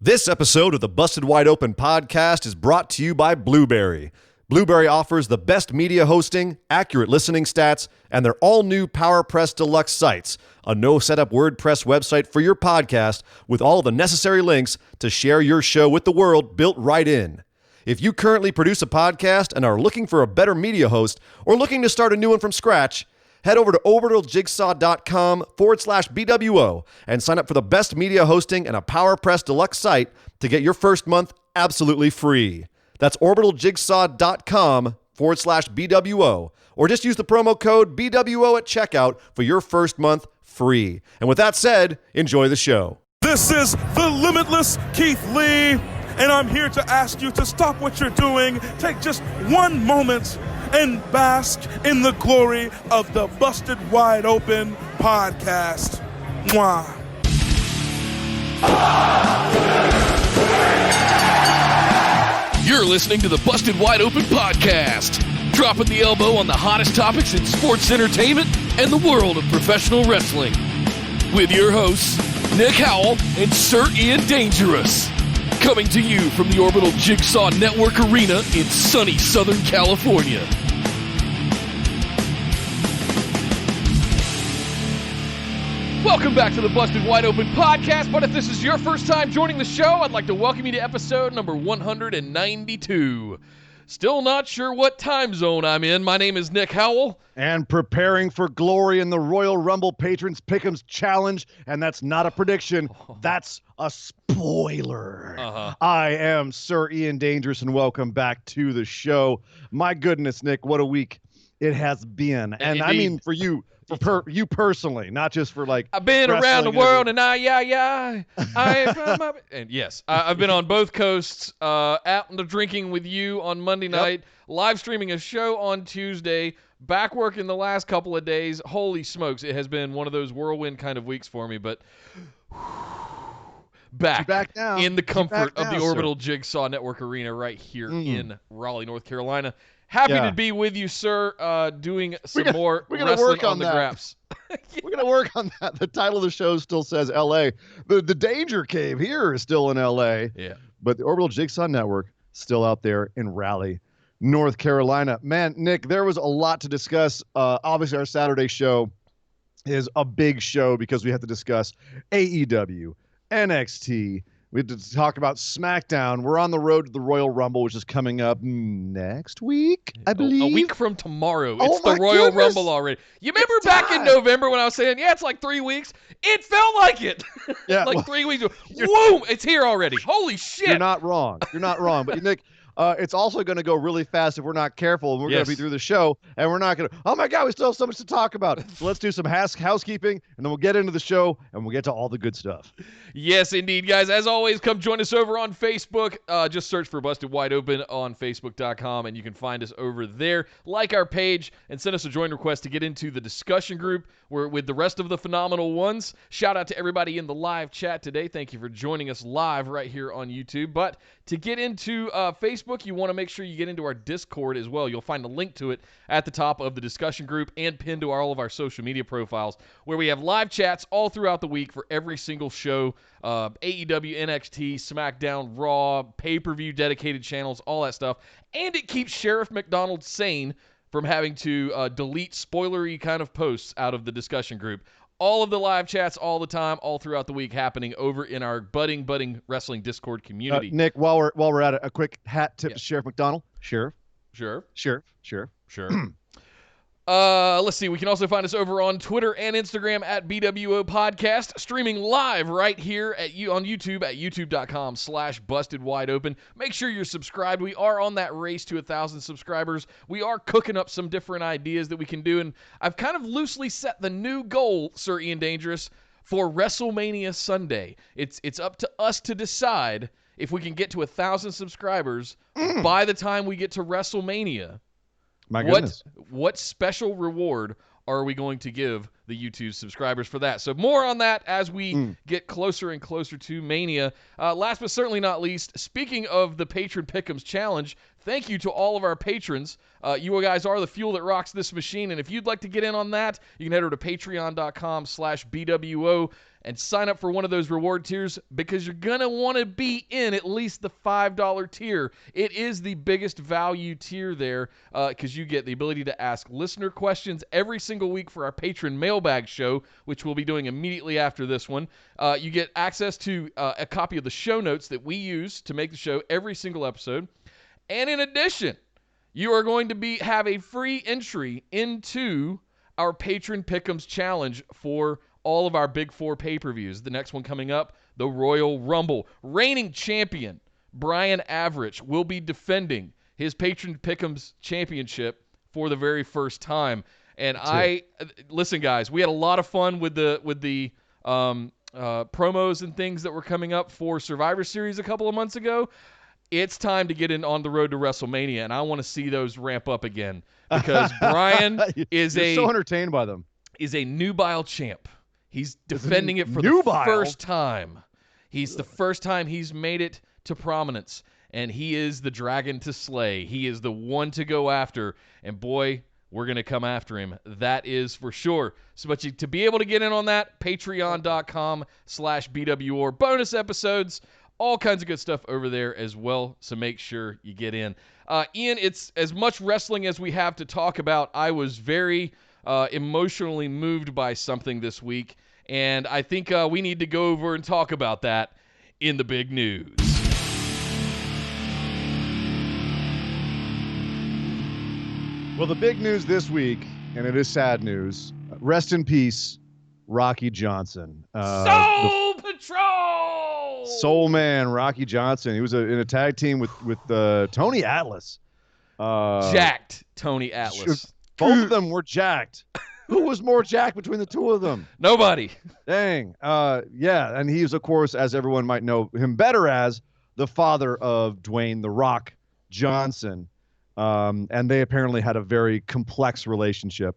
This episode of the Busted Wide Open podcast is brought to you by Blueberry. Blueberry offers the best media hosting, accurate listening stats, and their all-new PowerPress Deluxe sites, a no-setup WordPress website for your podcast with all the necessary links to share your show with the world built right in. If you currently produce a podcast and are looking for a better media host or looking to start a new one from scratch, head over to orbitaljigsaw.com/BWO and sign up for the best media hosting and a PowerPress Deluxe site to get your first month absolutely free. That's orbitaljigsaw.com/BWO, or just use the promo code BWO at checkout for your first month free. And with that said, enjoy the show. This is the Limitless Keith Lee, and I'm here to ask you to stop what you're doing, take just one moment, and bask in the glory of the Busted Wide Open podcast. Mwah. You're listening to the Busted Wide Open podcast, dropping the elbow on the hottest topics in sports entertainment and the world of professional wrestling. With your hosts, Nick Howell and Sir Ian Dangerous. Coming to you from the Orbital Jigsaw Network Arena in sunny Southern California. Welcome back to the Busted Wide Open podcast, but if this is your first time joining the show, I'd like to welcome you to episode number 192. Still not sure what time zone I'm in. My name is Nick Howell. And preparing for glory in the Royal Rumble Patrons Pick'ems Challenge, and that's not a prediction, that's a spoiler. I am Sir Ian Dangerous, and welcome back to the show. My goodness, Nick, what a week it has been. And Indeed. I mean for you, you personally, not just for like I've been around the world and and yes, I've been on both coasts, out in the drinking with you on Monday night, live streaming a show on Tuesday, back working the last couple of days. Holy smokes, it has been one of those whirlwind kind of weeks for me, but back now. in the comfort of the sir. Orbital Jigsaw Network Arena right here in Raleigh, North Carolina. Happy to be with you, sir, doing some more wrestling work on the that. graphs. We're going to work on that. The title of the show still says L.A. The Danger Cave here is still in L.A. Yeah. But the Orbital Jigsaw Network still out there in Raleigh, North Carolina. Man, Nick, there was a lot to discuss. Obviously, our Saturday show is a big show because we have to discuss AEW, NXT. We have to talk about Smackdown. We're on the road to the Royal Rumble, which is coming up next week, I believe. A week from tomorrow. Oh, It's the my Royal goodness. Rumble already. You remember back in November when I was saying, it's like 3 weeks? It felt like it. Yeah, like 3 weeks. Boom! It's here already. Holy shit. You're not wrong. But, Nick, it's also going to go really fast if we're not careful. We're going to be through the show, and we're not going to, oh, my God, we still have so much to talk about. So let's do some housekeeping, and then we'll get into the show, and we'll get to all the good stuff. Yes, indeed, guys. As always, come join us over on Facebook. Just search for Busted Wide Open on Facebook.com, and you can find us over there. Like our page and send us a join request to get into the discussion group with the rest of the phenomenal ones. Shout out to everybody in the live chat today. Thank you for joining us live right here on YouTube. But to get into Facebook, you want to make sure you get into our Discord as well. You'll find a link to it at the top of the discussion group and pinned to all of our social media profiles, where we have live chats all throughout the week for every single show. AEW, NXT, SmackDown, Raw, pay-per-view dedicated channels, all that stuff. And it keeps Sheriff McDonald sane from having to delete spoilery kind of posts out of the discussion group. All of the live chats all the time, all throughout the week, happening over in our budding wrestling Discord community. Nick, while we're at it, a quick hat tip to Sheriff McDonald. Sheriff. Sure. Let's see. We can also find us over on Twitter and Instagram at BWO Podcast, streaming live right here on YouTube at youtube.com/bustedwideopen. Make sure you're subscribed. We are on that race to 1,000 subscribers. We are cooking up some different ideas that we can do, and I've kind of loosely set the new goal, Sir Ian Dangerous, for WrestleMania Sunday. It's up to us to decide if we can get to 1,000 subscribers by the time we get to WrestleMania. My goodness. What special reward are we going to give the YouTube subscribers for that. So more on that as we get closer and closer to Mania. Last but certainly not least, speaking of the Patron Pick'ems Challenge, thank you to all of our patrons. You guys are the fuel that rocks this machine, and if you'd like to get in on that, you can head over to patreon.com/BWO and sign up for one of those reward tiers because you're going to want to be in at least the $5 tier. It is the biggest value tier there because you get the ability to ask listener questions every single week for our patron mailbag show, which we'll be doing immediately after this one. You get access to a copy of the show notes that we use to make the show every single episode. And in addition, you are going to have a free entry into our Patron Pick'ems Challenge for all of our Big Four pay-per-views. The next one coming up, the Royal Rumble. Reigning champion Brian Average will be defending his Patron Pick'ems Championship for the very first time. And listen, guys, we had a lot of fun with the promos and things that were coming up for Survivor Series a couple of months ago. It's time to get in on the road to WrestleMania, and I want to see those ramp up again because Brian is so entertained by them. Is a nubile champ. He's defending it for the first time. He's the first time he's made it to prominence, and he is the dragon to slay. He is the one to go after, and boy, we're going to come after him. That is for sure. So, but to be able to get in on that, patreon.com/BWO. Bonus episodes, all kinds of good stuff over there as well, so make sure you get in. Ian, it's as much wrestling as we have to talk about. I was very emotionally moved by something this week, and I think we need to go over and talk about that in the big news. Well, the big news this week, and it is sad news, rest in peace, Rocky Johnson. Soul Patrol! Soul Man, Rocky Johnson. He was in a tag team with Tony Atlas. Jacked Tony Atlas. Both of them were jacked. Who was more jacked between the two of them? Nobody. Dang. Yeah, and he's, of course, as everyone might know him better as, the father of Dwayne "The Rock" Johnson. And they apparently had a very complex relationship.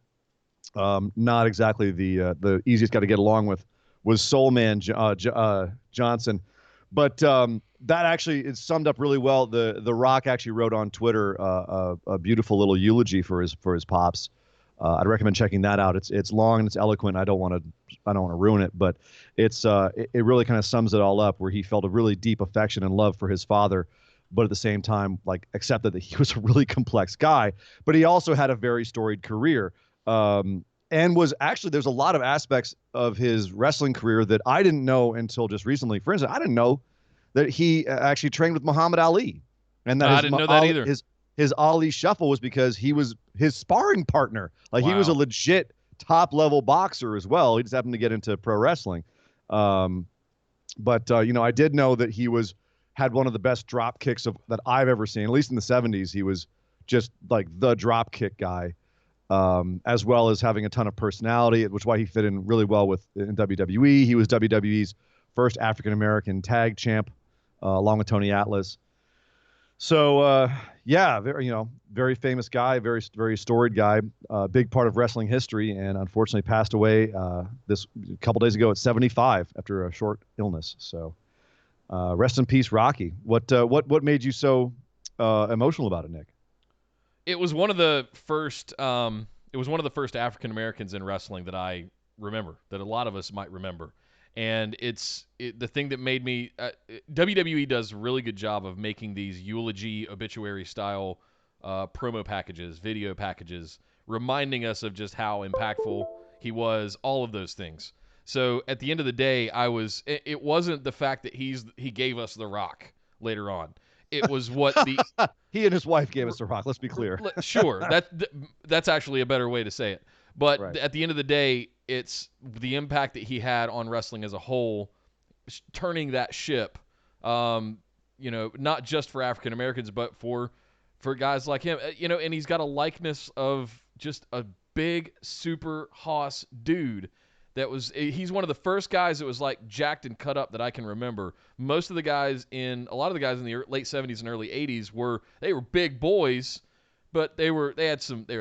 Not exactly the easiest guy to get along with was Soul Man Johnson. But that actually is summed up really well. The Rock actually wrote on Twitter a beautiful little eulogy for his pops. I'd recommend checking that out. It's long and it's eloquent. I don't want to ruin it, but it really kind of sums it all up, where he felt a really deep affection and love for his father, but at the same time, like, accepted that he was a really complex guy. But he also had a very storied career, and was actually, there's a lot of aspects of his wrestling career that I didn't know until just recently. For instance, I didn't know that he actually trained with Muhammad Ali, and that I didn't know that either. His Ali Shuffle was because he was his sparring partner. Like, he was a legit top-level boxer as well. He just happened to get into pro wrestling. But I did know that he had one of the best drop kicks that I've ever seen. At least in the 70s, he was just like the drop kick guy, as well as having a ton of personality, which is why he fit in really well in WWE. He was WWE's first African-American tag champ, along with Tony Atlas. So, very famous guy, very, very storied guy, big part of wrestling history, and unfortunately passed away this couple days ago at 75 after a short illness. So, rest in peace, Rocky. What made you so emotional about it, Nick? It was one of the first. It was one of the first African Americans in wrestling that I remember, that a lot of us might remember. And the thing that made me WWE does a really good job of making these eulogy, obituary style promo packages, video packages, reminding us of just how impactful he was, all of those things. So at the end of the day, it wasn't the fact that he gave us The Rock later on. It was what he and his wife gave us The Rock. Let's be clear. Sure, that's actually a better way to say it. But right. At the end of the day, it's the impact that he had on wrestling as a whole, turning that ship, not just for African Americans, but for guys like him, and he's got a likeness of just a big, super hoss dude. He's one of the first guys that was like jacked and cut up that I can remember. A lot of the guys in the late 70s and early 80s were big boys, but they were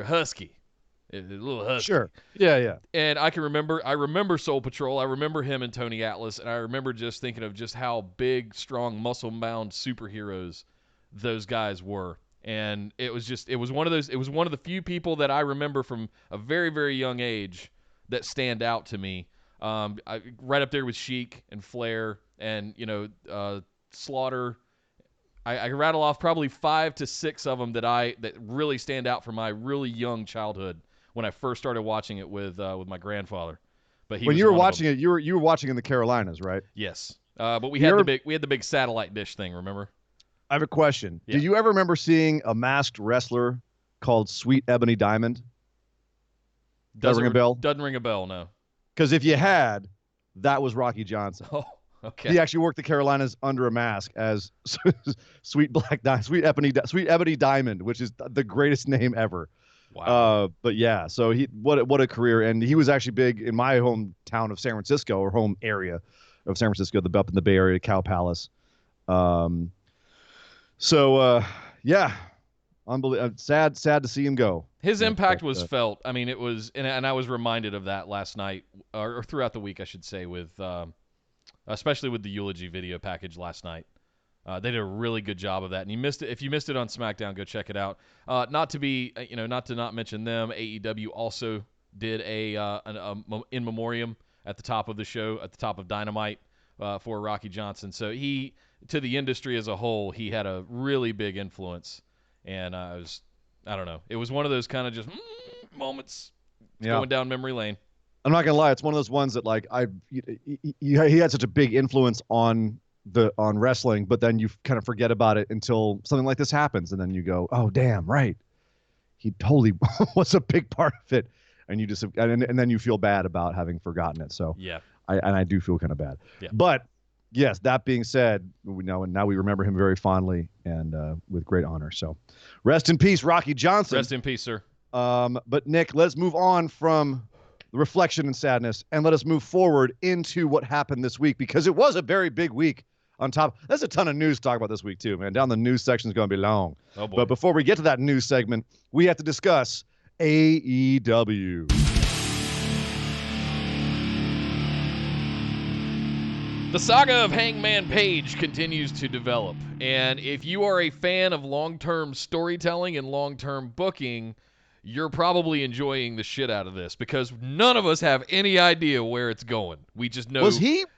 husky. A little husky. Sure. Yeah. And I remember Soul Patrol. I remember him and Tony Atlas, and I remember just thinking of just how big, strong, muscle-bound superheroes those guys were. And it was one of the few people that I remember from a very, very young age that stand out to me. Right up there with Sheik and Flair and, Slaughter. I can rattle off probably 5 to 6 of them that really stand out from my really young childhood when I first started watching it with my grandfather. But when you were watching it, you were watching in the Carolinas, right? Yes. But we had the big satellite dish thing, remember? I have a question. Yeah. Do you ever remember seeing a masked wrestler called Sweet Ebony Diamond? Does it ring a bell? Doesn't ring a bell, no. Because if you had, that was Rocky Johnson. Oh, okay. He actually worked the Carolinas under a mask as Sweet Ebony Diamond, which is the greatest name ever. Wow. But yeah, so what a career, and he was actually big in my hometown of San Francisco, or home area of San Francisco, up in the Bay Area, Cow Palace. Yeah, unbelievable. Sad to see him go. His impact was felt. I mean, it was, and I was reminded of that last night, or throughout the week, I should say, with especially with the eulogy video package last night. They did a really good job of that, and you missed it. If you missed it on SmackDown, go check it out. Not to mention them, AEW also did an in memoriam at the top of the show, at the top of Dynamite, for Rocky Johnson. So to the industry as a whole, he had a really big influence, and I don't know. It was one of those kind of just moments going down memory lane. I'm not gonna lie, it's one of those ones that he had such a big influence on wrestling, but then you kind of forget about it until something like this happens, and then you go, oh damn, right, he totally was a big part of it, and you just and then you feel bad about having forgotten it. So yeah, I do feel kind of bad. Yeah. But yes, that being said, now we remember him very fondly and with great honor. So rest in peace, Rocky Johnson. Rest in peace, sir. But Nick, let's move on from the reflection and sadness, and let us move forward into what happened this week, because it was a very big week. On top, there's a ton of news to talk about this week too, man. Down the news section is going to be long. Oh boy. But before we get to that news segment, we have to discuss AEW. The saga of Hangman Page continues to develop, and if you are a fan of long-term storytelling and long-term booking, you're probably enjoying the shit out of this, because none of us have any idea where it's going. We just know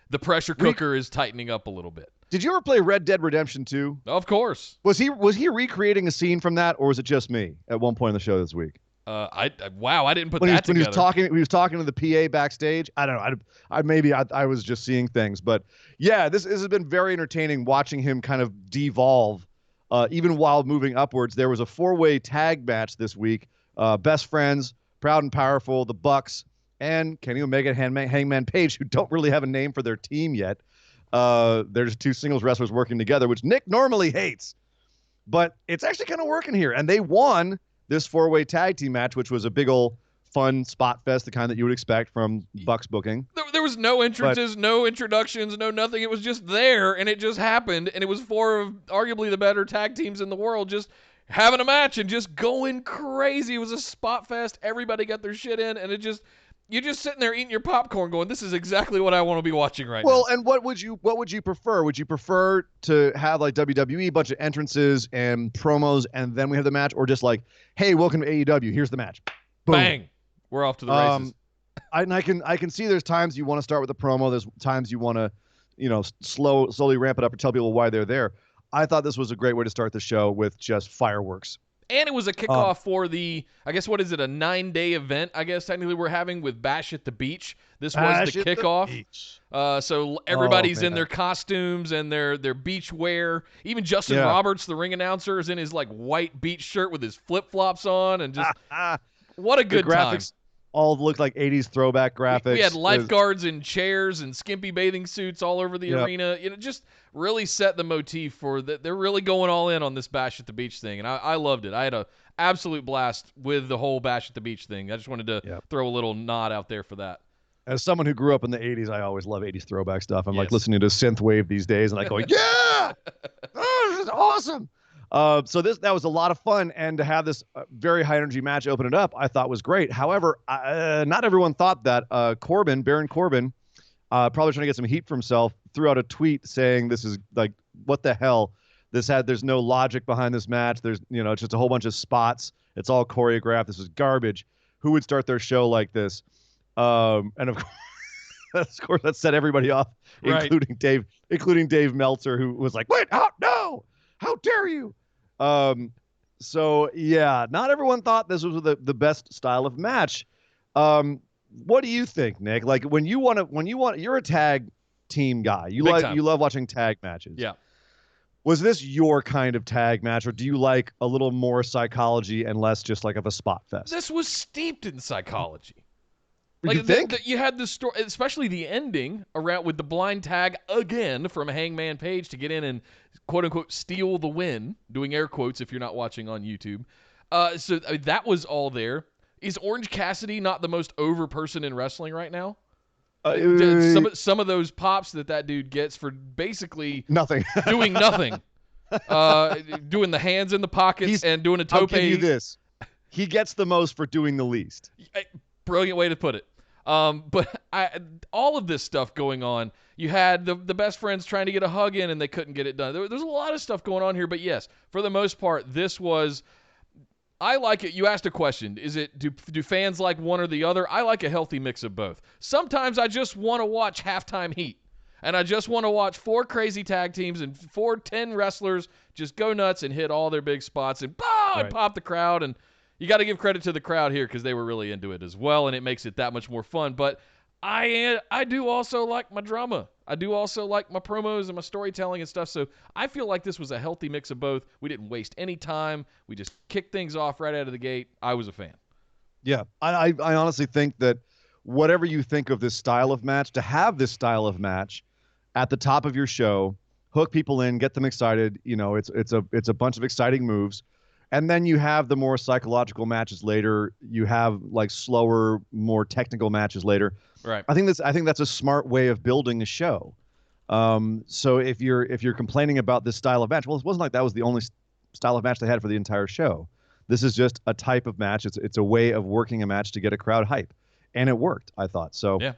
the pressure cooker is tightening up a little bit. Did you ever play Red Dead Redemption 2? Of course. Was he recreating a scene from that, or was it just me at one point in the show this week? I didn't put when that together. When he was talking to the PA backstage. I don't know. I was just seeing things, but yeah, this has been very entertaining watching him kind of devolve. Even while moving upwards, there was a 4-way tag match this week. Best Friends, Proud and Powerful, the Bucks, and Kenny Omega and Hangman Page, who don't really have a name for their team yet. They're just 2 singles wrestlers working together, which Nick normally hates. But it's actually kind of working here. And they won this 4-way tag team match, which was a big old fun spot fest, the kind that you would expect from Bucks booking. There was no entrances, no introductions, no nothing. It was just there, and it just happened. And it was 4 of arguably the better tag teams in the world just having a match and just going crazy. It was a spot fest. Everybody got their shit in, and you're just sitting there eating your popcorn going, this is exactly what I want to be watching right now. Well, and what would you prefer? Would you prefer to have like WWE, a bunch of entrances and promos, and then we have the match, or just like, hey, welcome to AEW, here's the match. Boom. Bang. We're off to the races. I can see there's times you want to start with the promo, there's times you want to, slowly ramp it up or tell people why they're there. I thought this was a great way to start the show with just fireworks. And it was a kickoff for the, I guess, what is it, a 9-day event, I guess, technically we're having with Bash at the Beach. This was the kickoff. So everybody's in their costumes and their beach wear. Even Justin Roberts, the ring announcer, is in his like white beach shirt with his flip-flops on. And just, what a good time. All looked like 80s throwback graphics. We had lifeguards in chairs and skimpy bathing suits all over the arena. Just really set the motif for that. They're really going all in on this Bash at the Beach thing, and I loved it. I had an absolute blast with the whole Bash at the Beach thing. I just wanted to throw a little nod out there for that. As someone who grew up in the 80s, I always love 80s throwback stuff. I'm like listening to synthwave these days, and I go, yeah! Oh, this is awesome! So that was a lot of fun, and to have this very high energy match open it up, I thought was great. However, not everyone thought that. Baron Corbin, probably trying to get some heat for himself, threw out a tweet saying this is like, what the hell? There's no logic behind this match. There's, it's just a whole bunch of spots. It's all choreographed. This is garbage. Who would start their show like this? And of course, that set everybody off, Right. including Dave Meltzer, who was like, "Wait, no, how dare you?" So yeah, not everyone thought this was the best style of match. What do you think, Nick? Like when you want, you're a tag team guy. You love watching tag matches. Yeah. Was this your kind of tag match, or do you like a little more psychology and less just like of a spot fest? This was steeped in psychology. You think? You had the story, especially the ending around with the blind tag again from Hangman Page to get in and quote unquote steal the win, doing air quotes if you're not watching on YouTube. So that was all there. Is Orange Cassidy not the most over person in wrestling right now? Some of those pops that dude gets for basically nothing, doing nothing, doing the hands in the pockets and doing a tope. I'll give you this: he gets the most for doing the least. Brilliant way to put it. But all of this stuff going on. You had the best friends trying to get a hug in and they couldn't get it done. There's a lot of stuff going on here, but yes, for the most part, this was. I like it. You asked a question. Do fans like one or the other? I like a healthy mix of both. Sometimes I just want to watch halftime heat. And I just want to watch 4 crazy tag teams and 10 wrestlers just go nuts and hit all their big spots and and pop the crowd. And you got to give credit to the crowd here because they were really into it as well, and it makes it that much more fun. But I do also like my drama. I do also like my promos and my storytelling and stuff. So I feel like this was a healthy mix of both. We didn't waste any time. We just kicked things off right out of the gate. I was a fan. Yeah, I honestly think that whatever you think of this style of match, to have this style of match at the top of your show, hook people in, get them excited. It's a bunch of exciting moves. And then you have the more psychological matches later. You have like slower, more technical matches later. Right. I think that's a smart way of building a show. So if you're complaining about this style of match, well, it wasn't like that was the only style of match they had for the entire show. This is just a type of match. It's a way of working a match to get a crowd hype, and it worked, I thought. So yeah.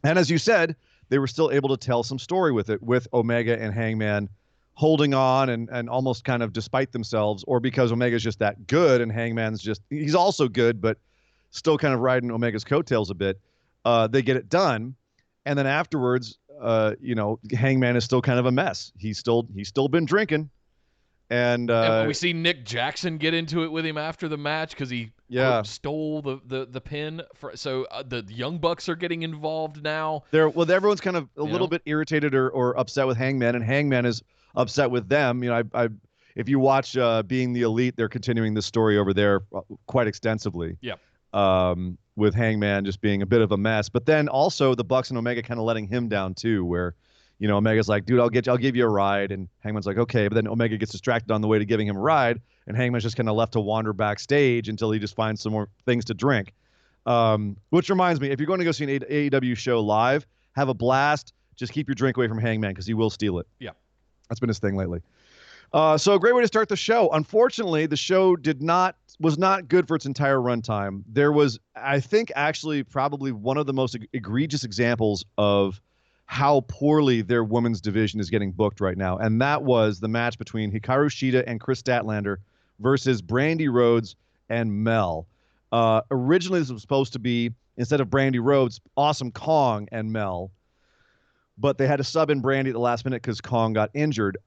And as you said, they were still able to tell some story with it, with Omega and Hangman holding on and almost kind of despite themselves, or because Omega's just that good and Hangman's he's also good, but still kind of riding Omega's coattails a bit. They get it done. And then afterwards, Hangman is still kind of a mess. He's still been drinking. And we see Nick Jackson get into it with him after the match because he stole the pin. So the Young Bucks are getting involved now. Everyone's kind of a little bit irritated or upset with Hangman, and Hangman is upset with them. If you watch Being the Elite, they're continuing this story over there quite extensively. Yeah. With Hangman just being a bit of a mess, but then also the Bucks and Omega kind of letting him down too, where Omega's like, dude, I'll give you a ride, and Hangman's like, okay, but then Omega gets distracted on the way to giving him a ride, and Hangman's just kind of left to wander backstage until he just finds some more things to drink. Which reminds me, if you're going to go see an AEW show live, have a blast. Just keep your drink away from Hangman because he will steal it. Yeah, that's been his thing lately. So a great way to start the show. Unfortunately, the show was not good for its entire runtime. There was, I think, actually probably one of the most egregious examples of how poorly their women's division is getting booked right now, and that was the match between Hikaru Shida and Chris Statlander versus Brandy Rhodes and Mel. Originally, this was supposed to be, instead of Brandy Rhodes, Awesome Kong and Mel, but they had to sub in Brandy at the last minute because Kong got injured.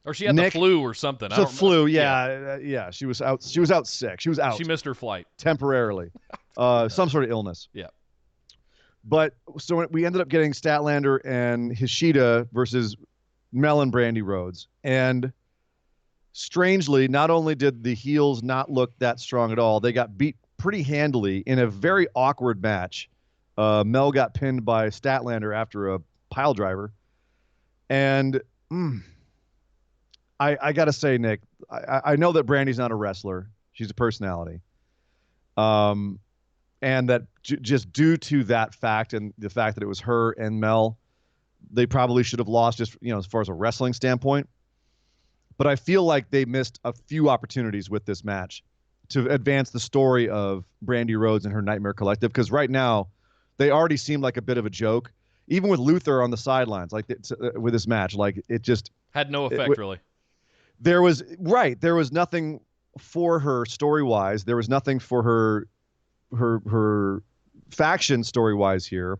Or she had the flu or something. The flu, yeah. She was out. She was out sick. She was out. She missed her flight temporarily. Some sort of illness. Yeah. But so we ended up getting Statlander and Hishida versus Mel and Brandy Rhodes. And strangely, not only did the heels not look that strong at all, they got beat pretty handily in a very awkward match. Mel got pinned by Statlander after a pile driver. And I got to say, Nick, I know that Brandy's not a wrestler. She's a personality. And that just due to that fact and the fact that it was her and Mel, they probably should have lost just, as far as a wrestling standpoint. but I feel like they missed a few opportunities with this match to advance the story of Mandy Rose and her Nightmare Collective, because right now they already seem like a bit of a joke, even with Luther on the sidelines, like with this match. Like it just had no effect, really. There was nothing for her story-wise. There was nothing for her faction story-wise here.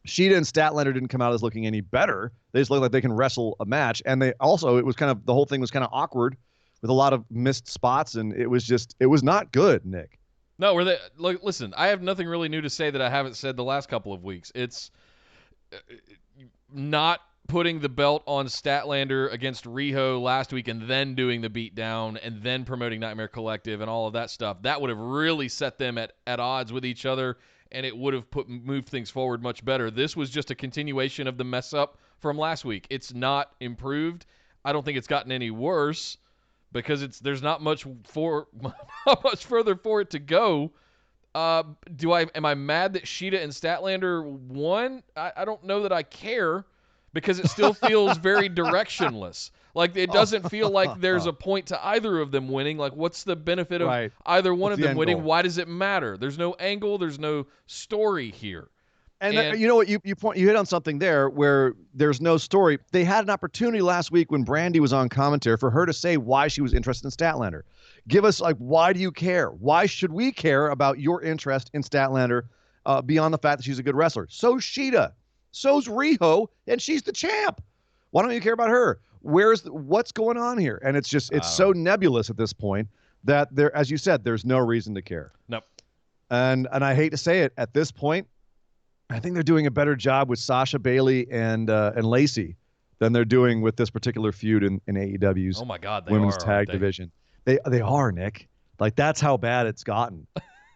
Sheeta and Statlander didn't come out as looking any better. They just looked like they can wrestle a match. And they also, it was kind of, the whole thing was kind of awkward with a lot of missed spots. And it was not good, Nick. No, listen, I have nothing really new to say that I haven't said the last couple of weeks. It's not putting the belt on Statlander against Riho last week and then doing the beatdown and then promoting Nightmare Collective and all of that stuff. That would have really set them at odds with each other, and it would have moved things forward much better. This was just a continuation of the mess up from last week. It's not improved. I don't think it's gotten any worse because there's not much much further for it to go. Am I mad that Sheeta and Statlander won? I don't know that I care because it still feels very directionless. Like it doesn't feel like there's a point to either of them winning. Like what's the benefit of either one of them winning? Goal? Why does it matter? There's no angle. There's no story here. And you know what? You hit on something there where there's no story. They had an opportunity last week when Brandy was on commentary for her to say why she was interested in Statlander. Give us, like, why do you care? Why should we care about your interest in Statlander beyond the fact that she's a good wrestler? So's Sheeta. So's Riho, and she's the champ. Why don't you care about her? What's going on here? And it's so nebulous at this point that there, as you said, there's no reason to care. Nope. And I hate to say it, at this point, I think they're doing a better job with Sasha Bailey and Lacey than they're doing with this particular feud in AEW's women's tag division. They are, Nick. Like, that's how bad it's gotten.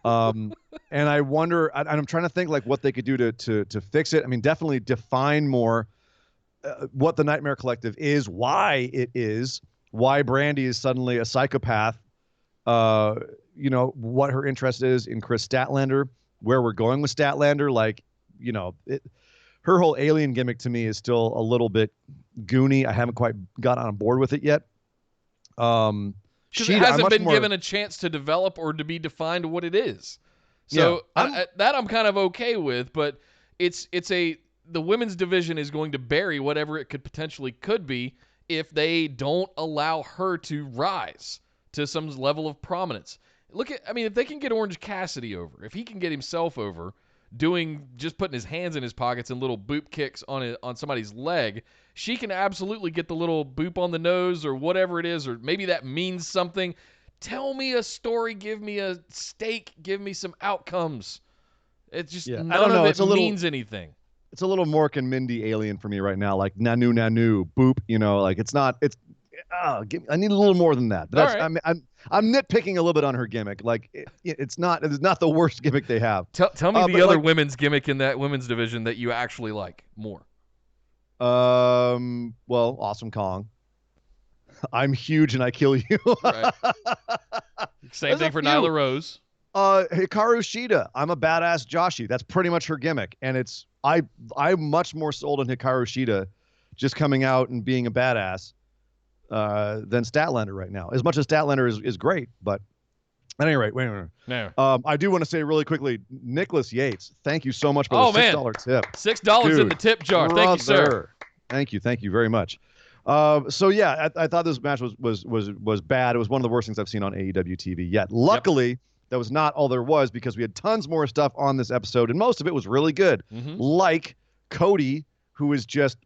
And I wonder, and I'm trying to think like what they could do to fix it. I mean, definitely define more what the Nightmare Collective is, why it is, why Brandy is suddenly a psychopath, what her interest is in Chris Statlander, where we're going with Statlander. Like, her whole alien gimmick to me is still a little bit goony. I haven't quite got on board with it yet. Because it hasn't been given a chance to develop or to be defined what it is. So that I'm kind of okay with, but the women's division is going to bury whatever it could be if they don't allow her to rise to some level of prominence. If they can get Orange Cassidy over, if he can get himself over, just putting his hands in his pockets and little boop kicks on somebody's leg, she can absolutely get the little boop on the nose or whatever it is, or maybe that means something. Tell me a story, give me a stake, give me some outcomes. It's just none of it means anything. It's a little Mork and Mindy alien for me right now, like nanu, boop, like it's not, I need a little more than that. But I'm nitpicking a little bit on her gimmick. Like it's not the worst gimmick they have. Tell me the other women's gimmick in that women's division that you actually like more. Well, Awesome Kong. I'm huge and I kill you. Right. Same thing for Nyla Rose. Hikaru Shida. I'm a badass Joshi. That's pretty much her gimmick, and I'm much more sold on Hikaru Shida just coming out and being a badass than Statlander right now. As much as Statlander is great, but at any rate, wait a minute. No. I do want to say really quickly, Nicholas Yates, thank you so much for the $6 tip. $6 in the tip jar. Brother. Thank you, sir. Thank you very much. So yeah, I thought this match was bad. It was one of the worst things I've seen on AEW TV yet. Luckily, that was not all there was, because we had tons more stuff on this episode, and most of it was really good. Mm-hmm. Like Cody, who is just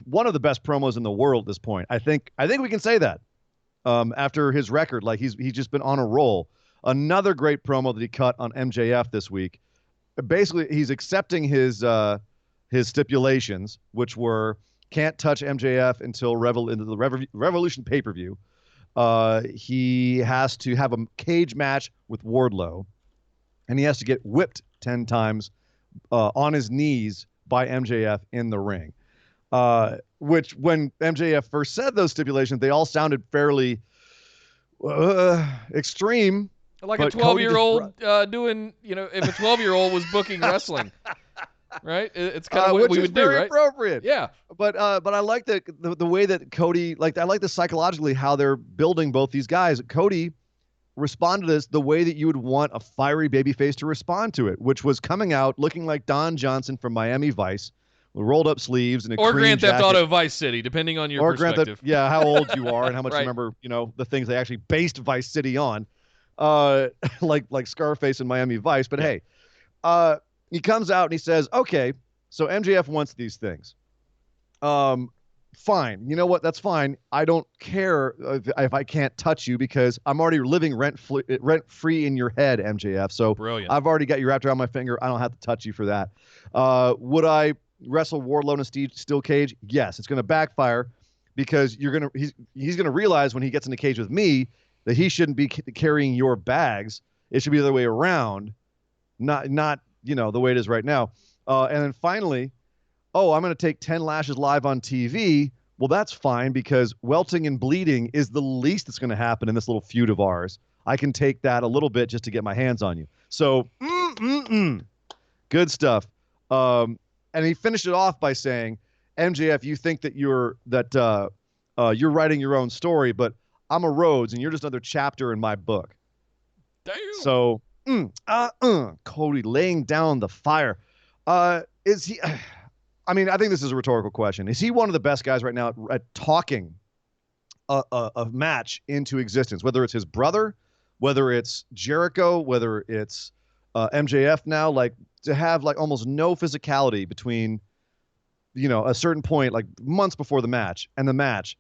one of the best promos in the world at this point. I think we can say that. After his record, like he's just been on a roll. Another great promo that he cut on MJF this week. Basically, he's accepting his stipulations, which were can't touch MJF until the Revolution pay-per-view. He has to have a cage match with Wardlow, and he has to get whipped 10 times on his knees by MJF in the ring. Which, when MJF first said those stipulations, they all sounded fairly extreme. Like a 12-year-old doing, if a 12-year-old was booking wrestling. right? It's kind of what which we is would do, very right? appropriate. Yeah. But I like the way that Cody, like, I like the psychologically how they're building both these guys. Cody responded to this the way that you would want a fiery babyface to respond to it, which was coming out looking like Don Johnson from Miami Vice, with rolled up sleeves and a Or cream Grand Theft jacket. Auto Vice City, depending on your perspective. Yeah, how old you are and how much Right. you remember, the things they actually based Vice City on, like Scarface and Miami Vice. But hey, he comes out and he says, okay, so MJF wants these things. Fine. You know what? That's fine. I don't care if I can't touch you because I'm already living rent free in your head, MJF. So Brilliant. I've already got you wrapped around my finger. I don't have to touch you for that. Would I wrestle Wardlow in a steel cage? Yes. It's going to backfire because he's going to realize when he gets in the cage with me that he shouldn't be carrying your bags. It should be the other way around, not the way it is right now. And then finally, I'm going to take 10 lashes live on TV. Well, that's fine because welting and bleeding is the least that's going to happen in this little feud of ours. I can take that a little bit just to get my hands on you. So, good stuff. And he finished it off by saying, MJF, you think that you're writing your own story, but I'm a Rhodes and you're just another chapter in my book. Damn. So, Cody laying down the fire. Is he... I mean, I think this is a rhetorical question. Is he one of the best guys right now at talking a match into existence, whether it's his brother, whether it's Jericho, whether it's MJF now, like to have like almost no physicality between, a certain point, like months before the match and the match,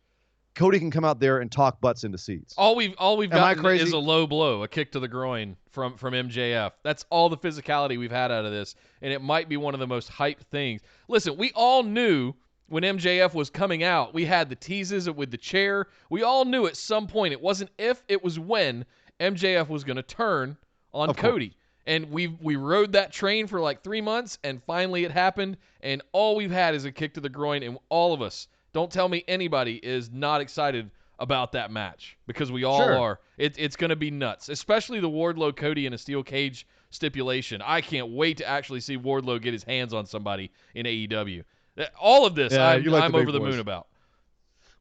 Cody can come out there and talk butts into seats. All we've gotten is a low blow, a kick to the groin from MJF. That's all the physicality we've had out of this, and it might be one of the most hyped things. Listen, we all knew when MJF was coming out, we had the teases with the chair. We all knew at some point, it wasn't if, it was when MJF was going to turn on Cody. And we rode that train for like 3 months, and finally it happened, and all we've had is a kick to the groin, and all of us, don't tell me anybody is not excited about that match because we all are. It's going to be nuts, especially the Wardlow Cody in a steel cage stipulation. I can't wait to actually see Wardlow get his hands on somebody in AEW. All of this, I'm over the moon about.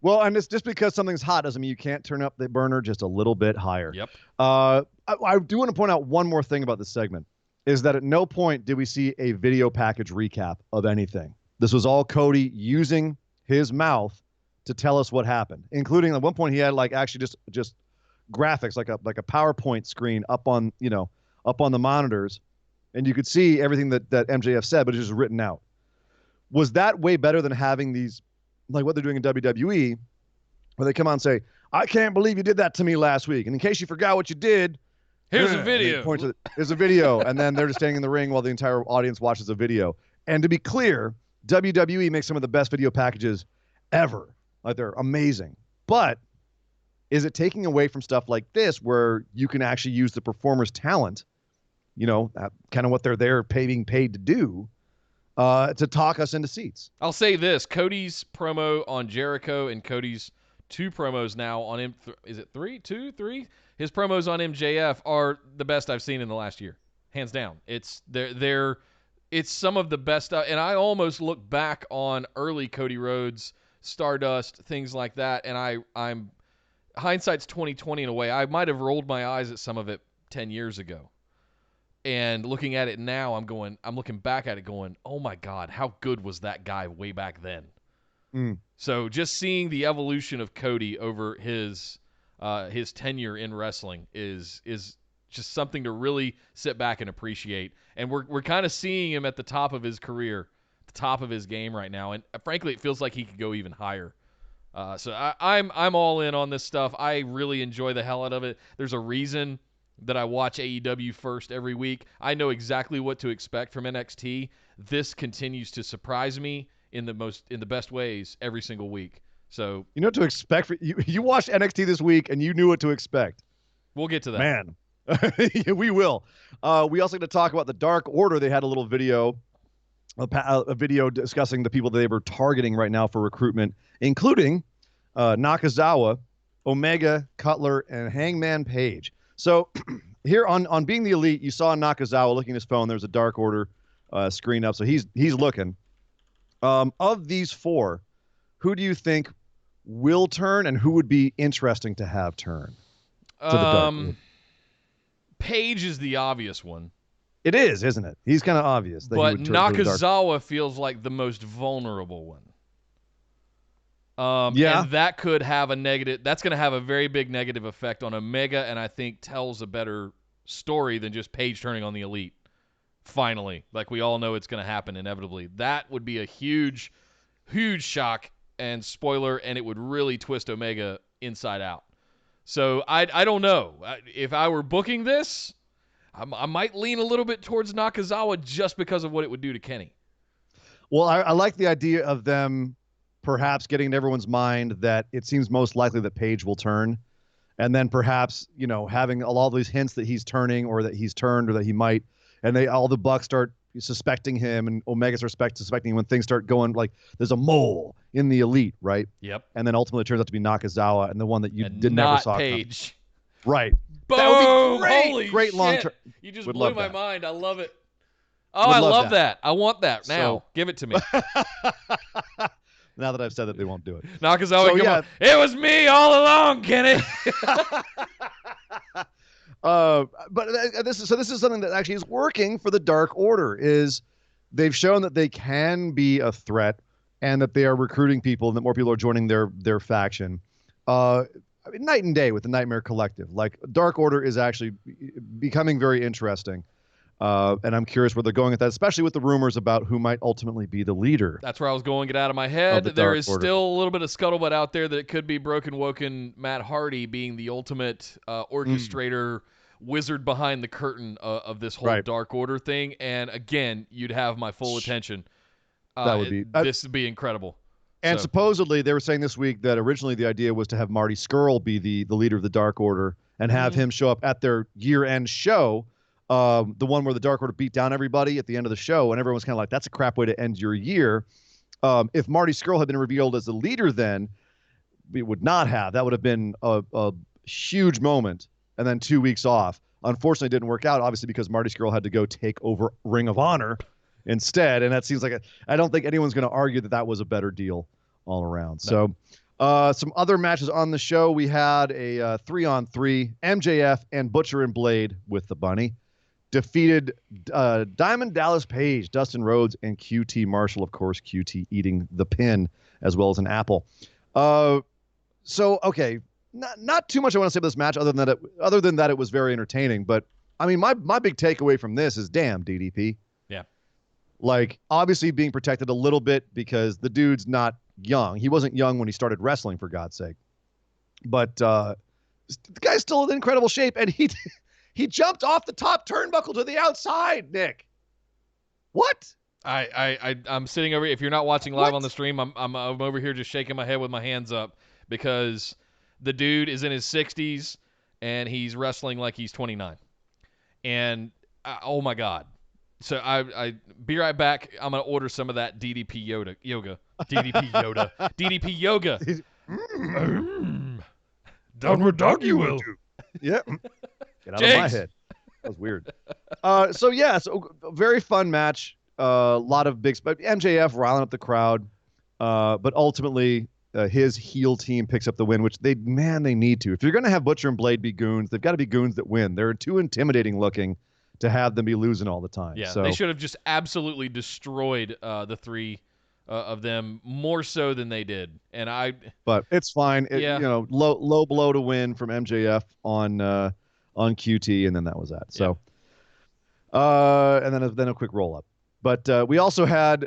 Well, and it's just because something's hot doesn't mean you can't turn up the burner just a little bit higher. Yep. I do want to point out one more thing about this segment, is that at no point did we see a video package recap of anything. This was all Cody using his mouth to tell us what happened, including at one point he had like actually just graphics, like a PowerPoint screen up on the monitors, and you could see everything that MJF said, but it was just written out. Was that way better than having these, like what they're doing in WWE, where they come out and say, I can't believe you did that to me last week, and in case you forgot what you did, here's a video. Here's a video, and then they're just standing in the ring while the entire audience watches a video. And to be clear, WWE makes some of the best video packages ever. Like, they're amazing. But is it taking away from stuff like this where you can actually use the performer's talent, kind of what they're there being paid to do, to talk us into seats? I'll say this. Cody's promo on Jericho and Cody's 2 promos now on is it 3? 2? 3? His promos on MJF are the best I've seen in the last year. Hands down. It's some of the best stuff, and I almost look back on early Cody Rhodes, Stardust, things like that, and I'm hindsight's 20/20 in a way. I might have rolled my eyes at some of it 10 years ago, and looking at it now, I'm looking back at it going, oh my God, how good was that guy way back then? So just seeing the evolution of Cody over his tenure in wrestling is just something to really sit back and appreciate. And we're kind of seeing him at the top of his career, the top of his game right now. And frankly, it feels like he could go even higher. So I'm all in on this stuff. I really enjoy the hell out of it. There's a reason that I watch AEW first every week. I know exactly what to expect from NXT. This continues to surprise me in the best ways every single week. So you know what to expect. You watched NXT this week and you knew what to expect. We'll get to that. Man. We will. We also get to talk about the Dark Order. They had a little video, a video discussing the people that they were targeting right now for recruitment, including Nakazawa, Omega, Cutler, and Hangman Page. So here on Being the Elite, you saw Nakazawa looking at his phone. There's a Dark Order screen up. So he's looking. Of these four, who do you think will turn, and who would be interesting to have turn to the Dark Order? Paige is the obvious one. It is, isn't it? He's kind of obvious. That But he would turn to the Dark. Nakazawa feels like the most vulnerable one. Yeah. And that could have a negative. That's going to have a very big negative effect on Omega, and I think tells a better story than just Paige turning on the Elite. Finally, like we all know it's going to happen inevitably. That would be a huge, huge shock and spoiler, and it would really twist Omega inside out. So I don't know. If I were booking this, I might lean a little bit towards Nakazawa just because of what it would do to Kenny. Well, I like the idea of them perhaps getting in everyone's mind that it seems most likely that Paige will turn, and then perhaps, having all these hints that he's turning or that he's turned or that he might, and all the Bucks start suspecting him and Omega suspecting him when things start going like there's a mole in the Elite, right? Yep. And then ultimately it turns out to be Nakazawa and the one that you never saw Paige. Come. Right. Boom! That would be great. Holy great shit. long term. You just Would blew love my that. mind. I love it. Oh, Would I love love that. that. I want that now. So- Give it to me. Now that I've said that, they won't do it. Nakazawa, So, come yeah. on. It was me all along, Kenny. But this is something that actually is working for the Dark Order. Is they've shown that they can be a threat and that they are recruiting people and that more people are joining their faction. Night and day with the Nightmare Collective. Like Dark Order is actually becoming very interesting. And I'm curious where they're going with that, especially with the rumors about who might ultimately be the leader. That's where I was going. Get out of my head. the There Dark is Order. still a little bit of scuttlebutt out there that it could be Broken Woken Matt Hardy being the ultimate orchestrator, wizard behind the curtain of this whole Right. Dark Order thing. And again, you'd have my full attention. That would be- this would be incredible. And So- supposedly they were saying this week that originally the idea was to have Marty Scurll be the leader of the Dark Order and have him show up at their year-end show, the one where the Dark Order beat down everybody at the end of the show, and everyone's kind of like, that's a crap way to end your year. If Marty Scurll had been revealed as the leader then, it would not have. That would have been a huge moment, and then 2 weeks off. Unfortunately, it didn't work out, obviously, because Marty Scurll had to go take over Ring of Honor instead, and that seems like I don't think anyone's going to argue that was a better deal all around. No. So some other matches on the show. We had a 3-on-3 MJF and Butcher and Blade with the Bunny defeated Diamond Dallas Page, Dustin Rhodes, and QT Marshall. Of course, QT eating the pin as well as an apple. So okay, not too much I want to say about this match other than that it was very entertaining. But I mean, my big takeaway from this is damn DDP. Yeah. Like, obviously being protected a little bit because the dude's not young. He wasn't young when he started wrestling, for God's sake. But the guy's still in incredible shape, and he jumped off the top turnbuckle to the outside, Nick. What? I'm sitting over. If you're not watching live What? on the stream, I'm over here just shaking my head with my hands up because the dude is in his 60s and he's wrestling like he's 29. And oh my God. So I be right back. I'm gonna order some of that DDP yoga. DDP Yoda. DDP yoga. Downward dog you will. Yeah. Get out of my James. head. That was weird. So a very fun match. A lot of big, but MJF riling up the crowd. But ultimately, his heel team picks up the win, which they need to. If you're going to have Butcher and Blade be goons, they've got to be goons that win. They're too intimidating looking to have them be losing all the time. Yeah, so, they should have just absolutely destroyed the three of them more so than they did. And but it's fine. Yeah. Low blow to win from MJF on QT, and then that was that. So, and then a quick roll up. But we also had,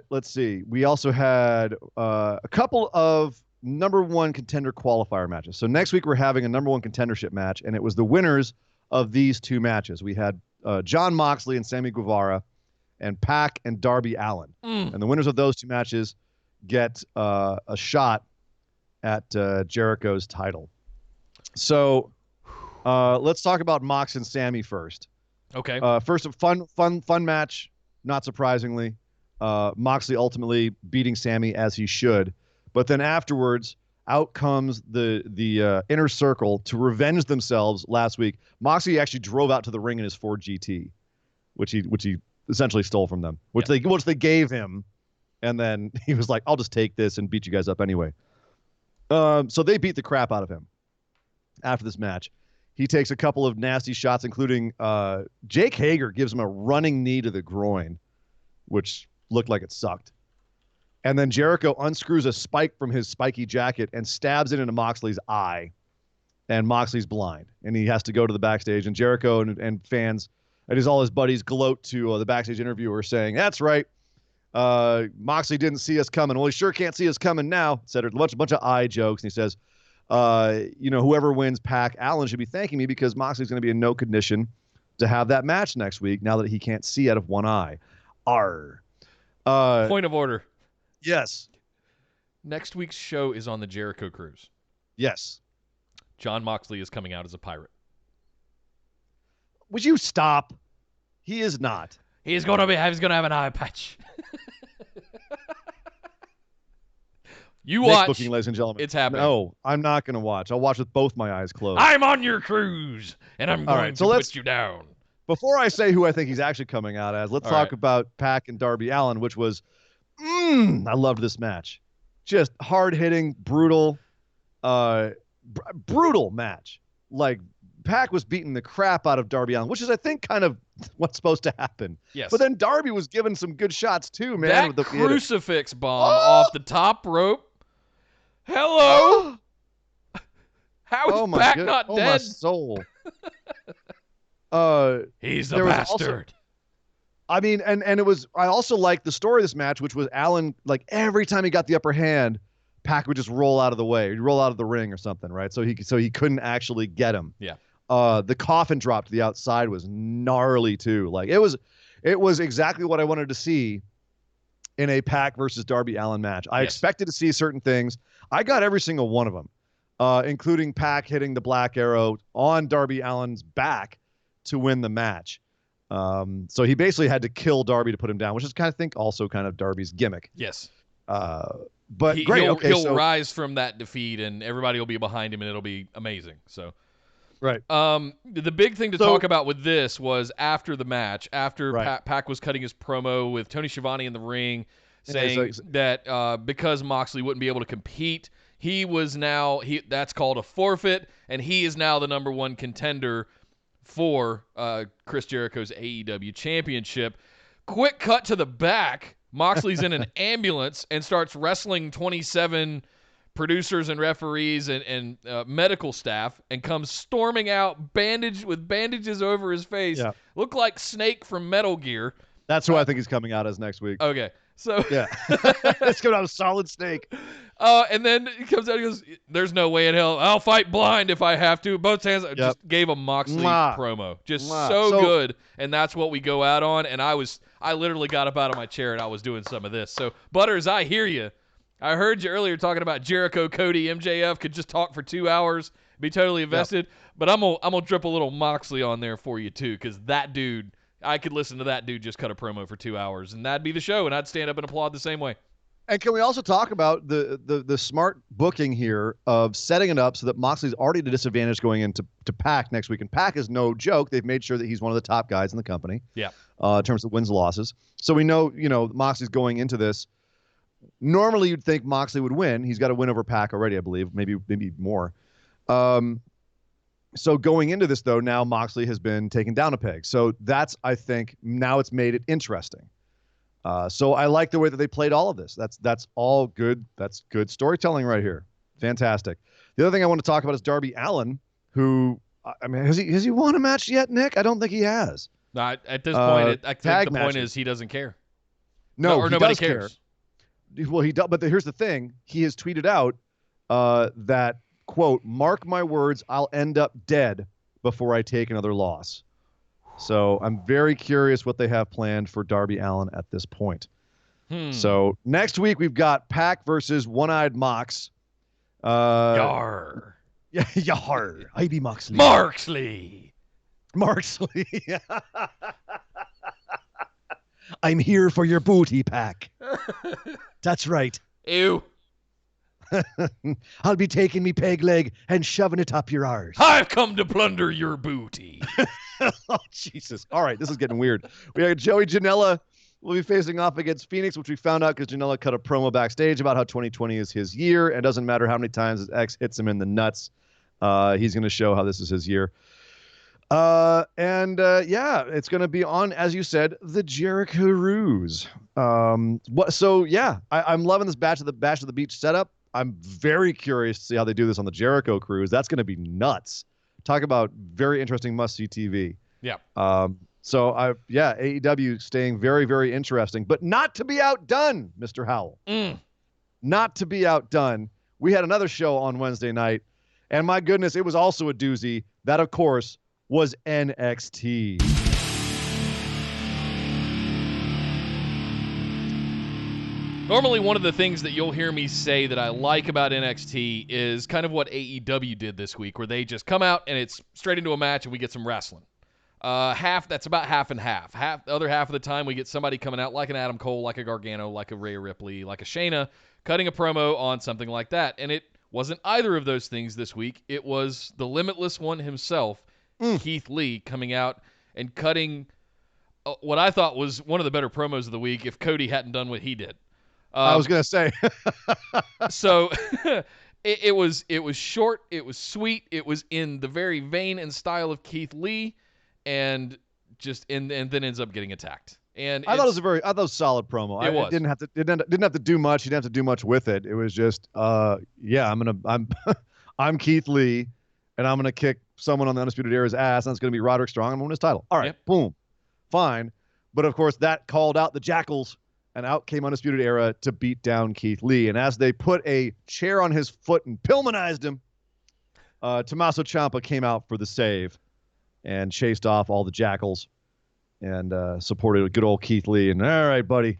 a couple of number one contender qualifier matches. So next week we're having a number one contendership match, and it was the winners of these two matches. We had Jon Moxley and Sammy Guevara, and Pac and Darby Allin. And the winners of those two matches get a shot at Jericho's title. So let's talk about Mox and Sammy first. okay. First, a fun match. Not surprisingly, Moxley ultimately beating Sammy as he should. But then afterwards, out comes the Inner Circle to revenge themselves last week. Moxley actually drove out to the ring in his Ford GT, which he essentially stole from them, which they gave him, and then he was like, "I'll just take this and beat you guys up anyway." So they beat the crap out of him. After this match, he takes a couple of nasty shots, including Jake Hager gives him a running knee to the groin, which looked like it sucked. And then Jericho unscrews a spike from his spiky jacket and stabs it into Moxley's eye. And Moxley's blind, and he has to go to the backstage. And Jericho and fans, and all his buddies gloat to the backstage interviewer saying, "That's right, Moxley didn't see us coming. Well, he sure can't see us coming now," etc. A bunch of eye jokes. And he says, whoever wins Pac Allen should be thanking me because Moxley's going to be in no condition to have that match next week now that he can't see out of one eye. Arr. Point of order. Yes. Next week's show is on the Jericho Cruise. Yes. Jon Moxley is coming out as a pirate. Would you stop? He is not. He's gonna have an eye patch. You Nick watch. booking, ladies and gentlemen. It's happening. No, I'm not going to watch. I'll watch with both my eyes closed. I'm on your cruise, and I'm going to put you down. Before I say who I think he's actually coming out as, let's talk about Pac and Darby Allin, which was, I loved this match. Just hard-hitting, brutal, brutal match. Like, Pac was beating the crap out of Darby Allin, which is, I think, kind of what's supposed to happen. Yes. But then Darby was given some good shots, too, man. That crucifix bomb off the top rope. Hello? How is Pac not dead? Oh, my soul. He's a bastard. I mean, and it was, I also liked the story of this match, which was Allin, like, every time he got the upper hand, Pac would just roll out of the way. He'd roll out of the ring or something, right? So he couldn't actually get him. Yeah. The coffin drop to the outside was gnarly too. Like it was exactly what I wanted to see in a Pac versus Darby Allin match. I expected to see certain things. I got every single one of them, including Pac hitting the Black Arrow on Darby Allin's back to win the match. So he basically had to kill Darby to put him down, which is kind of Darby's gimmick. Yes. But he'll rise from that defeat, and everybody will be behind him, and it'll be amazing. So. Right. The big thing to talk about with this was after the match, after Pac was cutting his promo with Tony Schiavone in the ring, saying that because Moxley wouldn't be able to compete, that's called a forfeit, and he is now the number one contender for Chris Jericho's AEW championship. Quick cut to the back. Moxley's in an ambulance and starts wrestling 27 producers and referees and medical staff, and comes storming out with bandages over his face. Yeah. Look like Snake from Metal Gear. That's who I think he's coming out as next week. Okay. So yeah. It's coming out as Solid Snake. And then he comes out and goes, "There's no way in hell. I'll fight blind if I have to." Both hands. Just gave a Moxley promo. Just so good. And that's what we go out on. And I literally got up out of my chair and I was doing some of this. So Butters, I hear you. I heard you earlier talking about Jericho, Cody, MJF could just talk for 2 hours, be totally invested. But I'm gonna drip a little Moxley on there for you too, because that dude, I could listen to that dude just cut a promo for 2 hours, and that'd be the show, and I'd stand up and applaud the same way. And can we also talk about the smart booking here of setting it up so that Moxley's already at a disadvantage going into Pac next week, and Pac is no joke. They've made sure that he's one of the top guys in the company. Yeah. In terms of wins and losses, so we know Moxley's going into this. Normally, you'd think Moxley would win. He's got a win over Pac already, I believe, maybe more. So going into this, though, now Moxley has been taken down a peg. So that's, I think, now it's made it interesting. So I like the way that they played all of this. That's all good. That's good storytelling right here. Fantastic. The other thing I want to talk about is Darby Allin, who, I mean, has he won a match yet, Nick? I don't think he has. Not at this point. I think the point is he doesn't care. No, nobody cares. Care. Well, he does, but here's the thing. He has tweeted out that, quote, "Mark my words, I'll end up dead before I take another loss." So I'm very curious what they have planned for Darby Allin at this point. So next week we've got Pac versus One-Eyed Mox. Yar. Yeah, yar. I be Moxley. Marxley. I'm here for your booty, Pac. That's right. Ew. I'll be taking me peg leg and shoving it up your arse. I've come to plunder your booty. Oh, Jesus. All right, this is getting weird. We got Joey Janela will be facing off against Phoenix, which we found out because Janela cut a promo backstage about how 2020 is his year. And it doesn't matter how many times his ex hits him in the nuts. He's going to show how this is his year. Yeah, it's going to be on, as you said, the Jericho Ruse. I'm loving this Bash of the Beach setup. I'm very curious to see how they do this on the Jericho Cruise. That's going to be nuts. Talk about very interesting must-see TV. Yeah. AEW staying very, very interesting, but not to be outdone, Mr. Howell. Not to be outdone. We had another show on Wednesday night, and my goodness, it was also a doozy. That, of course, was NXT. Normally, one of the things that you'll hear me say that I like about NXT is kind of what AEW did this week, where they just come out and it's straight into a match and we get some wrestling. That's about half and half. The other half of the time, we get somebody coming out like an Adam Cole, like a Gargano, like a Rhea Ripley, like a Shayna, cutting a promo on something like that. And it wasn't either of those things this week. It was the Limitless One himself, Keith Lee, coming out and cutting what I thought was one of the better promos of the week if Cody hadn't done what he did. I was going to say. So it was short, it was sweet, it was in the very vein and style of Keith Lee, and then ends up getting attacked. And I thought it was a solid promo. It didn't have to do much. He didn't have to do much with it. It was just I'm Keith Lee, and I'm gonna kick someone on the Undisputed Era's ass, and it's gonna be Roderick Strong. I'm gonna win his title. All right, Boom, fine. But of course, that called out the Jackals. And out came Undisputed Era to beat down Keith Lee. And as they put a chair on his foot and Pillmanized him, Tommaso Ciampa came out for the save and chased off all the Jackals and supported good old Keith Lee. And all right, buddy,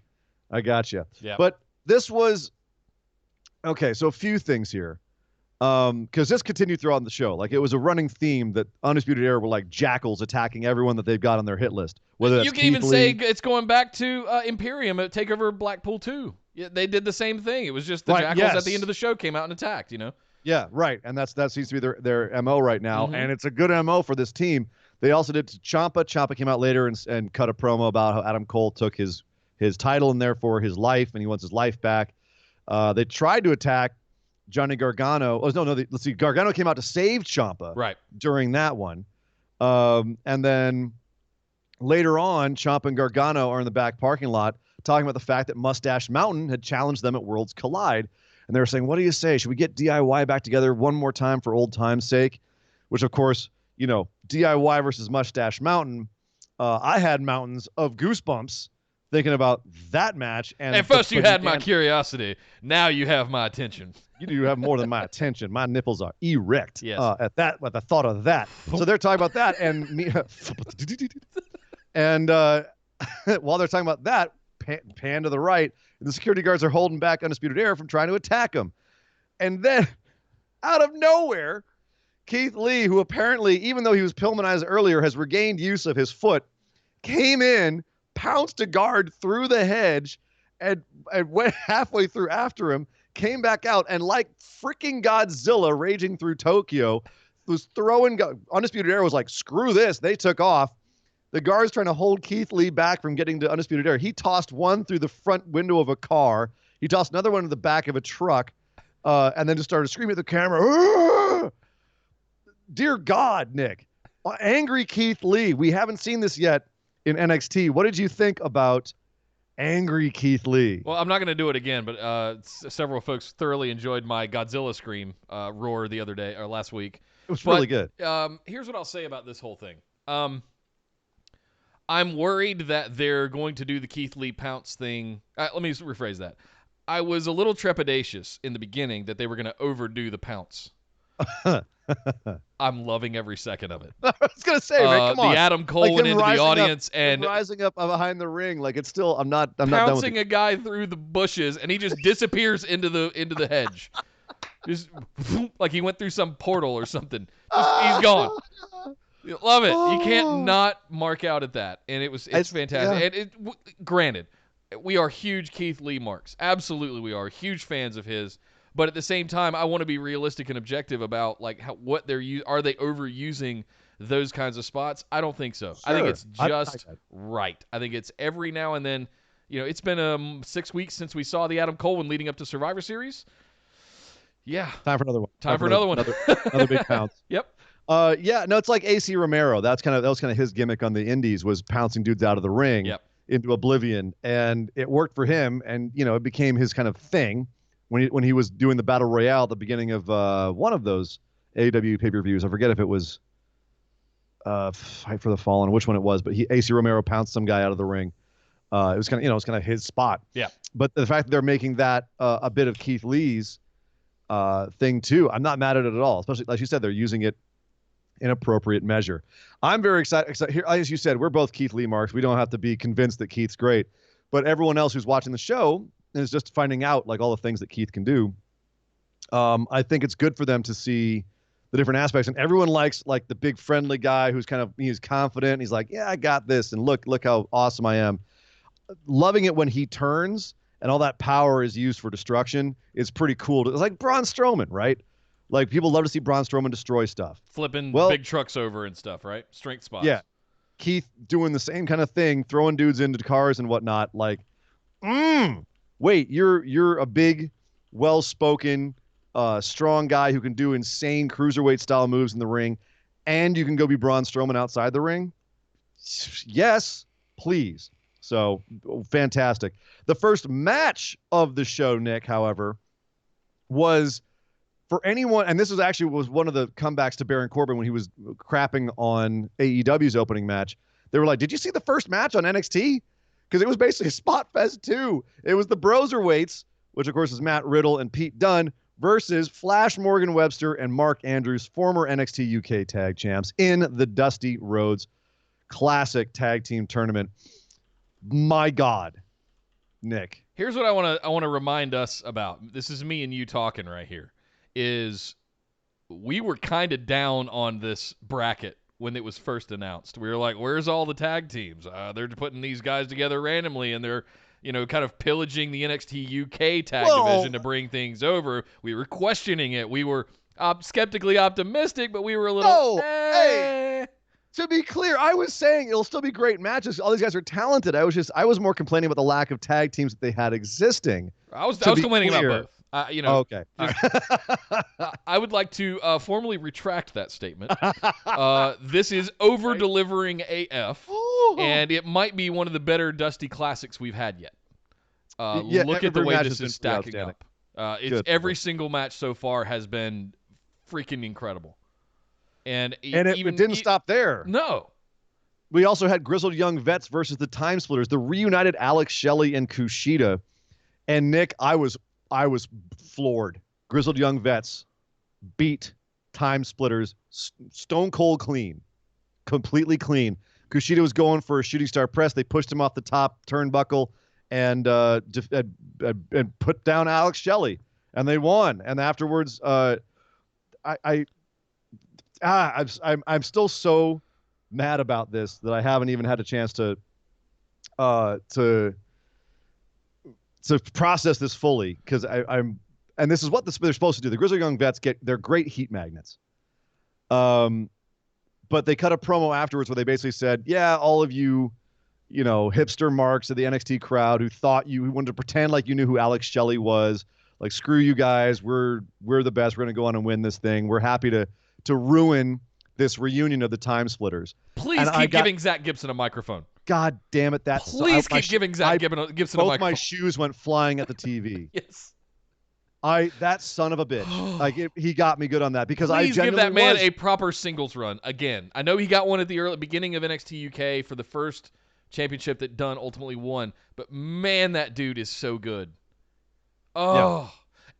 I got you. Yeah. But this was okay. So a few things here, because this continued throughout the show. Like, it was a running theme that Undisputed Era were like Jackals attacking everyone that they've got on their hit list. Whether you can even say it's going back to Imperium at TakeOver Blackpool 2. Yeah, they did the same thing. It was just the Jackals at the end of the show came out and attacked, Yeah, right. And that seems to be their MO right now. Mm-hmm. And it's a good MO for this team. They also did to Ciampa. Ciampa came out later and cut a promo about how Adam Cole took his title in there for his life, and he wants his life back. They tried to attack Johnny Gargano. Oh, no. Let's see. Gargano came out to save Ciampa during that one. And then later on, Ciampa and Gargano are in the back parking lot talking about the fact that Mustache Mountain had challenged them at Worlds Collide. And they were saying, what do you say? Should we get DIY back together one more time for old time's sake? Which, of course, DIY versus Mustache Mountain. I had mountains of goosebumps thinking about that match. And at first you had my curiosity. Now you have my attention. You do have more than my attention. My nipples are erect yes. At the thought of that. So they're talking about that, and me, and while they're talking about that, pan to the right, the security guards are holding back Undisputed Era from trying to attack him. And then, out of nowhere, Keith Lee, who apparently, even though he was Pillmanized earlier, has regained use of his foot, came in, pounced a guard through the hedge, and went halfway through after him, came back out, and like freaking Godzilla raging through Tokyo, was throwing. Undisputed Era was like, screw this. They took off. The guard's trying to hold Keith Lee back from getting to Undisputed Era. He tossed one through the front window of a car. He tossed another one to the back of a truck, and then just started screaming at the camera. Aah! Dear God, Nick. Angry Keith Lee. We haven't seen this yet in NXT. What did you think about Angry Keith Lee? Well, I'm not going to do it again, but several folks thoroughly enjoyed my Godzilla scream roar the other day or last week. It was really good. Here's what I'll say about this whole thing. I'm worried that they're going to do the Keith Lee pounce thing. Let me rephrase that. I was a little trepidatious in the beginning that they were going to overdo the pounce. I'm loving every second of it. I was going to say, man, come on. The Adam Cole went into the audience and rising up behind the ring. Like, it's still, I'm not done pouncing with a guy through the bushes, and he just disappears into the hedge. Just like he went through some portal or something. He's gone. Love it. You can't not mark out at that, and it's fantastic. Yeah. And granted, we are huge Keith Lee marks. Absolutely, we are huge fans of his. But at the same time, I want to be realistic and objective about like what are they overusing those kinds of spots? I don't think so. I think Sure. it's just right. I think it's every now and then. It's been 6 weeks since we saw the Adam Cole one leading up to Survivor Series. Yeah. Time for another one. Time for another one. Another big pounce. Yep. It's like AC Romero. That was kind of his gimmick on the Indies, was pouncing dudes out of the ring into oblivion, and it worked for him. And it became his kind of thing when he was doing the Battle Royale at the beginning of one of those AEW pay-per-views. I forget if it was Fight for the Fallen, which one it was, but AC Romero pounced some guy out of the ring. It was kind of his spot. Yeah. But the fact that they're making that a bit of Keith Lee's thing too, I'm not mad at it at all. Especially, like you said, they're using it in appropriate measure. I'm very excited. Here, as you said, we're both Keith Lee marks. We don't have to be convinced that Keith's great, but everyone else who's watching the show is just finding out like all the things that Keith can do. I think it's good for them to see the different aspects, and everyone likes like the big friendly guy he's confident. He's like, yeah, I got this, and look how awesome I am. Loving it when he turns and all that power is used for destruction is pretty cool. It's like Braun Strowman, right? Like, people love to see Braun Strowman destroy stuff. Flipping big trucks over and stuff, right? Strength spots. Yeah. Keith doing the same kind of thing, throwing dudes into cars and whatnot. Like, wait, you're a big, well-spoken, strong guy who can do insane cruiserweight style moves in the ring, and you can go be Braun Strowman outside the ring? Yes, please. So, fantastic. The first match of the show, Nick, however, was for anyone, and this was one of the comebacks to Baron Corbin when he was crapping on AEW's opening match. They were like, did you see the first match on NXT? Because it was basically a spot fest too. It was the Broserweights, which of course is Matt Riddle and Pete Dunne, versus Flash Morgan Webster and Mark Andrews, former NXT UK tag champs, in the Dusty Rhodes Classic Tag Team Tournament. My God, Nick. Here's what I want to remind us about. This is me and you talking right here. Is we were kind of down on this bracket when it was first announced. We were like, where's all the tag teams? They're putting these guys together randomly, and they're, kind of pillaging the NXT UK tag division to bring things over. We were questioning it. We were skeptically optimistic, but we were a little, Hey, to be clear, I was saying it'll still be great matches. All these guys are talented. I was more complaining about the lack of tag teams that they had existing. I was complaining about both. Okay. I would like to formally retract that statement. This is over-delivering AF, and it might be one of the better Dusty Classics we've had yet. Look at the way this is stacking up. Every single match so far has been freaking incredible. And it didn't stop there. No. We also had Grizzled Young Vets versus the Time Splitters, the reunited Alex Shelley and Kushida. And Nick, I was floored. Grizzled Young Vets beat Time Splitters stone cold clean, completely clean. Kushida was going for a shooting star press. They pushed him off the top turnbuckle and put down Alex Shelley, and they won. And afterwards, I'm still so mad about this that I haven't even had a chance to process this fully, because and this is what they're supposed to do. The Grizzly Young Vets they're great heat magnets. But they cut a promo afterwards where they basically said, yeah, all of you, hipster marks of the NXT crowd who wanted to pretend like you knew who Alex Shelley was, like, screw you guys. We're the best. We're going to go on and win this thing. We're happy to ruin this reunion of the Time Splitters. Please keep giving Zach Gibson a microphone. God damn it! Please keep giving Zach Gibson a microphone. Both my shoes went flying at the TV. Yes. That son of a bitch. Like, he got me good on that, because Please give that man a proper singles run again. I know he got one at the early beginning of NXT UK for the first championship that Dunn ultimately won, but man, that dude is so good. Oh. Yeah.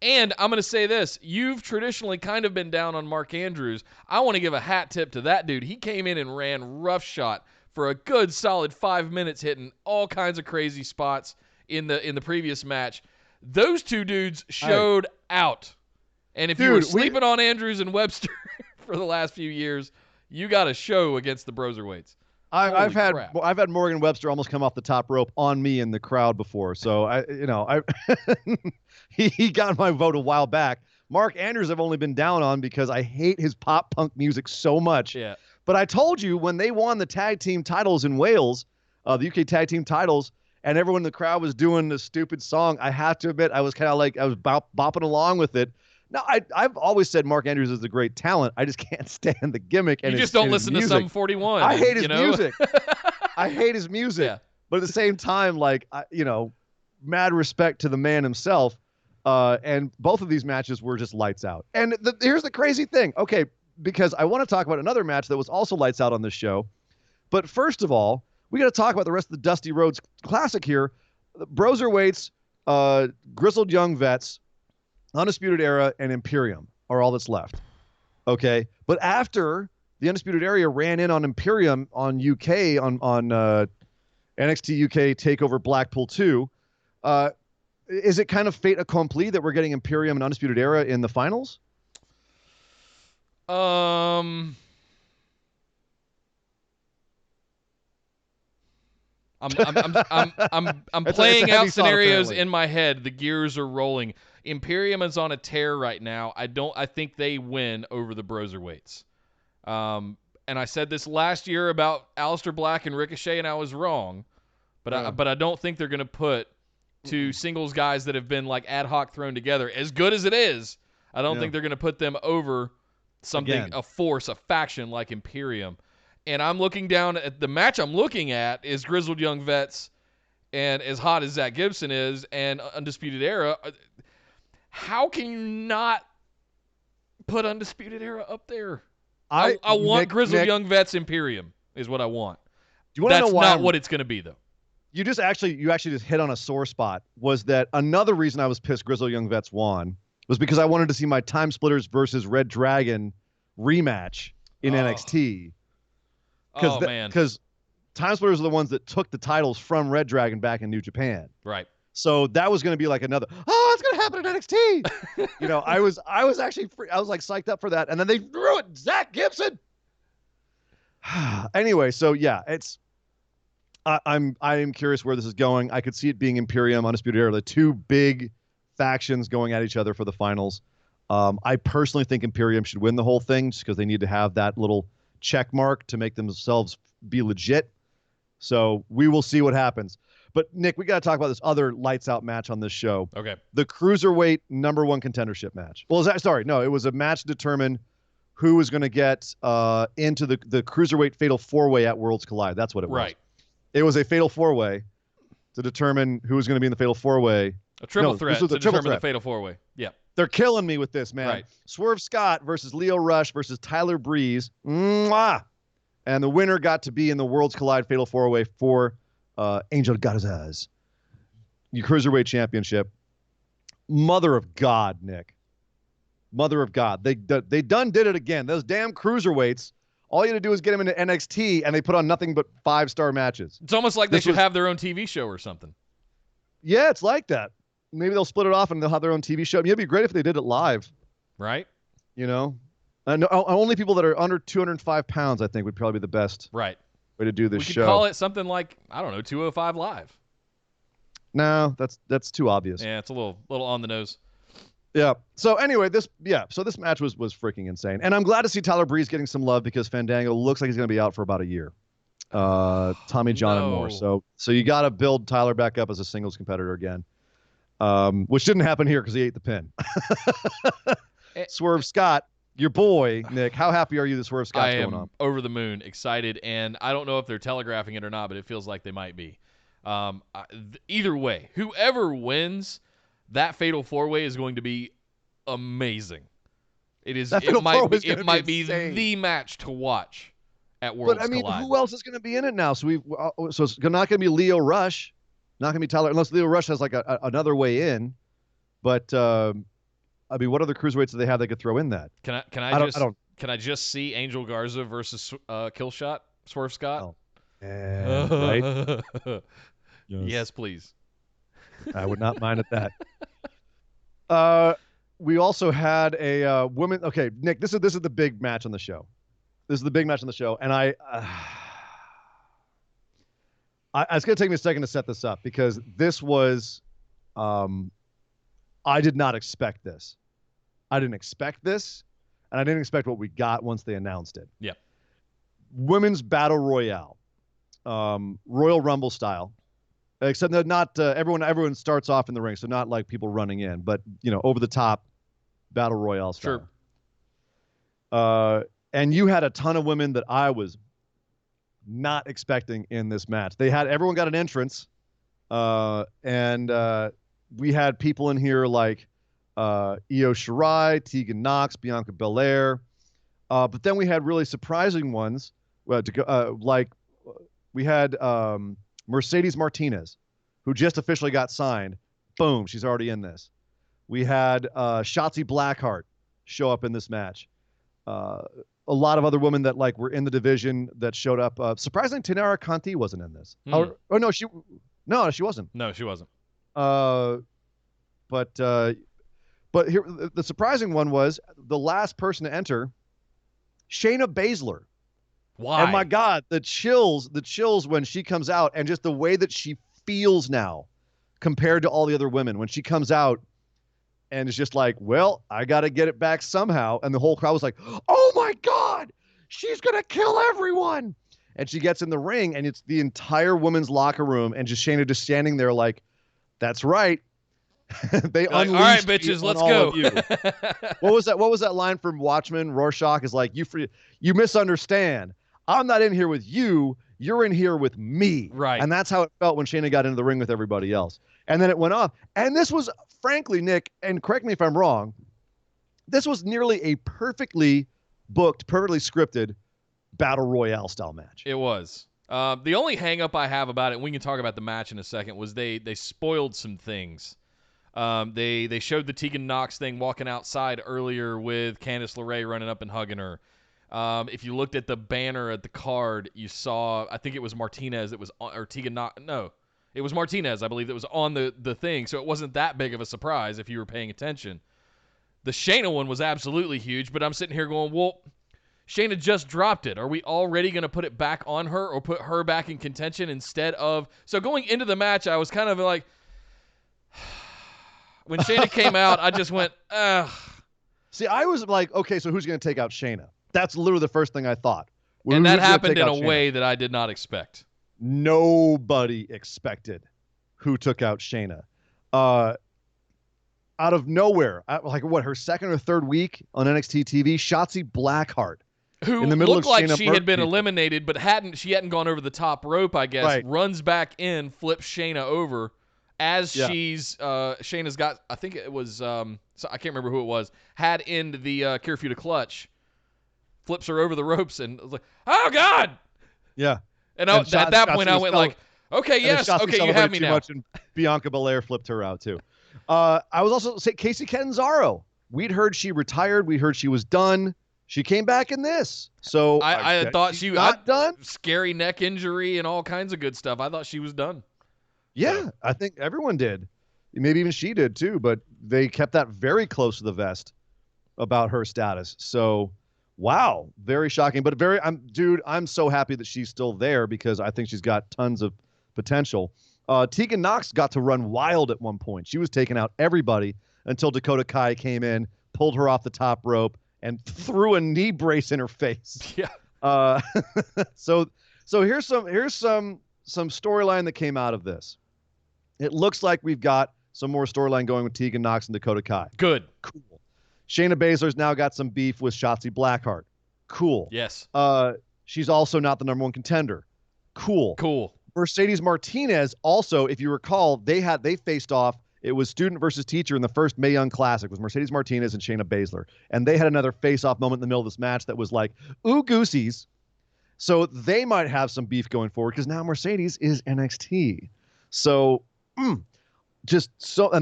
And I'm going to say this. You've traditionally kind of been down on Mark Andrews. I want to give a hat tip to that dude. He came in and ran roughshod for a good solid 5 minutes, hitting all kinds of crazy spots in the previous match. Those two dudes showed out. And if you were sleeping on Andrews and Webster for the last few years, you got a show against the Broserweights. Holy I've crap. had Morgan Webster almost come off the top rope on me in the crowd before, so he got my vote a while back. Mark Andrews I've only been down on because I hate his pop punk music so much. Yeah. But I told you when they won the tag team titles in Wales, the UK tag team titles, and everyone in the crowd was doing the stupid song, I have to admit I was kind of like I was bopping along with it. No, I've always said Mark Andrews is a great talent. I just can't stand the gimmick. And you just don't listen to Sum 41. I hate his music. I hate his music. Yeah. But at the same time, mad respect to the man himself. And both of these matches were just lights out. And here's the crazy thing. Okay, because I want to talk about another match that was also lights out on this show. But first of all, we got to talk about the rest of the Dusty Rhodes Classic here. Broserweights, Grizzled Young Vets, Undisputed Era, and Imperium are all that's left. Okay, but after the Undisputed Era ran in on Imperium on UK on NXT UK Takeover Blackpool 2, is it kind of fait accompli that we're getting Imperium and Undisputed Era in the finals? I'm playing out scenarios in my head. The gears are rolling. Imperium is on a tear right now. I think they win over the Broserweights. And I said this last year about Aleister Black and Ricochet, and I was wrong. But I don't think they're going to put two singles guys that have been like ad hoc thrown together. As good as it is, I don't think they're going to put them over something, a force, a faction like Imperium. And I'm looking down at the match I'm looking at is Grizzled Young Vets, and as hot as Zach Gibson is, and Undisputed Era. How can you not put Undisputed Era up there? I want Grizzled Young Vets Imperium is what I want. Do you want to know why? That's not what it's going to be, though. You actually just hit on a sore spot. Was that another reason I was pissed Grizzled Young Vets won was because I wanted to see my Time Splitters versus Red Dragon rematch in NXT. Because Time Splitters are the ones that took the titles from Red Dragon back in New Japan. Right. So that was going to be like another, it's going to happen in NXT. I was actually I was like psyched up for that. And then they threw it, Zach Gibson. Anyway, so yeah, I am curious where this is going. I could see it being Imperium, Undisputed Era, the two big factions going at each other for the finals. I personally think Imperium should win the whole thing just because they need to have that little check mark to make themselves be legit. So we will see what happens. But Nick, we got to talk about this other lights out match on this show. Okay. The Cruiserweight #1 contendership match. Well, it was a match to determine who was going to get into the Cruiserweight Fatal 4-Way at Worlds Collide. That's what it was. Right. It was a Fatal 4-Way to determine who was going to be in the Fatal 4-Way. A triple threat to determine the Fatal 4-Way. Yeah. They're killing me with this, man. Right. Swerve Scott versus Leo Rush versus Tyler Breeze. Mwah! And the winner got to be in the Worlds Collide Fatal 4-Way for Angel Garza's Cruiserweight Championship. Mother of God, Nick. Mother of God. They done did it again. Those damn Cruiserweights. All you had to do is get them into NXT, and they put on nothing but 5-star matches. It's almost like they should have their own TV show or something. Yeah, it's like that. Maybe they'll split it off and they'll have their own TV show. I mean, it'd be great if they did it live. Right. Only people that are under 205 pounds, I think, would probably be the best way to do this show. We could call it something like, 205 Live. No, that's too obvious. Yeah, it's a little on the nose. Yeah. So anyway, this match was freaking insane. And I'm glad to see Tyler Breeze getting some love because Fandango looks like he's going to be out for about a year. Tommy John and more. So you got to build Tyler back up as a singles competitor again. Which didn't happen here because he ate the pin. Swerve Scott, your boy, Nick, how happy are you that Swerve Scott's going on? I am over the moon, excited, and I don't know if they're telegraphing it or not, but it feels like they might be. Either way, whoever wins, that Fatal 4-Way is going to be amazing. It might be the match to watch at Worlds Collide. But who else is going to be in it now? So it's not going to be Leo Rush, not going to be Tyler, unless Leo Rush has like another way in. But what other cruiserweights do they have they could throw in that? Can I just see Angel Garza versus Killshot Swerve Scott? Right? Yes, please. I would not mind at that. We also had a woman. Okay, Nick, this is the big match on the show. This is the big match on the show, and It's going to take me a second to set this up because this was, I did not expect this. I didn't expect this, and I didn't expect what we got once they announced it. Yeah. Women's Battle Royale, Royal Rumble style, except that not everyone starts off in the ring, so not like people running in, but over the top Battle Royale style. Sure. And you had a ton of women that I was not expecting in this match. Everyone got an entrance, and we had people in here like Io Shirai, Tegan Nox, Bianca Belair, but then we had really surprising ones. Like we had Mercedes Martinez, who just officially got signed. Boom, she's already in this. We had Shotzi Blackheart show up in this match. A lot of other women that were in the division that showed up. Surprisingly, Taynara Conti wasn't in this. Oh no, she wasn't. No, she wasn't. But here the surprising one was the last person to enter, Shayna Baszler. Why? And my God, the chills when she comes out, and just the way that she feels now compared to all the other women when she comes out. And it's just like, well, I got to get it back somehow. And the whole crowd was like, oh, my God, she's going to kill everyone. And she gets in the ring, and it's the entire women's locker room, and just Shayna just standing there like, that's right. They unleashed all right, bitches, let's go. What was that line from Watchmen? Rorschach is like, you misunderstand. I'm not in here with you. You're in here with me. Right. And that's how it felt when Shayna got into the ring with everybody else. And then it went off. And this was, frankly, Nick, and correct me if I'm wrong, this was nearly a perfectly booked, perfectly scripted Battle Royale style match. It was. The only hang up I have about it, and we can talk about the match in a second, was they spoiled some things. They showed the Tegan Nox thing walking outside earlier with Candice LeRae running up and hugging her. If you looked at the banner at the card, you saw, I think it was Martinez that was on, or Tegan Nox. No, it was Martinez, I believe, that was on the thing. So it wasn't that big of a surprise if you were paying attention. The Shayna one was absolutely huge, but I'm sitting here going, well, Shayna just dropped it. Are we already going to put it back on her or put her back in contention instead of... So going into the match, I was kind of like... When Shayna came out, I just went, ugh. See, I was like, okay, so who's going to take out Shayna? That's literally the first thing I thought. And that happened in a way that I did not expect. Nobody expected who took out Shayna. Out of nowhere, her second or third week on NXT TV, Shotzi Blackheart, who in the middle looked of like Shayna she had been people. eliminated, but she hadn't gone over the top rope, I guess. Right. Runs back in, flips Shayna over as Yeah. Shayna's got, I think it was, I can't remember who it was, had in the Kirifuda clutch, flips her over the ropes, and was like, oh, God! Yeah. And at that point, I went like, okay, yes, okay, you have me now. And Bianca Belair flipped her out, too. I was also saying Casey Catanzaro. We'd heard she retired. We heard she was done. She came back in this. So I thought she was done. Scary neck injury and all kinds of good stuff. I thought she was done. Yeah, So. I think everyone did. Maybe even she did too, but they kept that very close to the vest about her status. So, wow, very shocking. But I'm so happy that she's still there because I think she's got tons of potential. Tegan Nox got to run wild at one point. She was taking out everybody until Dakota Kai came in, pulled her off the top rope, and threw a knee brace in her face. Yeah. So here's some storyline that came out of this. It looks like we've got some more storyline going with Tegan Nox and Dakota Kai. Good. Cool. Shayna Baszler's now got some beef with Shotzi Blackheart. Cool. Yes. She's also not the number one contender. Cool. Mercedes Martinez also, if you recall, they faced off. It was student versus teacher in the first Mae Young Classic. It was Mercedes Martinez and Shayna Baszler. And they had another face-off moment in the middle of this match that was like, ooh, goosies. So they might have some beef going forward because now Mercedes is NXT. So, and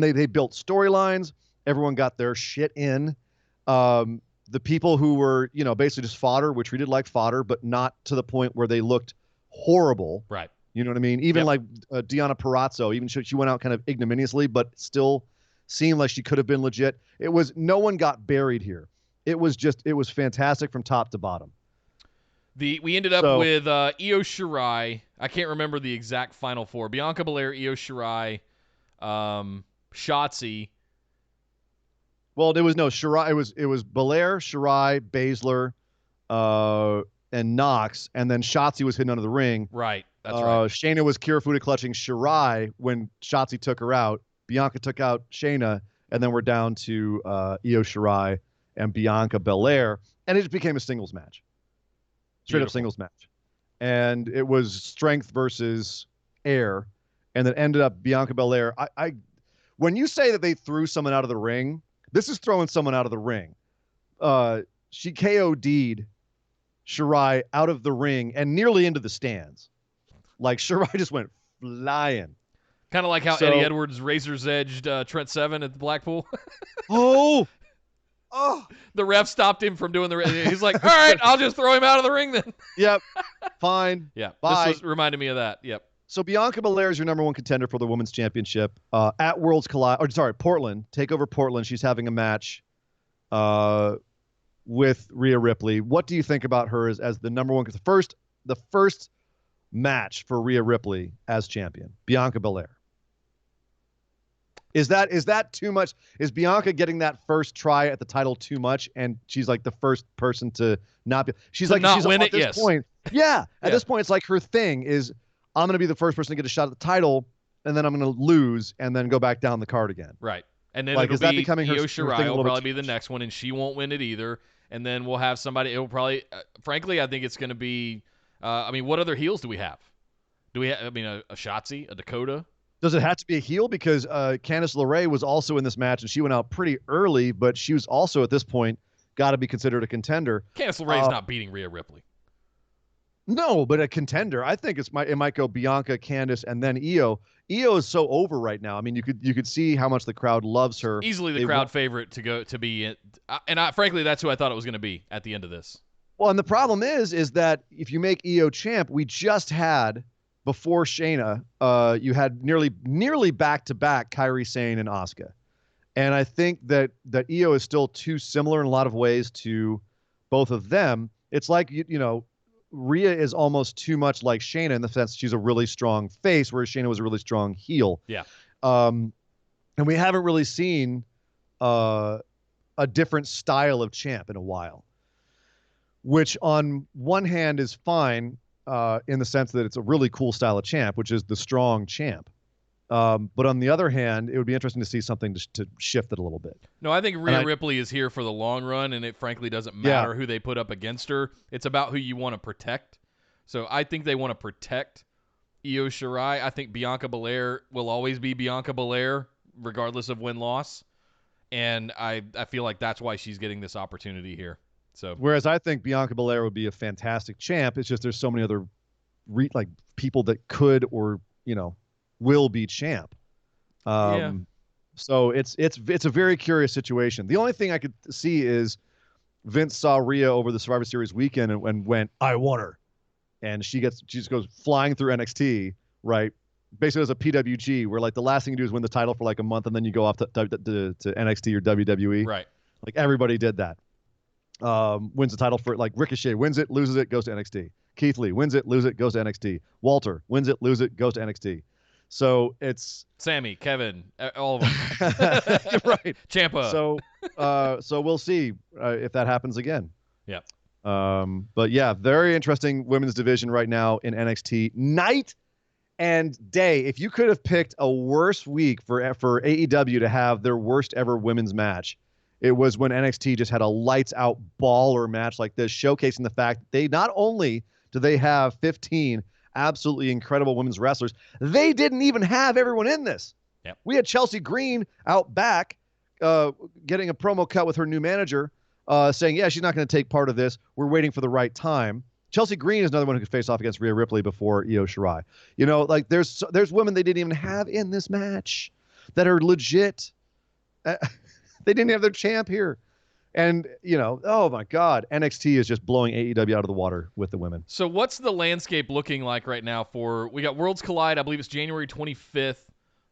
they built storylines. Everyone got their shit in. The people who were, basically just fodder were treated like fodder, but not to the point where they looked horrible. Right. You know what I mean? Even Yep. like Deonna Purrazzo, even she went out kind of ignominiously, but still seemed like she could have been legit. No one got buried here. It was fantastic from top to bottom. We ended up with Io Shirai. I can't remember the exact final four. Bianca Belair, Io Shirai, Shotzi. Well, there was no Shirai. It was Belair, Shirai, Baszler, and Knox, and then Shotzi was hidden under the ring. Right, that's right. Shayna was Kirifuda clutching Shirai when Shotzi took her out. Bianca took out Shayna, and then we're down to Io Shirai and Bianca Belair, and it just became a singles match. Straight up singles match. And it was strength versus air, and it ended up Bianca Belair. When you say that they threw someone out of the ring, this is throwing someone out of the ring. She KO'd Shirai out of the ring and nearly into the stands. Like, Shirai just went flying. Kind of like how Eddie Edwards razor's edged Trent Seven at the Blackpool. Oh! The ref stopped him from doing he's like, all right, I'll just throw him out of the ring then. Yep. Fine. Yeah. Bye. This reminded me of that. Yep. So Bianca Belair is your number one contender for the Women's Championship at Worlds Collide. Or sorry, Portland. Take over Portland. She's having a match with Rhea Ripley. What do you think about her as the number one? Because the first match for Rhea Ripley as champion, Bianca Belair. Is that too much? Is Bianca getting that first try at the title too much? And she's like the first person to not be. She's like not she's win at it. this Yes. point. Yeah. At this point, it's like her thing is I'm going to be the first person to get a shot at the title, and then I'm going to lose, and then go back down the card again. Right. And then Like, it'll is that be becoming her Io thing a Shirai little will bit probably be too the much? next one, and she won't win it either. And then we'll have somebody. It will probably, frankly, I think it's going to be. What other heels do we have? Do we have? A Shotzi, a Dakota. Does it have to be a heel? Because Candice LeRae was also in this match, and she went out pretty early, but she was also at this point got to be considered a contender. Candice LeRae's not beating Rhea Ripley. No, but a contender. I think it might go Bianca, Candice, and then Io. Io is so over right now. I mean, you could see how much the crowd loves her. Easily the crowd favorite to be, frankly, that's who I thought it was going to be at the end of this. Well, and the problem is that if you make Io champ, we just had before Shayna, you had nearly back-to-back Kairi Sane and Asuka. And I think that Io is still too similar in a lot of ways to both of them. It's like, Rhea is almost too much like Shayna in the sense she's a really strong face, whereas Shayna was a really strong heel. Yeah. And we haven't really seen a different style of champ in a while, which on one hand is fine, in the sense that it's a really cool style of champ, which is the strong champ. But on the other hand, it would be interesting to see something to shift it a little bit. No, I think Rhea Ripley is here for the long run, and it frankly doesn't matter who they put up against her. It's about who you want to protect. So I think they want to protect Io Shirai. I think Bianca Belair will always be Bianca Belair, regardless of win-loss. And I feel like that's why she's getting this opportunity here. So whereas I think Bianca Belair would be a fantastic champ. It's just there's so many other people that could or will be champ. So it's a very curious situation. The only thing I could see is Vince saw Rhea over the Survivor Series weekend and went, I want her. And she just goes flying through NXT, right? Basically as a PWG, where like the last thing you do is win the title for like a month and then you go off to NXT or WWE. Right. Like everybody did that. Wins the title for like Ricochet, wins it, loses it, goes to NXT. Keith Lee wins it, loses it, goes to NXT. Walter wins it, loses it, goes to NXT. So it's Sammy, Kevin, all of them. right. Ciampa. So we'll see if that happens again. Yeah. But yeah, very interesting women's division right now in NXT. Night and day. If you could have picked a worse week for AEW to have their worst ever women's match, it was when NXT just had a lights out baller match like this, showcasing the fact that they not only do they have 15 absolutely incredible women's wrestlers, they didn't even have everyone in this. Yep. We had Chelsea Green out back getting a promo cut with her new manager saying, yeah, she's not going to take part of this. We're waiting for the right time. Chelsea Green is another one who could face off against Rhea Ripley before Io Shirai. There's women they didn't even have in this match that are legit. They didn't have their champ here. And, oh my God, NXT is just blowing AEW out of the water with the women. So what's the landscape looking like right now we got Worlds Collide, I believe it's January 25th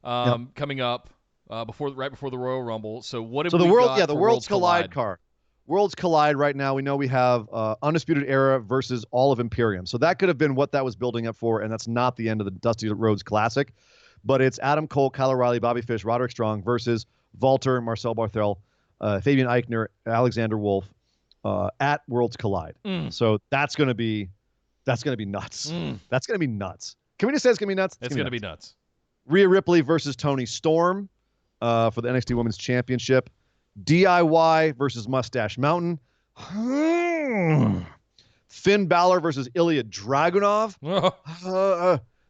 coming up right before the Royal Rumble. So what have we got the Worlds Collide card. Worlds collide right now. We know we have Undisputed Era versus all of Imperium. So that could have been what that was building up for, and that's not the end of the Dusty Rhodes Classic. But it's Adam Cole, Kyle O'Reilly, Bobby Fish, Roderick Strong versus Walter, Marcel Barthel, Fabian Eichner, Alexander Wolf at Worlds Collide. So that's going to be nuts. That's going to be nuts. Can we just say it's going to be nuts? It's going to be nuts. Rhea Ripley versus Toni Storm for the NXT Women's Championship. DIY versus Mustache Mountain. Finn Balor versus Ilya Dragunov.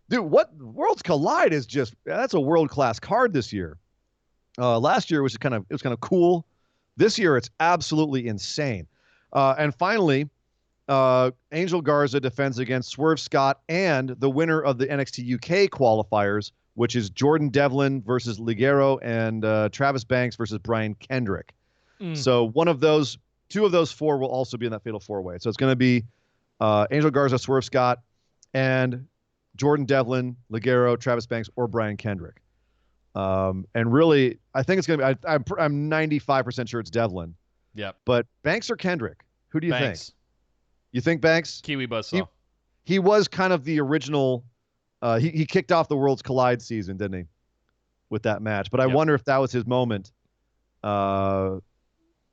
Dude, what Worlds Collide is that's a world-class card this year. Last year it was kind of cool. This year it's absolutely insane. And finally, Angel Garza defends against Swerve Scott and the winner of the NXT UK qualifiers, which is Jordan Devlin versus Ligero and Travis Banks versus Brian Kendrick. So two of those four will also be in that fatal four-way. So it's going to be Angel Garza, Swerve Scott, and Jordan Devlin, Ligero, Travis Banks, or Brian Kendrick. And really, I think it's going to be, I'm 95% sure it's Devlin. Yep. But Banks or Kendrick? Who do you think? You think Banks? Kiwi Buzzsaw. He was kind of the original. He kicked off the Worlds Collide season, didn't he? With that match. But I wonder if that was his moment. And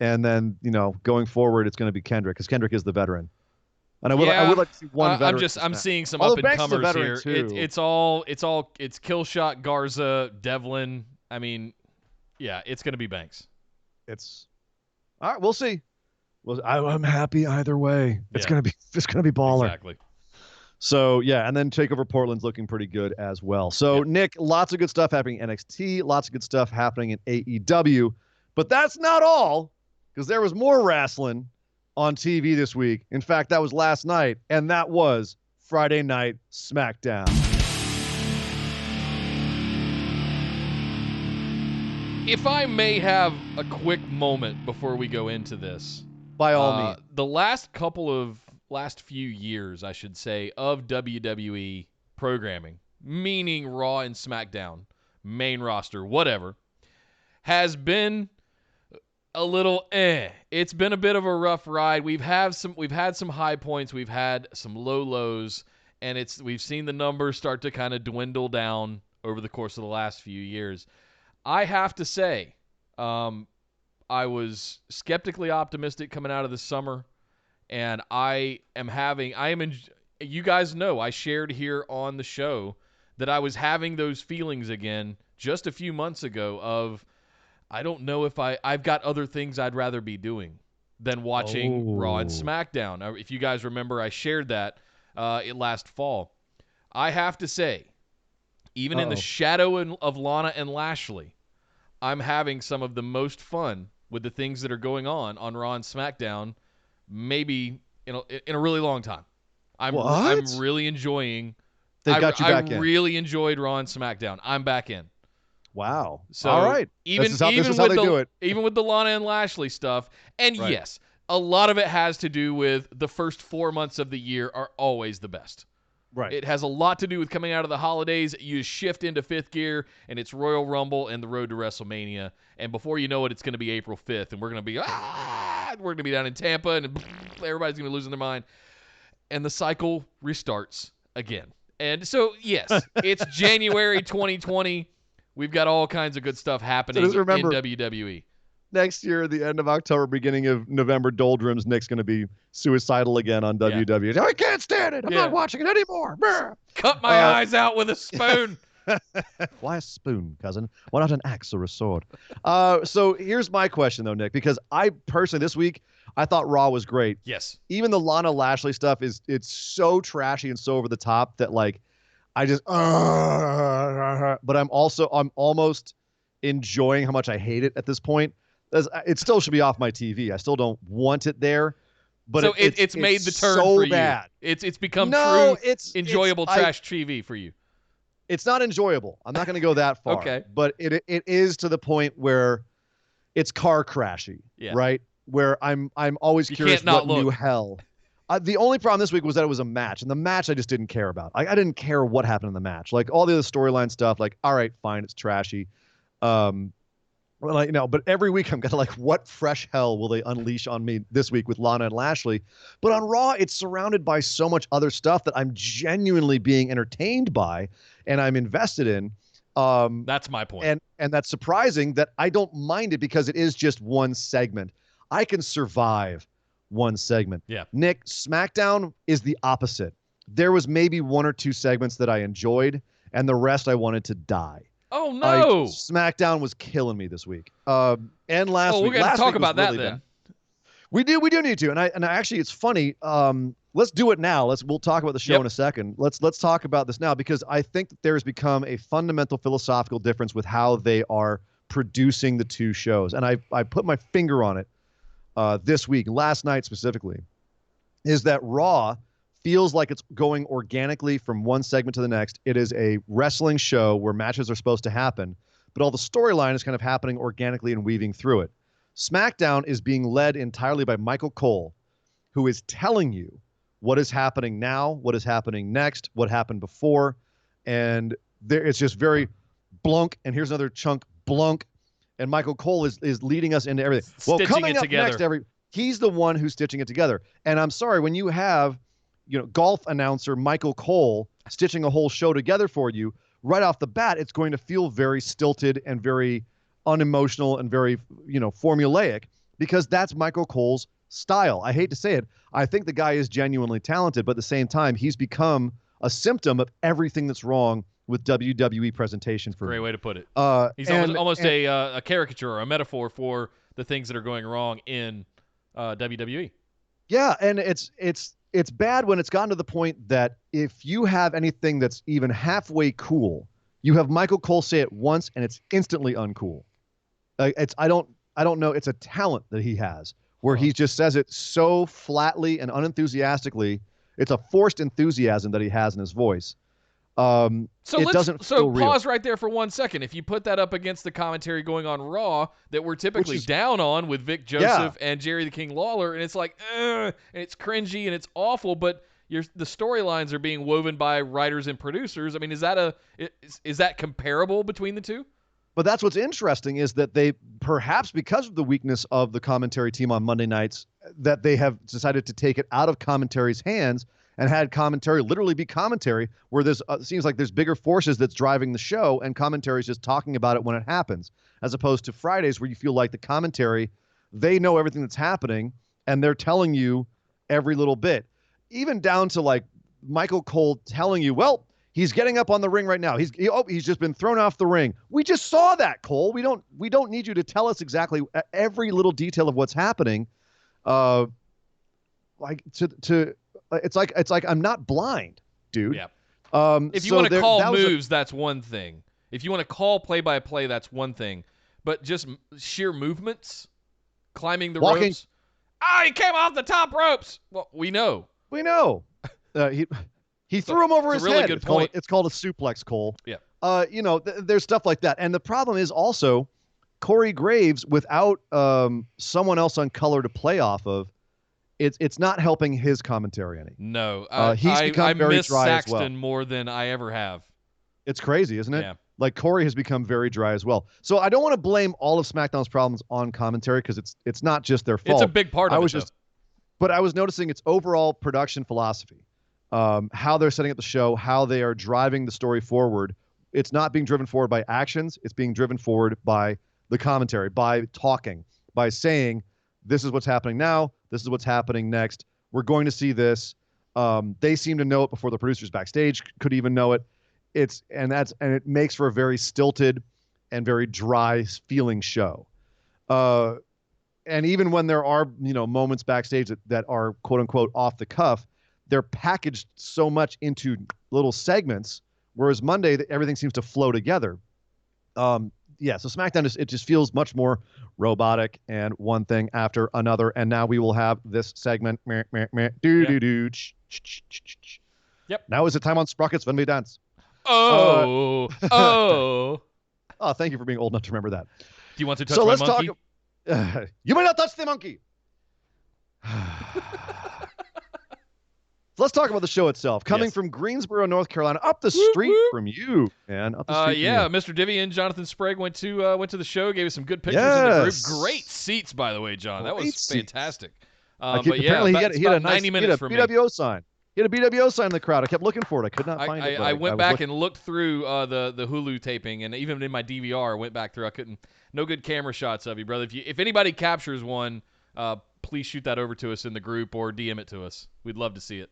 then, going forward, it's going to be Kendrick because Kendrick is the veteran. And I would like to see one veteran. I'm seeing some up and comers here. Too. It's Killshot, Garza, Devlin. I mean, yeah, it's going to be Banks. It's all right. We'll see. Well, I'm happy either way. It's gonna be baller. Exactly. So yeah, and then Takeover Portland's looking pretty good as well. So Nick, lots of good stuff happening in NXT, lots of good stuff happening in AEW, but that's not all, because there was more wrestling on TV this week. In fact, that was last night, and that was Friday Night Smackdown. If I may have a quick moment before we go into this. By all means. The last few years, I should say, of WWE programming, meaning Raw and SmackDown, main roster, whatever, has been a little It's been a bit of a rough ride. We've had some high points, we've had some low lows, and we've seen the numbers start to kind of dwindle down over the course of the last few years. I have to say, I was skeptically optimistic coming out of the summer, and you guys know I shared here on the show that I was having those feelings again just a few months ago of, I don't know if I've got other things I'd rather be doing than watching Raw and SmackDown. If you guys remember, I shared that last fall. I have to say, even in the shadow of Lana and Lashley, I'm having some of the most fun with the things that are going on Raw and SmackDown, maybe in a really long time. I'm really enjoying. They got you back in. I really enjoyed Raw and SmackDown. I'm back in. Wow. So all right. This is how they do it. Even with the Lana and Lashley stuff, and yes, a lot of it has to do with the first 4 months of the year are always the best. Right. It has a lot to do with coming out of the holidays. You shift into fifth gear, and it's Royal Rumble and the road to WrestleMania. And before you know it, it's going to be April 5th, and we're going to be down in Tampa, and everybody's going to be losing their mind. And the cycle restarts again. And so, yes, it's January 2020. We've got all kinds of good stuff happening in WWE. Next year, the end of October, beginning of November, doldrums, Nick's going to be suicidal again on WWE. I can't stand it. I'm not watching it anymore. Cut my eyes out with a spoon. Why a spoon, cousin? Why not an axe or a sword? So here's my question, though, Nick, because I personally, this week, I thought Raw was great. Yes. Even the Lana Lashley stuff it's so trashy and so over the top that, like, I just, but I'm almost enjoying how much I hate it at this point. It still should be off my TV. I still don't want it there. But so it's made the turn so for you. Bad. It's become enjoyable trash TV for you. It's not enjoyable. I'm not going to go that far. Okay. But it is to the point where it's car crashy, right? Where I'm always curious what new hell. The only problem this week was that it was a match, and the match I just didn't care about. I didn't care what happened in the match. Like all the other storyline stuff, like, all right, fine, it's trashy. Well, but every week I'm kind of like, what fresh hell will they unleash on me this week with Lana and Lashley? But on Raw, it's surrounded by so much other stuff that I'm genuinely being entertained by and I'm invested in. That's my point. And that's surprising that I don't mind it because it is just one segment. I can survive one segment. Yeah. Nick, SmackDown is the opposite. There was maybe one or two segments that I enjoyed, and the rest I wanted to die. Oh, no. SmackDown was killing me this week. And last week. We're going to talk about that really then. bad. We do need to. And actually, it's funny. Let's do it now. We'll talk about the show in a second. Let's talk about this now because I think that there has become a fundamental philosophical difference with how they are producing the two shows. And I put my finger on it this week, last night specifically, is that Raw feels like it's going organically from one segment to the next. It is a wrestling show where matches are supposed to happen, but all the storyline is kind of happening organically and weaving through it. SmackDown is being led entirely by Michael Cole, who is telling you what is happening now, what is happening next, what happened before, and it's just very blunk, and here's another chunk blunk, and Michael Cole is leading us into everything. Stitching coming it up together. next, he's the one who's stitching it together. And I'm sorry, when you have golf announcer Michael Cole stitching a whole show together for you, right off the bat, it's going to feel very stilted and very unemotional and very, formulaic because that's Michael Cole's style. I hate to say it. I think the guy is genuinely talented, but at the same time, he's become a symptom of everything that's wrong with WWE presentation for Great me. way to put it. He's almost a caricature or a metaphor for the things that are going wrong in WWE. Yeah, and it's bad when it's gotten to the point that if you have anything that's even halfway cool, you have Michael Cole say it once and it's instantly uncool. I don't know. It's a talent that he has where he just says it so flatly and unenthusiastically. It's a forced enthusiasm that he has in his voice. It doesn't feel real. Pause right there for 1 second. If you put that up against the commentary going on Raw that we're typically down on with Vic Joseph and Jerry the King Lawler, and it's like, and it's cringy and it's awful, but the storylines are being woven by writers and producers. I mean, is that comparable between the two? But that's what's interesting is that they, perhaps because of the weakness of the commentary team on Monday nights, that they have decided to take it out of commentary's hands and had commentary literally be commentary, where there's seems like there's bigger forces that's driving the show, and commentary is just talking about it when it happens, as opposed to Fridays where you feel like the commentary, they know everything that's happening, and they're telling you every little bit, even down to like Michael Cole telling you, well, he's getting up on the ring right now. He's just been thrown off the ring. We just saw that, Cole. We don't need you to tell us exactly every little detail of what's happening. It's like I'm not blind, dude. Yeah. If you want to call moves, that's one thing. If you want to call play-by-play, that's one thing. But just sheer movements, climbing the ropes. He came off the top ropes. Well, we know. We know. He threw him over his really head. Good point. It's called a suplex, Cole. Yeah. There's stuff like that. And the problem is also Corey Graves, without someone else on color to play off of, it's not helping his commentary any. No. He's become very miss dry Saxton as well. more than I ever have. It's crazy, isn't it? Yeah. Like Corey has become very dry as well. So I don't want to blame all of SmackDown's problems on commentary because it's not just their fault. It's a big part of it. But I was noticing its overall production philosophy, how they're setting up the show, how they are driving the story forward. It's not being driven forward by actions. It's being driven forward by the commentary, by talking, by saying, this is what's happening now. This is what's happening next. We're going to see this. They seem to know it before the producers backstage could even know it. And it makes for a very stilted and very dry feeling show. And even when there are, moments backstage that are quote unquote off the cuff, they're packaged so much into little segments, whereas Monday, everything seems to flow together. So SmackDown, it just feels much more robotic and one thing after another. And now we will have this segment. Yep. Now is the time on Sprockets when we dance. Oh, Oh, thank you for being old enough to remember that. Do you want to touch my monkey? You may not touch the monkey. let's talk about the show itself. Coming Yes. from Greensboro, North Carolina, up the street from you, man. Up the street Yeah, from you. Mr. Divvy and Jonathan Sprague went to the show, gave us some good pictures in the group. Yes. Great seats, by the way, John. That was Great seats. fantastic. But yeah, apparently he had a nice 90 minutes from me. BWO sign. He had a BWO sign in the crowd. I kept looking for it. I could not find it. I went back and looked through the Hulu taping, and even in my DVR, I went back through. I couldn't. No good camera shots of you, brother. If anybody captures one, please shoot that over to us in the group or DM it to us. We'd love to see it.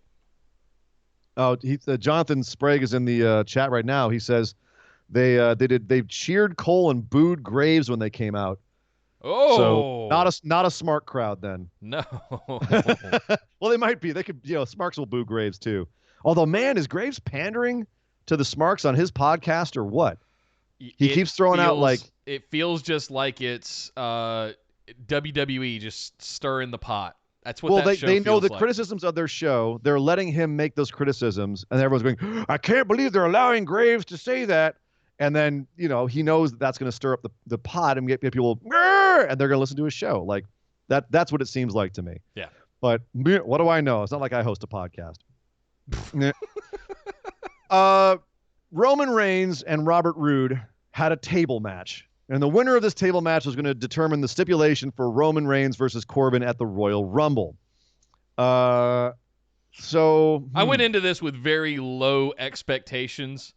Oh, Jonathan Sprague is in the chat right now. He says they cheered Cole and booed Graves when they came out. Oh, so not a smart crowd then. No. Well, they might be. They could, Smarks will boo Graves too. Although, man, is Graves pandering to the Smarks on his podcast or what? He keeps throwing out like it feels just like it's WWE just stirring the pot. That's what that show they know feels the like. criticisms of their show. They're letting him make those criticisms, and everyone's going, "I can't believe they're allowing Graves to say that." And then, he knows that's going to stir up the pot and get people, and they're going to listen to his show. Like that's what it seems like to me. Yeah. But what do I know? It's not like I host a podcast. Roman Reigns and Robert Roode had a table match. And the winner of this table match was going to determine the stipulation for Roman Reigns versus Corbin at the Royal Rumble. I went into this with very low expectations,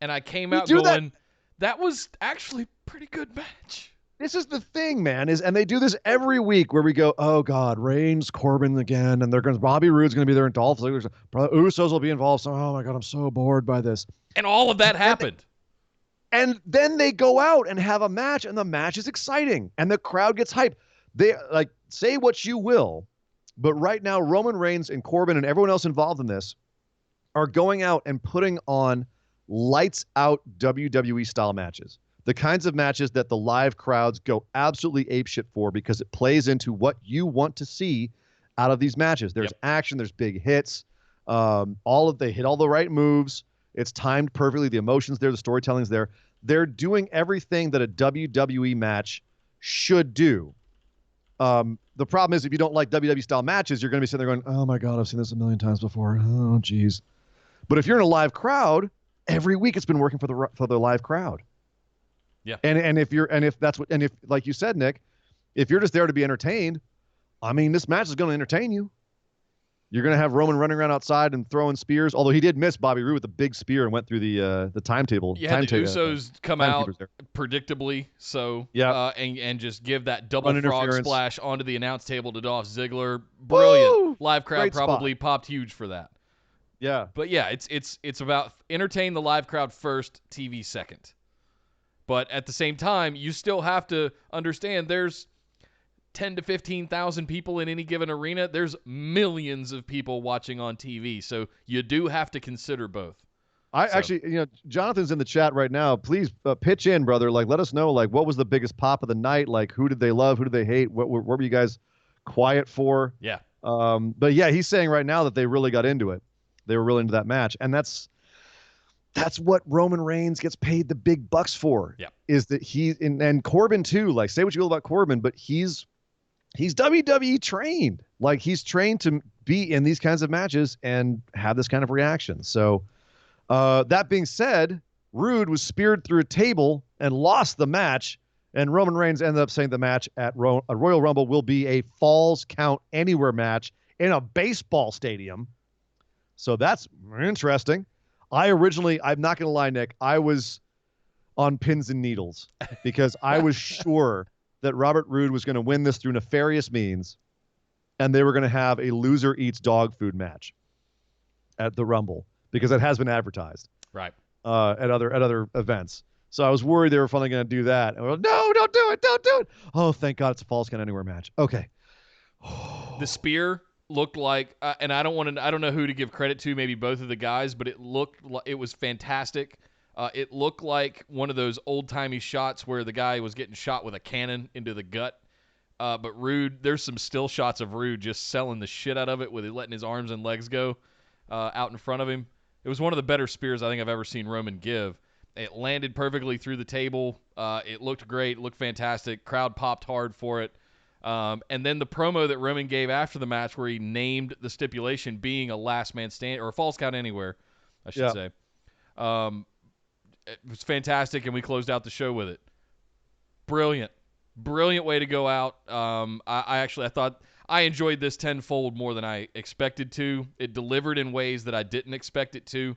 and I came out going, that was actually a pretty good match. This is the thing, man, and they do this every week where we go, oh God, Reigns, Corbin again, and Bobby Roode's going to be there, and Dolph Ziggler's, Usos will be involved. So, oh my God, I'm so bored by this. And all of that happened. And then they go out and have a match, and the match is exciting, and the crowd gets hyped. They say what you will, but right now Roman Reigns and Corbin and everyone else involved in this are going out and putting on lights out WWE style matches. The kinds of matches that the live crowds go absolutely apeshit for because it plays into what you want to see out of these matches. There's action, there's big hits. They hit all the right moves. It's timed perfectly. The emotion's there, the storytelling's there. They're doing everything that a WWE match should do. The problem is if you don't like WWE style matches, you're going to be sitting there going, oh my God, I've seen this a million times before. Oh, geez. But if you're in a live crowd, every week it's been working for the live crowd. Yeah. And if like you said, Nick, if you're just there to be entertained, I mean, this match is going to entertain you. You're going to have Roman running around outside and throwing spears, although he did miss Bobby Roode with a big spear and went through the timetable. Yeah, the Usos come out predictably, so and just give that double frog splash onto the announce table to Dolph Ziggler. Brilliant. Woo! Live crowd Great probably popped huge for that. Yeah. But yeah, it's about entertain the live crowd first, TV second. But at the same time, you still have to understand there's 10 to 15,000 people in any given arena. There's millions of people watching on TV. So you do have to consider both. Actually, Jonathan's in the chat right now. Please pitch in, brother. Like, let us know, like, what was the biggest pop of the night? Like, who did they love? Who did they hate? What were you guys quiet for? Yeah. But yeah, he's saying right now that they really got into it. They were really into that match. And that's what Roman Reigns gets paid the big bucks for. Yeah. Is that and Corbin too, like, say what you will about Corbin, but he's WWE trained. Like, he's trained to be in these kinds of matches and have this kind of reaction. So that being said, Roode was speared through a table and lost the match, and Roman Reigns ended up saying the match at a Royal Rumble will be a Falls Count Anywhere match in a baseball stadium. So that's interesting. I'm not going to lie, Nick, I was on pins and needles because I was sure that Robert Roode was going to win this through nefarious means, and they were going to have a loser eats dog food match at the Rumble because it has been advertised, right? At other events. So I was worried they were finally going to do that. And I was, no, don't do it. Oh, thank God, it's a Falls Count Anywhere match. Okay. The spear looked like, and I don't know who to give credit to, maybe both of the guys, but it was fantastic. It looked like one of those old-timey shots where the guy was getting shot with a cannon into the gut. But Roode, there's some still shots of Roode just selling the shit out of it with letting his arms and legs go out in front of him. It was one of the better spears I think I've ever seen Roman give. It landed perfectly through the table. It looked great. It looked fantastic. Crowd popped hard for it. And then the promo that Roman gave after the match where he named the stipulation being a last man stand or a false count anywhere, I should say. It was fantastic, and we closed out the show with it. Brilliant way to go out. I thought I enjoyed this tenfold more than I expected to. It delivered in ways that I didn't expect it to,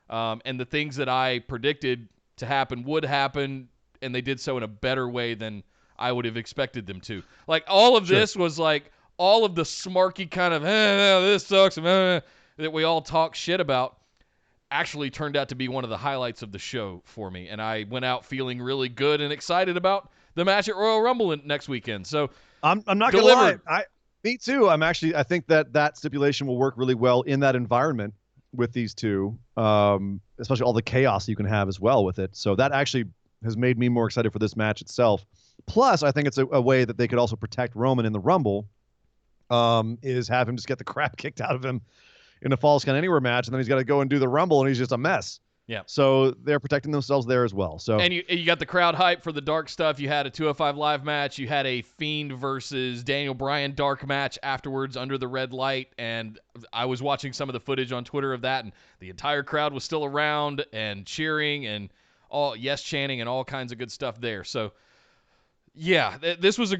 and the things that I predicted to happen would happen, and they did so in a better way than I would have expected them to. Like, all of this was like all of the smarky kind of this sucks that we all talk shit about actually turned out to be one of the highlights of the show for me, and I went out feeling really good and excited about the match at Royal Rumble next weekend. So I'm not gonna lie, me too. I think that stipulation will work really well in that environment with these two, especially all the chaos you can have as well with it. So that actually has made me more excited for this match itself. Plus, I think it's a way that they could also protect Roman in the Rumble, is have him just get the crap kicked out of him in a Falls Count Anywhere match, and then he's got to go and do the Rumble, and he's just a mess. Yeah. So they're protecting themselves there as well. So and you got the crowd hype for the dark stuff. You had a 205 Live match. You had a Fiend versus Daniel Bryan dark match afterwards under the red light, and I was watching some of the footage on Twitter of that, and the entire crowd was still around and cheering and all yes chanting and all kinds of good stuff there. So yeah, this was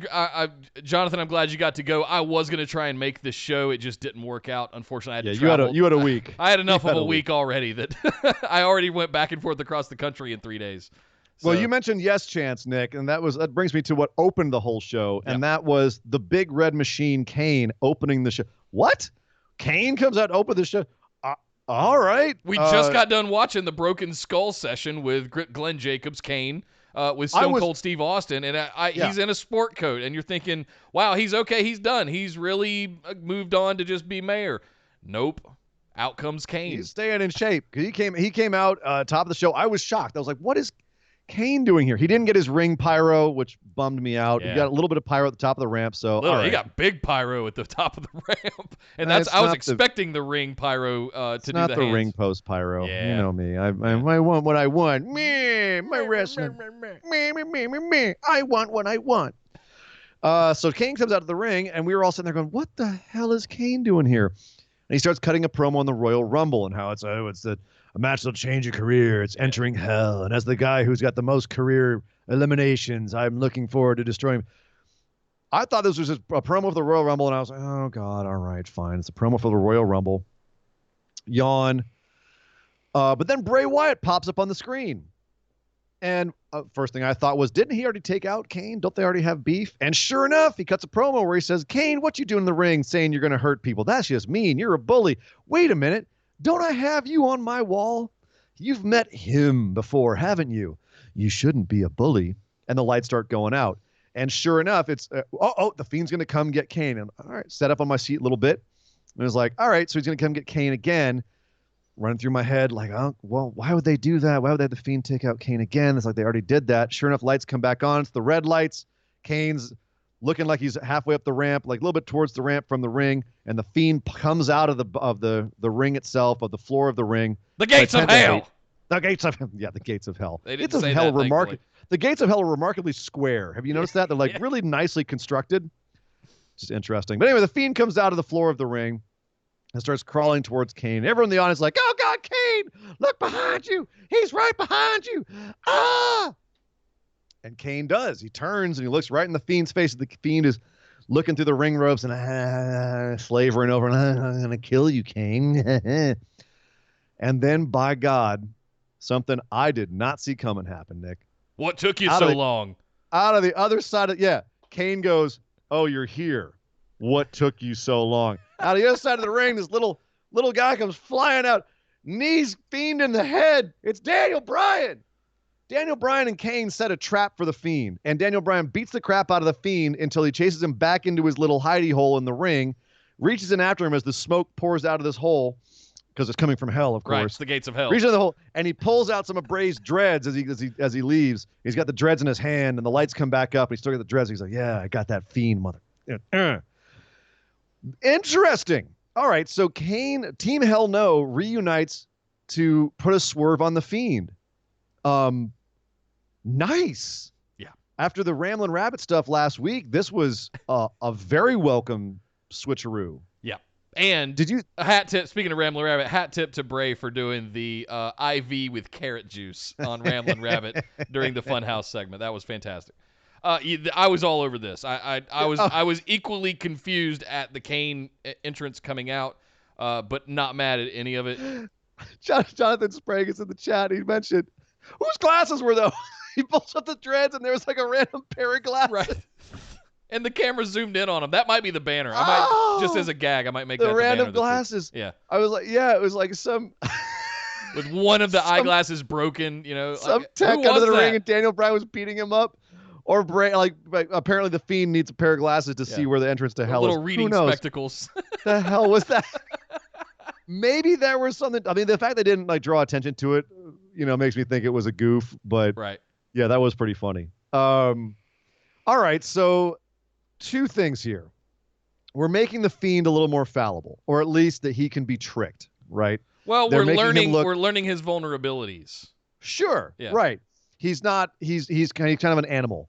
Jonathan, I'm glad you got to go. I was going to try and make this show. It just didn't work out. Unfortunately, I had to travel. You had a week. I had enough of a week already that I already went back and forth across the country in 3 days. So. Well, you mentioned yes chance, Nick, and that brings me to what opened the whole show, and that was the Big Red Machine, Kane, opening the show. What? Kane comes out to open the show? All right. We just got done watching the Broken Skull session with Glenn Jacobs, Kane. With Stone Cold Steve Austin, and he's in a sport coat, and you're thinking, wow, he's okay, he's done. He's really moved on to just be mayor. Nope. Out comes Kane. He's staying in shape. He came out top of the show. I was shocked. I was like, what is Kane doing here? He didn't get his ring pyro, which bummed me out. Yeah. He got a little bit of pyro at the top of the ramp. So He got big pyro at the top of the ramp, and I was expecting the ring pyro to do the not the hands. ring post pyro. Yeah. You know me. I want what I want. Me, my wrestling. Me. I want what I want. So Kane comes out of the ring, and we were all sitting there going, "What the hell is Kane doing here?" And he starts cutting a promo on the Royal Rumble and how it's a match that'll change your career. It's entering hell. And as the guy who's got the most career eliminations, I'm looking forward to destroying him. I thought this was just a promo for the Royal Rumble, and I was like, oh, God, all right, fine. It's a promo for the Royal Rumble. Yawn. But then Bray Wyatt pops up on the screen. And first thing I thought was, didn't he already take out Kane? Don't they already have beef? And sure enough, he cuts a promo where he says, Kane, what you doing in the ring saying you're going to hurt people? That's just mean. You're a bully. Wait a minute. Don't I have you on my wall? You've met him before, haven't you? You shouldn't be a bully. And the lights start going out. And sure enough, it's, the Fiend's going to come get Kane. And all right, set up on my seat a little bit. And it was like, all right, so he's going to come get Kane again. Running through my head, like, oh, well, why would they do that? Why would they have the Fiend take out Kane again? It's like they already did that. Sure enough, lights come back on. It's the red lights. Kane's looking like he's halfway up the ramp, like a little bit towards the ramp from the ring, and the Fiend comes out of the ring itself, of the floor of the ring. The gates of hell. The gates of the gates of hell. They didn't say that, the gates of hell are remarkably square. Have you noticed that? They're like really nicely constructed. Just interesting. But anyway, the Fiend comes out of the floor of the ring and starts crawling towards Kane. Everyone in the audience is like, oh, God, Kane, look behind you. He's right behind you. Ah! And Kane does. He turns and he looks right in the Fiend's face. The Fiend is looking through the ring ropes and slavering over. I'm going to kill you, Kane. And then, by God, something I did not see coming happen, Nick. What took you so long? Out of the other side of, Kane goes, oh, you're here. What took you so long? Out of the other side of the ring, this little guy comes flying out, knees Fiend in the head. It's Daniel Bryan. Daniel Bryan and Kane set a trap for the Fiend, and Daniel Bryan beats the crap out of the Fiend until he chases him back into his little hidey hole in the ring, reaches in after him as the smoke pours out of this hole, because it's coming from hell, of course. Right, it's the gates of hell. Reaches in the hole, and he pulls out some of Bray's dreads as he leaves. He's got the dreads in his hand, and the lights come back up, and he's still got the dreads. He's like, yeah, I got that Fiend, mother. Interesting. All right, so Kane, Team Hell No, reunites to put a swerve on the Fiend. Nice. Yeah. after the Ramblin' Rabbit stuff last week, this was a very welcome switcheroo. Yeah. And did you a hat tip? Speaking of Ramblin' Rabbit, hat tip to Bray for doing the IV with carrot juice on Ramblin' Rabbit during the Funhouse segment. That was fantastic. I was all over this. I was equally confused at the Kane entrance coming out, but not mad at any of it. Jonathan Sprague is in the chat. He mentioned whose glasses were those? He pulls up the dreads and there was like a random pair of glasses. Right. And the camera zoomed in on him. That might be the banner. I might just as a gag, I might make that the random banner glasses. Yeah. I was like, yeah, it was like some with one of the eyeglasses broken, Some like, tech under the ring and Daniel Bryan was beating him up. Or Bray, like apparently the Fiend needs a pair of glasses to see where the entrance to hell little is. reading spectacles. The hell was that? Maybe there was something. I mean, the fact they didn't like draw attention to it, makes me think it was a goof. But right. Yeah, that was pretty funny. All right, so 2 things here. We're making the Fiend a little more fallible, or at least that he can be tricked, right? Well, we're learning his vulnerabilities. Sure. Yeah. Right. He's kind of an animal.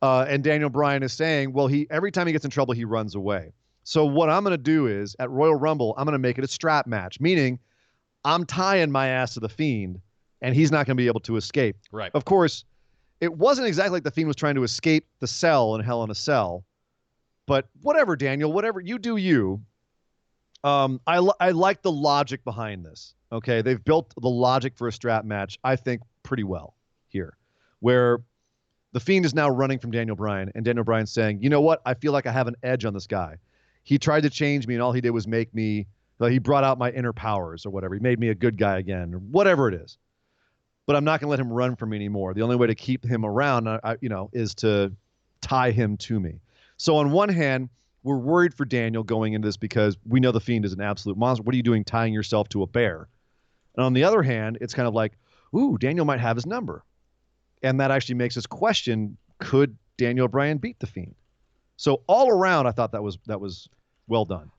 And Daniel Bryan is saying, well, every time he gets in trouble, he runs away. So what I'm going to do is at Royal Rumble, I'm going to make it a strap match, meaning I'm tying my ass to the Fiend and he's not going to be able to escape. Right. Of course, it wasn't exactly like the Fiend was trying to escape the cell in Hell in a Cell, but whatever, Daniel, whatever, you do you. I like the logic behind this. Okay. They've built the logic for a strap match, I think, pretty well here, where the Fiend is now running from Daniel Bryan, and Daniel Bryan's saying, you know what? I feel like I have an edge on this guy. He tried to change me, and all he did was make me, he brought out my inner powers or whatever. He made me a good guy again, or whatever it is. But I'm not going to let him run from me anymore. The only way to keep him around, is to tie him to me. So on one hand, we're worried for Daniel going into this because we know the Fiend is an absolute monster. What are you doing tying yourself to a bear? And on the other hand, it's kind of like, ooh, Daniel might have his number. And that actually makes us question, could Daniel Bryan beat the Fiend? So all around, I thought that was well done.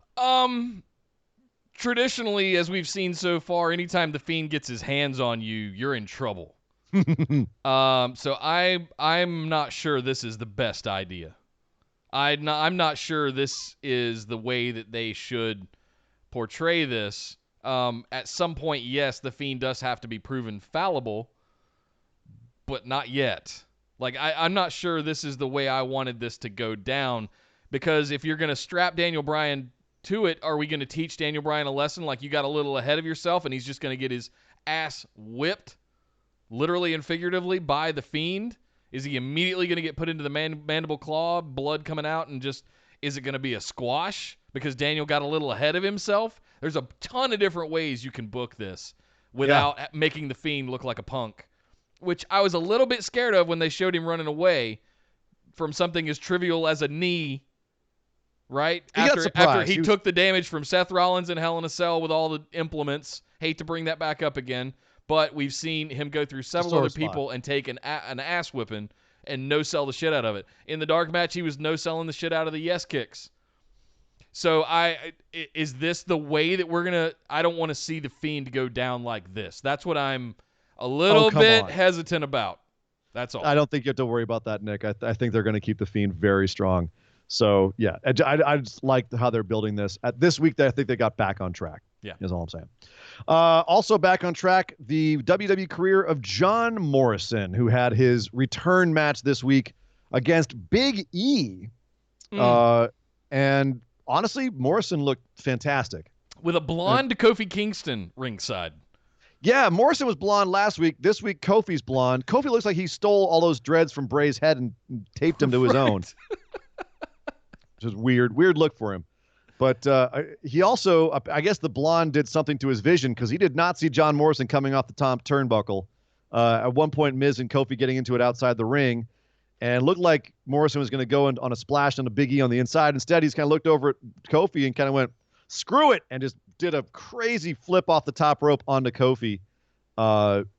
Traditionally, as we've seen so far, anytime the Fiend gets his hands on you, you're in trouble. So I'm not sure this is the best idea. I'm not sure this is the way that they should portray this. At some point, yes, the Fiend does have to be proven fallible, but not yet. Like, I'm not sure this is the way I wanted this to go down, because if you're going to strap Daniel Bryan to it, are we going to teach Daniel Bryan a lesson like you got a little ahead of yourself and he's just going to get his ass whipped, literally and figuratively, by the Fiend? Is he immediately going to get put into the mandible claw, blood coming out, and just, is it going to be a squash because Daniel got a little ahead of himself? There's a ton of different ways you can book this without making the Fiend look like a punk, which I was a little bit scared of when they showed him running away from something as trivial as a knee, right? After he took the damage from Seth Rollins in Hell in a Cell with all the implements. Hate to bring that back up again, but we've seen him go through several other people and take an ass whipping and no-sell the shit out of it. In the dark match, he was no-selling the shit out of the yes kicks. So is this the way that we're going to – I don't want to see the Fiend go down like this. That's what I'm – a little bit hesitant about. That's all. I don't think you have to worry about that, Nick. I think they're going to keep the Fiend very strong. So, yeah, I just like how they're building this. This week, I think they got back on track. Yeah. Is all I'm saying. Also back on track, the WWE career of John Morrison, who had his return match this week against Big E. And honestly, Morrison looked fantastic. With a blonde Kofi Kingston ringside. Yeah, Morrison was blonde last week. This week, Kofi's blonde. Kofi looks like he stole all those dreads from Bray's head and taped them to his own. Which is weird. Weird look for him. But he also, I guess the blonde did something to his vision because he did not see John Morrison coming off the top turnbuckle. At one point, Miz and Kofi getting into it outside the ring. And it looked like Morrison was going to go on a splash on a Big E on the inside. Instead, he's kind of looked over at Kofi and kind of went, screw it, and just did a crazy flip off the top rope onto Kofi,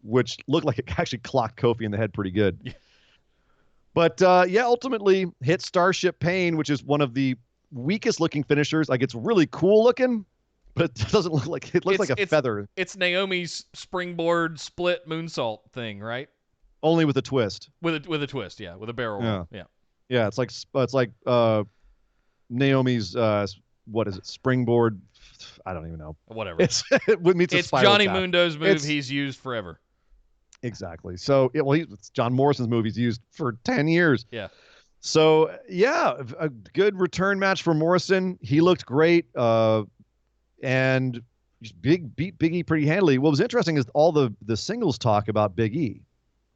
which looked like it actually clocked Kofi in the head pretty good. Yeah. But, ultimately hit Starship Pain, which is one of the weakest looking finishers. Like, it's really cool looking, but it doesn't look like – it looks like a feather. It's Naomi's springboard split moonsault thing, right? Only with a twist. With a twist, yeah, with a barrel roll. Yeah. Yeah, it's like Naomi's what is it? Springboard. I don't even know. Whatever. It's it's Johnny tap. Mundo's move. He's used forever. Exactly. So it's John Morrison's move. He's used for 10 years. Yeah. So yeah, a good return match for Morrison. He looked great. And beat Big E pretty handily. What was interesting is all the singles talk about Big E.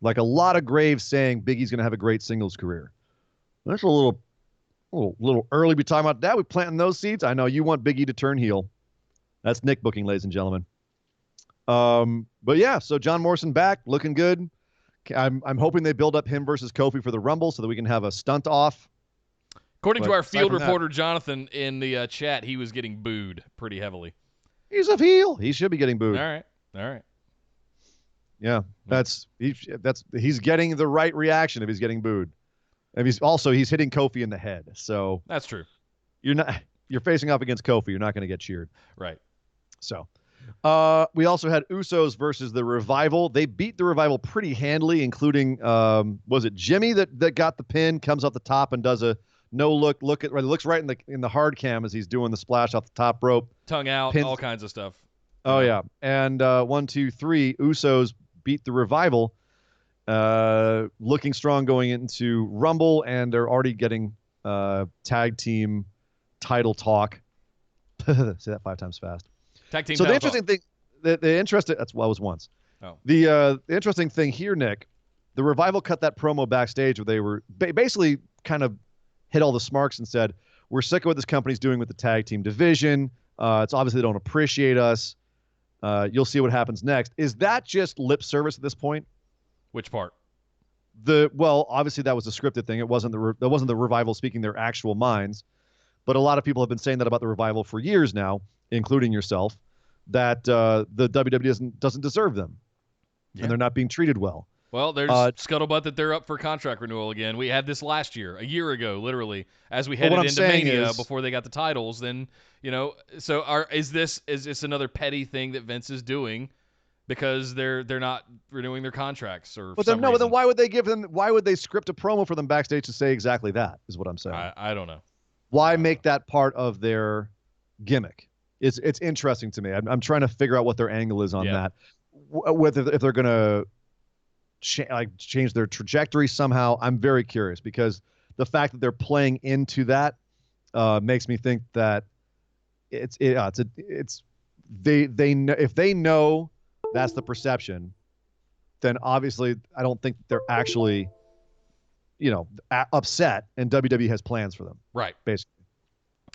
Like a lot of graves saying Big E's going to have a great singles career. That's a little early to be talking about that. We're planting those seeds. I know you want Big E to turn heel. That's Nick booking, ladies and gentlemen. But yeah, so John Morrison back, looking good. I'm hoping they build up him versus Kofi for the Rumble so that we can have a stunt off. According to our field reporter, Jonathan, in the chat, he was getting booed pretty heavily. He's a heel. He should be getting booed. All right. Yeah, he's getting the right reaction if he's getting booed. And he's hitting Kofi in the head. So that's true. You're facing off against Kofi. You're not going to get cheered. Right. So we also had Usos versus the Revival. They beat the Revival pretty handily, including was it Jimmy that got the pin, comes off the top and does a no look at looks right in the hard cam as he's doing the splash off the top rope. Tongue out, pins. All kinds of stuff. Oh yeah. And 1, 2, 3, Usos beat the Revival. Looking strong going into Rumble, and they're already getting tag team title talk. Say that 5 times fast. Tag team. So the interesting thing, that's what I was once. Oh. The interesting thing here, Nick, the Revival cut that promo backstage where they were basically kind of hit all the smarks and said, "We're sick of what this company's doing with the tag team division. It's obviously they don't appreciate us. You'll see what happens next." Is that just lip service at this point? Which part? Obviously that was a scripted thing. It wasn't the Revival speaking their actual minds, but a lot of people have been saying that about the Revival for years now, including yourself, that the WWE doesn't deserve them, and they're not being treated well. Well, there's scuttlebutt that they're up for contract renewal again. We had this last year, a year ago, literally, as we headed into Mania before they got the titles. Then, so is this another petty thing that Vince is doing because they're not renewing their contracts or? But then why would they give them? Why would they script a promo for them backstage to say exactly that? Is what I'm saying. I don't know. Why make that part of their gimmick? It's interesting to me. I'm trying to figure out what their angle is on that. Whether if they're gonna change their trajectory somehow. I'm very curious because the fact that they're playing into that makes me think that they know, if they know that's the perception, then obviously I don't think they're actually upset, and WWE has plans for them. Right. Basically.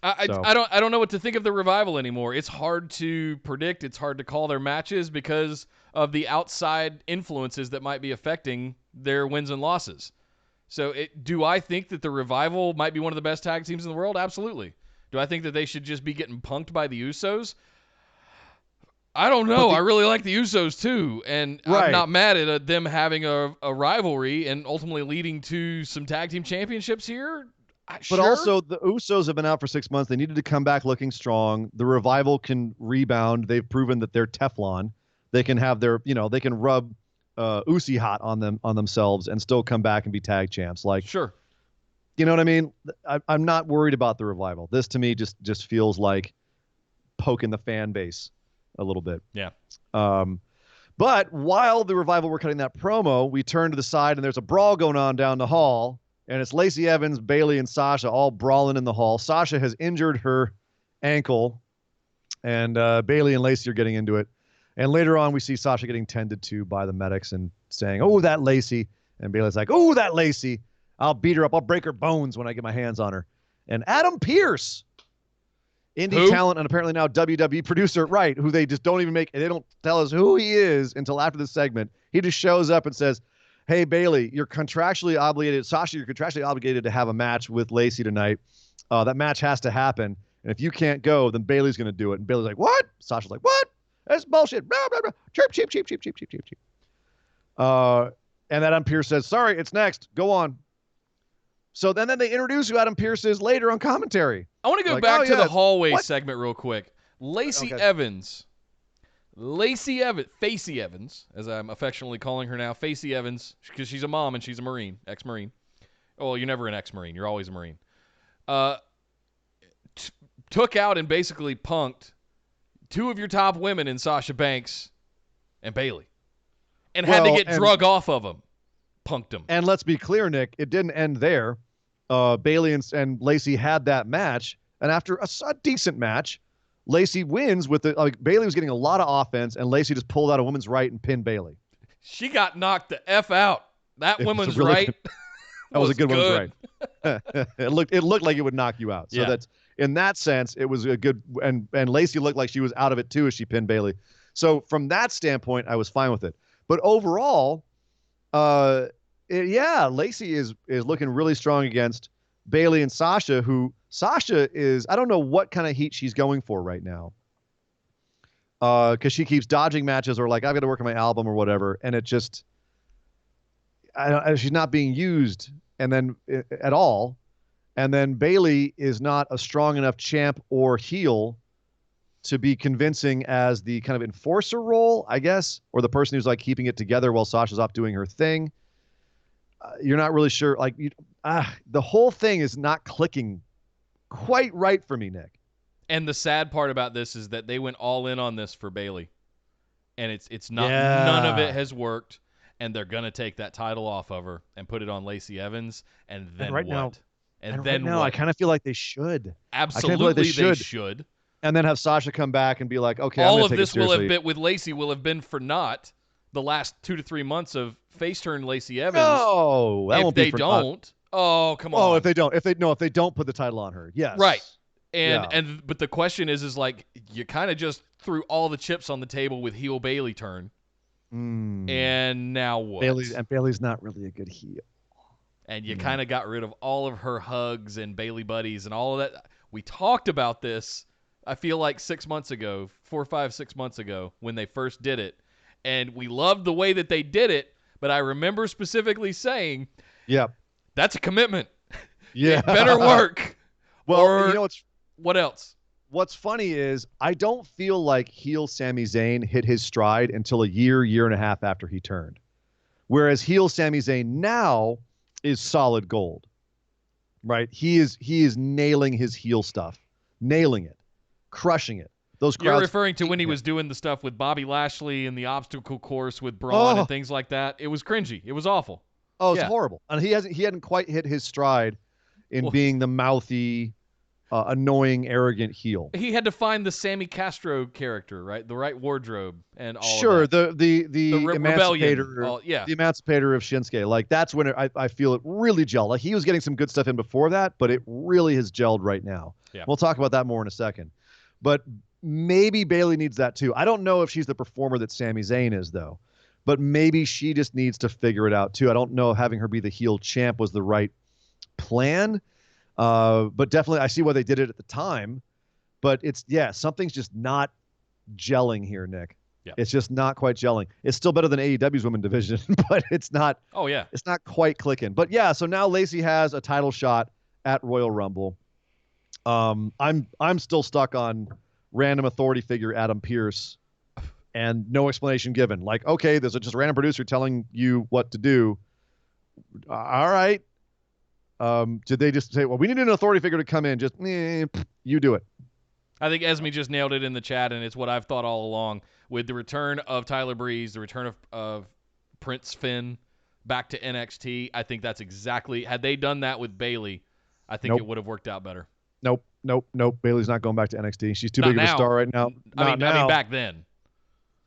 I don't know what to think of the Revival anymore. It's hard to predict. It's hard to call their matches because of the outside influences that might be affecting their wins and losses. So do I think that the Revival might be one of the best tag teams in the world? Absolutely. Do I think that they should just be getting punked by the Usos? I don't know. I really like the Usos too, and I'm not mad at them having a rivalry and ultimately leading to some tag team championships here. But also, the Usos have been out for 6 months. They needed to come back looking strong. The Revival can rebound. They've proven that they're Teflon. They can have they can rub Usi hot on themselves and still come back and be tag champs. Sure. You know what I mean? I'm not worried about the Revival. This to me just feels like poking the fan base a little bit. Yeah. But while the Revival were cutting that promo, we turn to the side and there's a brawl going on down the hall. And it's Lacey Evans, Bayley, and Sasha all brawling in the hall. Sasha has injured her ankle, and Bayley and Lacey are getting into it. And later on, we see Sasha getting tended to by the medics and saying, "Oh, that Lacey." And Bayley's like, "Oh, that Lacey. I'll beat her up. I'll break her bones when I get my hands on her." And Adam Pearce, indie talent and apparently now WWE producer, right, who they just don't even they don't tell us who he is until after the segment. He just shows up and says, "Hey, Bayley, you're contractually obligated. Sasha, you're contractually obligated to have a match with Lacey tonight. That match has to happen. And if you can't go, then Bayley's going to do it." And Bayley's like, "What?" Sasha's like, "What? That's bullshit. Blah, blah, blah. Chirp, cheep, cheep, cheep, cheep, cheep, cheep, cheep." And Adam Pearce says, "Sorry, it's next. Go on." So then they introduce who Adam Pearce is later on commentary. I want to go back to the hallway segment real quick. Lacey Evans Lacey Evans, Facey Evans, as I'm affectionately calling her now, Facey Evans, because she's a mom and she's a Marine, ex-Marine. Oh, you're never an ex-Marine. You're always a Marine. Took out and basically punked two of your top women in Sasha Banks and Bayley. And had to get drug off of them. Punked them. And let's be clear, Nick, it didn't end there. Bayley and Lacey had that match. And after a decent match, Lacey wins with Bayley was getting a lot of offense, and Lacey just pulled out a woman's right and pinned Bayley. She got knocked the F out. That woman's really right. That was a good woman's right. it looked like it would knock you out. So that's in that sense, it was a good and Lacey looked like she was out of it too as she pinned Bayley. So from that standpoint, I was fine with it. But overall, Lacey is looking really strong against Bayley and Sasha, who Sasha is, I don't know what kind of heat she's going for right now. Because she keeps dodging matches or like, I've got to work on my album or whatever. And it just, she's not being used and then at all. And then Bayley is not a strong enough champ or heel to be convincing as the kind of enforcer role, I guess, or the person who's like keeping it together while Sasha's off doing her thing. You're not really sure. Like the whole thing is not clicking quite right for me, Nick. And the sad part about this is that they went all in on this for Bayley, and it's not. None of it has worked, and they're gonna take that title off of her and put it on Lacey Evans, and then what? Now, and then right now, what? I kind of feel like they should. Absolutely, like they should. And then have Sasha come back and be like, okay, all I'm of take this it will have seriously. been with Lacey will have been for naught. The last 2 to 3 months of face turn Lacey Evans. No, that if won't they be for don't. naught. Oh, come on. Oh, if they don't put the title on her. Yes. Right. But the question is like you kind of just threw all the chips on the table with heel Bayley turn. And now what? Bayley's not really a good heel. And you kind of got rid of all of her hugs and Bayley buddies and all of that. We talked about this, I feel like 6 months ago, 4, 5, 6 months ago when they first did it. And we loved the way that they did it, but I remember specifically saying, yeah, that's a commitment. Yeah. It better work. Well, what else? What's funny is I don't feel like heel Sami Zayn hit his stride until a year and a half after he turned. Whereas heel Sami Zayn now is solid gold. Right? He is nailing his heel stuff. Nailing it. Crushing it. Those crowds. You're referring to when he was doing the stuff with Bobby Lashley and the obstacle course with Braun and things like that. It was cringy. It was awful. Oh, it's horrible. And he hadn't quite hit his stride in being the mouthy, annoying, arrogant heel. He had to find the Sammy Castro character, right? The right wardrobe and all. Sure, of that. the emancipator, the emancipator of Shinsuke. Like that's when I feel it really gelled. Like he was getting some good stuff in before that, but it really has gelled right now. Yeah. We'll talk about that more in a second. But maybe Bayley needs that too. I don't know if she's the performer that Sami Zayn is though, but maybe she just needs to figure it out too. I don't know if having her be the heel champ was the right plan. But definitely I see why they did it at the time, but something's just not gelling here, Nick. Yeah. It's just not quite gelling. It's still better than AEW's women division, but it's not. Oh yeah. It's not quite clicking. But yeah, so now Lacey has a title shot at Royal Rumble. I'm still stuck on random authority figure Adam Pearce and no explanation given. Like, okay, there's just a random producer telling you what to do. All right. Did they just say, well, we need an authority figure to come in? Just, you do it. I think Esme just nailed it in the chat, and it's what I've thought all along. With the return of Tyler Breeze, the return of Prince Finn back to NXT, I think that's exactly, had they done that with Bayley, I think it would have worked out better. Nope. Bayley's not going back to NXT. She's too big of a star right now. I mean, back then.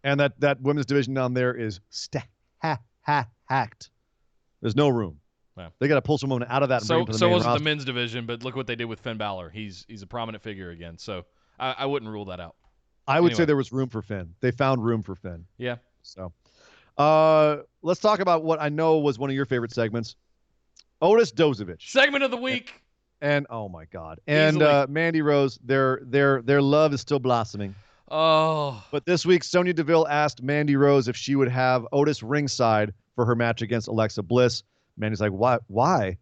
And that women's division down there is hacked. There's no room. Wow. They got to pull someone out of that. And bring him to the so main wasn't roster. the men's division, but look what they did with Finn Balor. He's a prominent figure again. So I wouldn't rule that out. I would say there was room for Finn. They found room for Finn. Yeah. So let's talk about what I know was one of your favorite segments. Otis Dozevic. Segment of the week. And oh my God. And Mandy Rose, their love is still blossoming. Oh. But this week, Sonya Deville asked Mandy Rose if she would have Otis ringside for her match against Alexa Bliss. Mandy's like, why?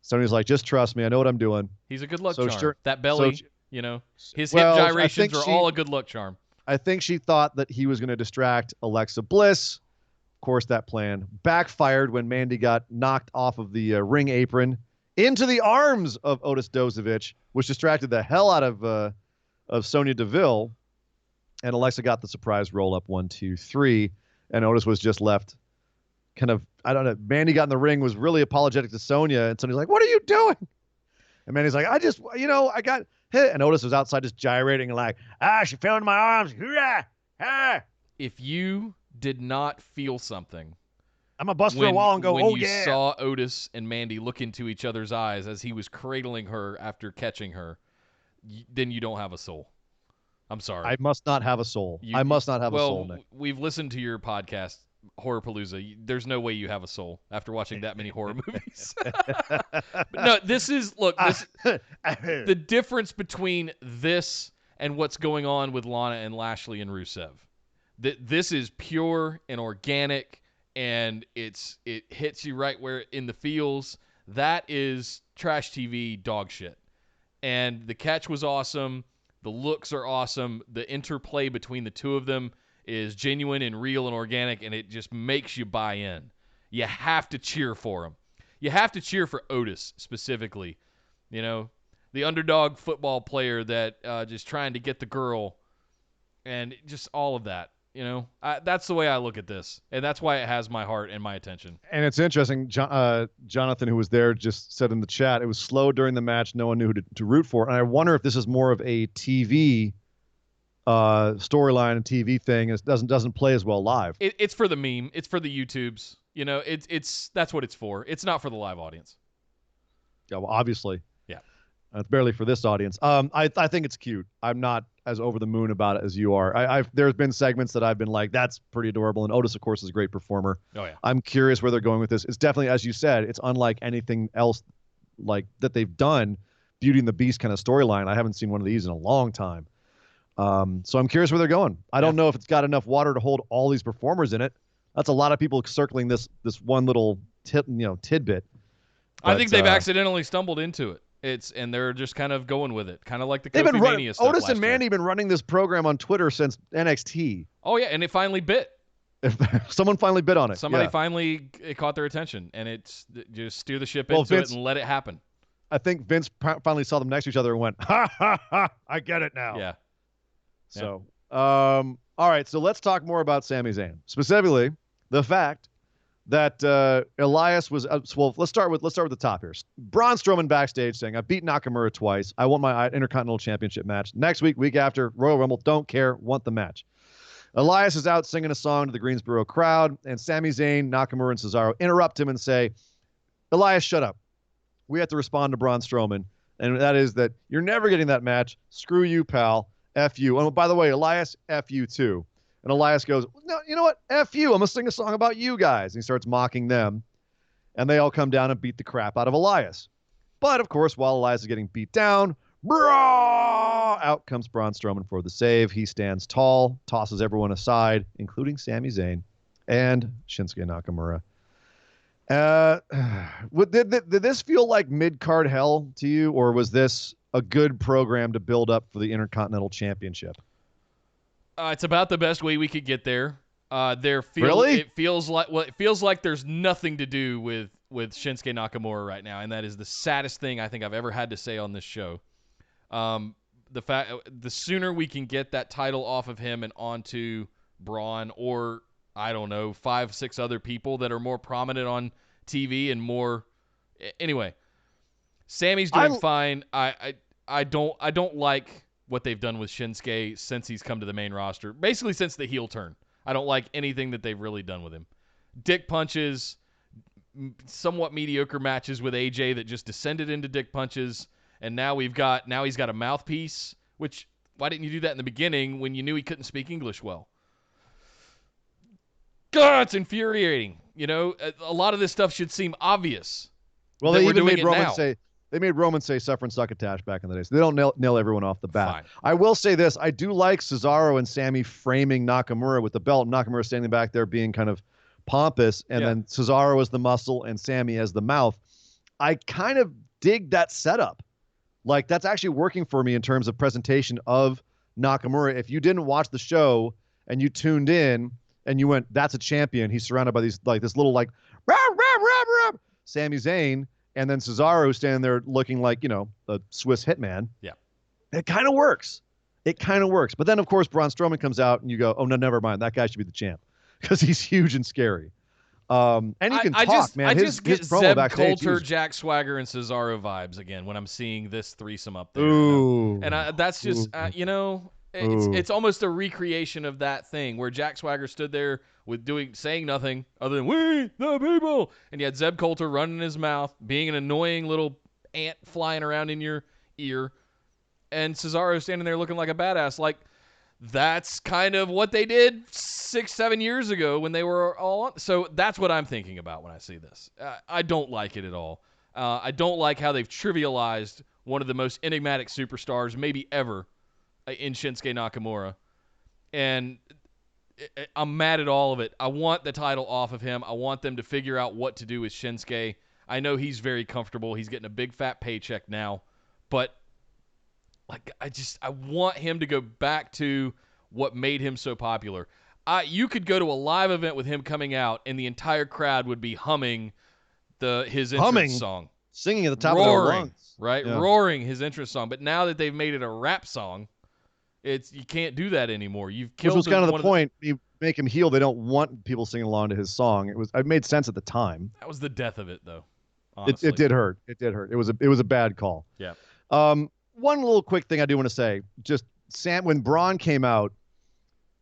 Sonya's like, just trust me. I know what I'm doing. He's a good luck So charm. sure- that belly, so- his hip gyrations are all a good luck charm. I think she thought that he was going to distract Alexa Bliss. Of course, that plan backfired when Mandy got knocked off of the ring apron into the arms of Otis Dozevic, which distracted the hell out of Sonya Deville. And Alexa got the surprise roll up 1, 2, 3. And Otis was just left kind of, I don't know. Mandy got in the ring, was really apologetic to Sonya. And Sonya's like, what are you doing? And Mandy's like, I got hit. And Otis was outside just gyrating like, she fell into my arms. Hoorah! Ah! If you did not feel something, I'm going to bust through a wall and go, when oh, you yeah. saw Otis and Mandy look into each other's eyes as he was cradling her after catching her, then you don't have a soul. I'm sorry. I must not have a soul. I must not have a soul, Nick. We've listened to your podcast, Horrorpalooza. There's no way you have a soul after watching that many horror movies. But no, the difference between this and what's going on with Lana and Lashley and Rusev. This is pure and organic, and it hits you right where in the feels. That is trash TV dog shit. And the catch was awesome. The looks are awesome. The interplay between the two of them is genuine and real and organic, and it just makes you buy in. You have to cheer for him. You have to cheer for Otis specifically. You know, the underdog football player that just trying to get the girl, and just all of that. You know, that's the way I look at this, and that's why it has my heart and my attention. And it's interesting. Jonathan, who was there, just said in the chat, it was slow during the match. No one knew who to root for. And I wonder if this is more of a TV storyline and TV thing. It doesn't play as well live. It's for the meme. It's for the YouTubes. You know, that's what it's for. It's not for the live audience. Yeah, well, obviously. Yeah. It's barely for this audience. I think it's cute. I'm not as over the moon about it as you are. There's been segments that I've been like, that's pretty adorable. And Otis, of course, is a great performer. Oh, yeah. I'm curious where they're going with this. It's definitely, as you said, it's unlike anything else like that they've done. Beauty and the Beast kind of storyline. I haven't seen one of these in a long time. So I'm curious where they're going. I don't know if it's got enough water to hold all these performers in it. That's a lot of people circling this one little tidbit. But I think they've accidentally stumbled into it. And they're just kind of going with it, kind of like the Kofi Mania stuff. Otis and Mandy have been running this program on Twitter since NXT. Oh yeah, and it finally bit. Someone finally bit on it. Somebody finally it caught their attention, and it's just steer the ship into it and let it happen. I think Vince finally saw them next to each other and went, ha ha ha! I get it now. Yeah. So, all right. So let's talk more about Sami Zayn, specifically the fact that Elias was well. Let's start with the top here. Braun Strowman backstage saying, "I beat Nakamura twice. I want my Intercontinental Championship match next week after Royal Rumble. Don't care. Want the match." Elias is out singing a song to the Greensboro crowd, and Sami Zayn, Nakamura, and Cesaro interrupt him and say, "Elias, shut up. We have to respond to Braun Strowman, and that is that you're never getting that match. Screw you, pal. F you. Oh, by the way, Elias, F you too." And Elias goes, "No, you know what? F you. I'm going to sing a song about you guys." And he starts mocking them. And they all come down and beat the crap out of Elias. But, of course, while Elias is getting beat down, out comes Braun Strowman for the save. He stands tall, tosses everyone aside, including Sami Zayn and Shinsuke Nakamura. Did this feel like mid-card hell to you, or was this a good program to build up for the Intercontinental Championship? It's about the best way we could get there. Really? It feels like there's nothing to do with Shinsuke Nakamura right now, and that is the saddest thing I think I've ever had to say on this show. The sooner we can get that title off of him and onto Braun, or I don't know, 5-6 other people that are more prominent on TV and more. Anyway, Sammy's doing fine. I don't like what they've done with Shinsuke since he's come to the main roster. Basically since the heel turn. I don't like anything that they've really done with him. Dick punches, somewhat mediocre matches with AJ that just descended into dick punches, and now he's got a mouthpiece, which why didn't you do that in the beginning when you knew he couldn't speak English well? God, it's infuriating. You know, a lot of this stuff should seem obvious. Well, they even made Roman say They made Roman say suffer and succotash back in the day, so they don't nail everyone off the bat. Fine. I will say this. I do like Cesaro and Sammy framing Nakamura with the belt. Nakamura standing back there being kind of pompous, and then Cesaro as the muscle and Sammy as the mouth. I kind of dig that setup. Like, that's actually working for me in terms of presentation of Nakamura. If you didn't watch the show and you tuned in and you went, that's a champion. He's surrounded by these like this little like rah, rah, rah, rah, Sami Zayn, and then Cesaro standing there looking like, a Swiss hitman. Yeah. It kind of works. It kind of works. But then, of course, Braun Strowman comes out and you go, oh, no, never mind. That guy should be the champ because he's huge and scary. And he can talk, man. I his get promo Zeb backstage, Coulter, Jack Swagger, and Cesaro vibes again when I'm seeing this threesome up there. Ooh. And that's just, it's almost a recreation of that thing where Jack Swagger stood there saying nothing other than "We the people," and you had Zeb Coulter running his mouth, being an annoying little ant flying around in your ear, and Cesaro standing there looking like a badass. Like, that's kind of what they did 6-7 years ago when they were all on. So that's what I'm thinking about when I see this. I don't like it at all. I don't like how they've trivialized one of the most enigmatic superstars maybe ever in Shinsuke Nakamura. And I'm mad at all of it. I want the title off of him. I want them to figure out what to do with Shinsuke. I know he's very comfortable. He's getting a big fat paycheck now. But I want him to go back to what made him so popular. You could go to a live event with him coming out, and the entire crowd would be humming his entrance song, singing at the top of their lungs, right? Yeah. Roaring his entrance song. But now that they've made it a rap song, you can't do that anymore. You've killed. Which was kind of the point. You make him heel. They don't want people singing along to his song. It made sense at the time. That was the death of it, though. It did hurt. It did hurt. It was a bad call. Yeah. One little quick thing I do want to say, just when Braun came out,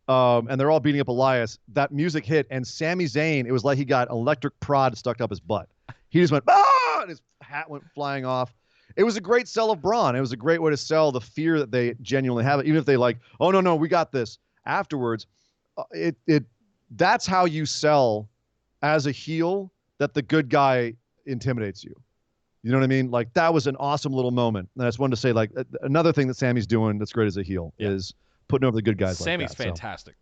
and they're all beating up Elias, that music hit, and Sami Zayn, it was like he got electric prod stuck up his butt. He just went, ah, and his hat went flying off. It was a great sell of Braun. It was a great way to sell the fear that they genuinely have, even if they like, oh, no, we got this. Afterwards, that's how you sell as a heel that the good guy intimidates you. You know what I mean? Like, that was an awesome little moment. And I just wanted to say, like, another thing that Sammy's doing that's great as a heel is putting over the good guys. Sammy's like that, fantastic.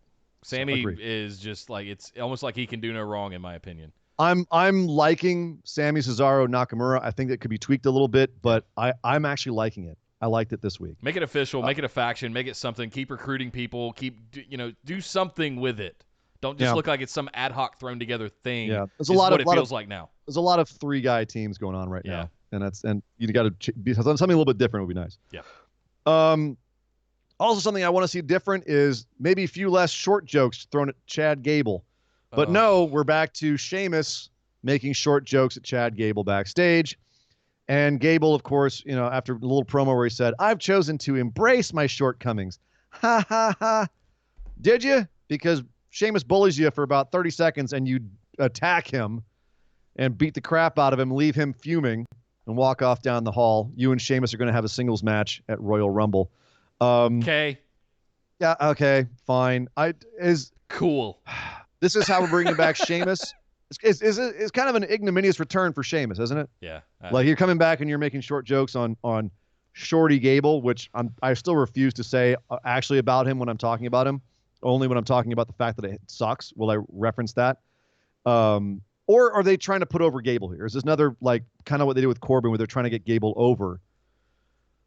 Sammy is just like, it's almost like he can do no wrong, in my opinion. I'm liking Sammy, Cesaro, Nakamura. I think it could be tweaked a little bit, but I'm actually liking it. I liked it this week. Make it official. Make it a faction. Make it something. Keep recruiting people. Do something with it. Don't just look like it's some ad hoc thrown together thing. Yeah, there's a lot of what it feels like now. There's a lot of 3-guy teams going on right now, and you got to be something a little bit different would be nice. Yeah. Also, something I want to see different is maybe a few less short jokes thrown at Chad Gable. But no, we're back to Sheamus making short jokes at Chad Gable backstage. And Gable, of course, after a little promo where he said, I've chosen to embrace my shortcomings. Ha, ha, ha. Did you? Because Sheamus bullies you for about 30 seconds and you attack him and beat the crap out of him, leave him fuming, and walk off down the hall. You and Sheamus are going to have a singles match at Royal Rumble. Okay. Yeah, okay, fine. Cool. This is how we're bringing back Sheamus. It's kind of an ignominious return for Sheamus, isn't it? Yeah. Like, you're coming back and you're making short jokes on Shorty Gable, which I still refuse to say actually about him when I'm talking about him. Only when I'm talking about the fact that it sucks will I reference that. Or are they trying to put over Gable here? Is this another, like, kind of what they did with Corbin, where they're trying to get Gable over?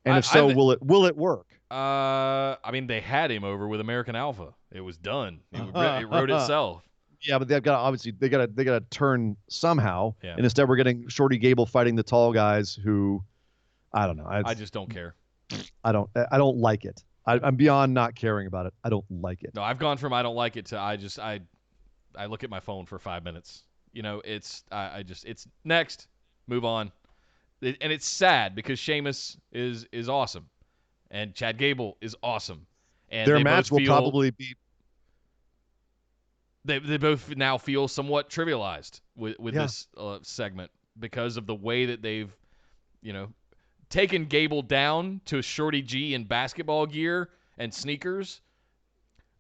And if so, will it work? I mean, they had him over with American Alpha. It was done. It wrote itself. Yeah, but they've got to turn somehow. Yeah. And instead, we're getting Shorty Gable fighting the tall guys who, I don't know. I just don't care. I don't like it. I'm beyond not caring about it. I don't like it. No, I've gone from I don't like it to I look at my phone for 5 minutes. It's next, move on. And it's sad because Sheamus is awesome, and Chad Gable is awesome, and their match will probably be. They both now feel somewhat trivialized with this segment because of the way that they've, taken Gable down to Shorty G in basketball gear and sneakers,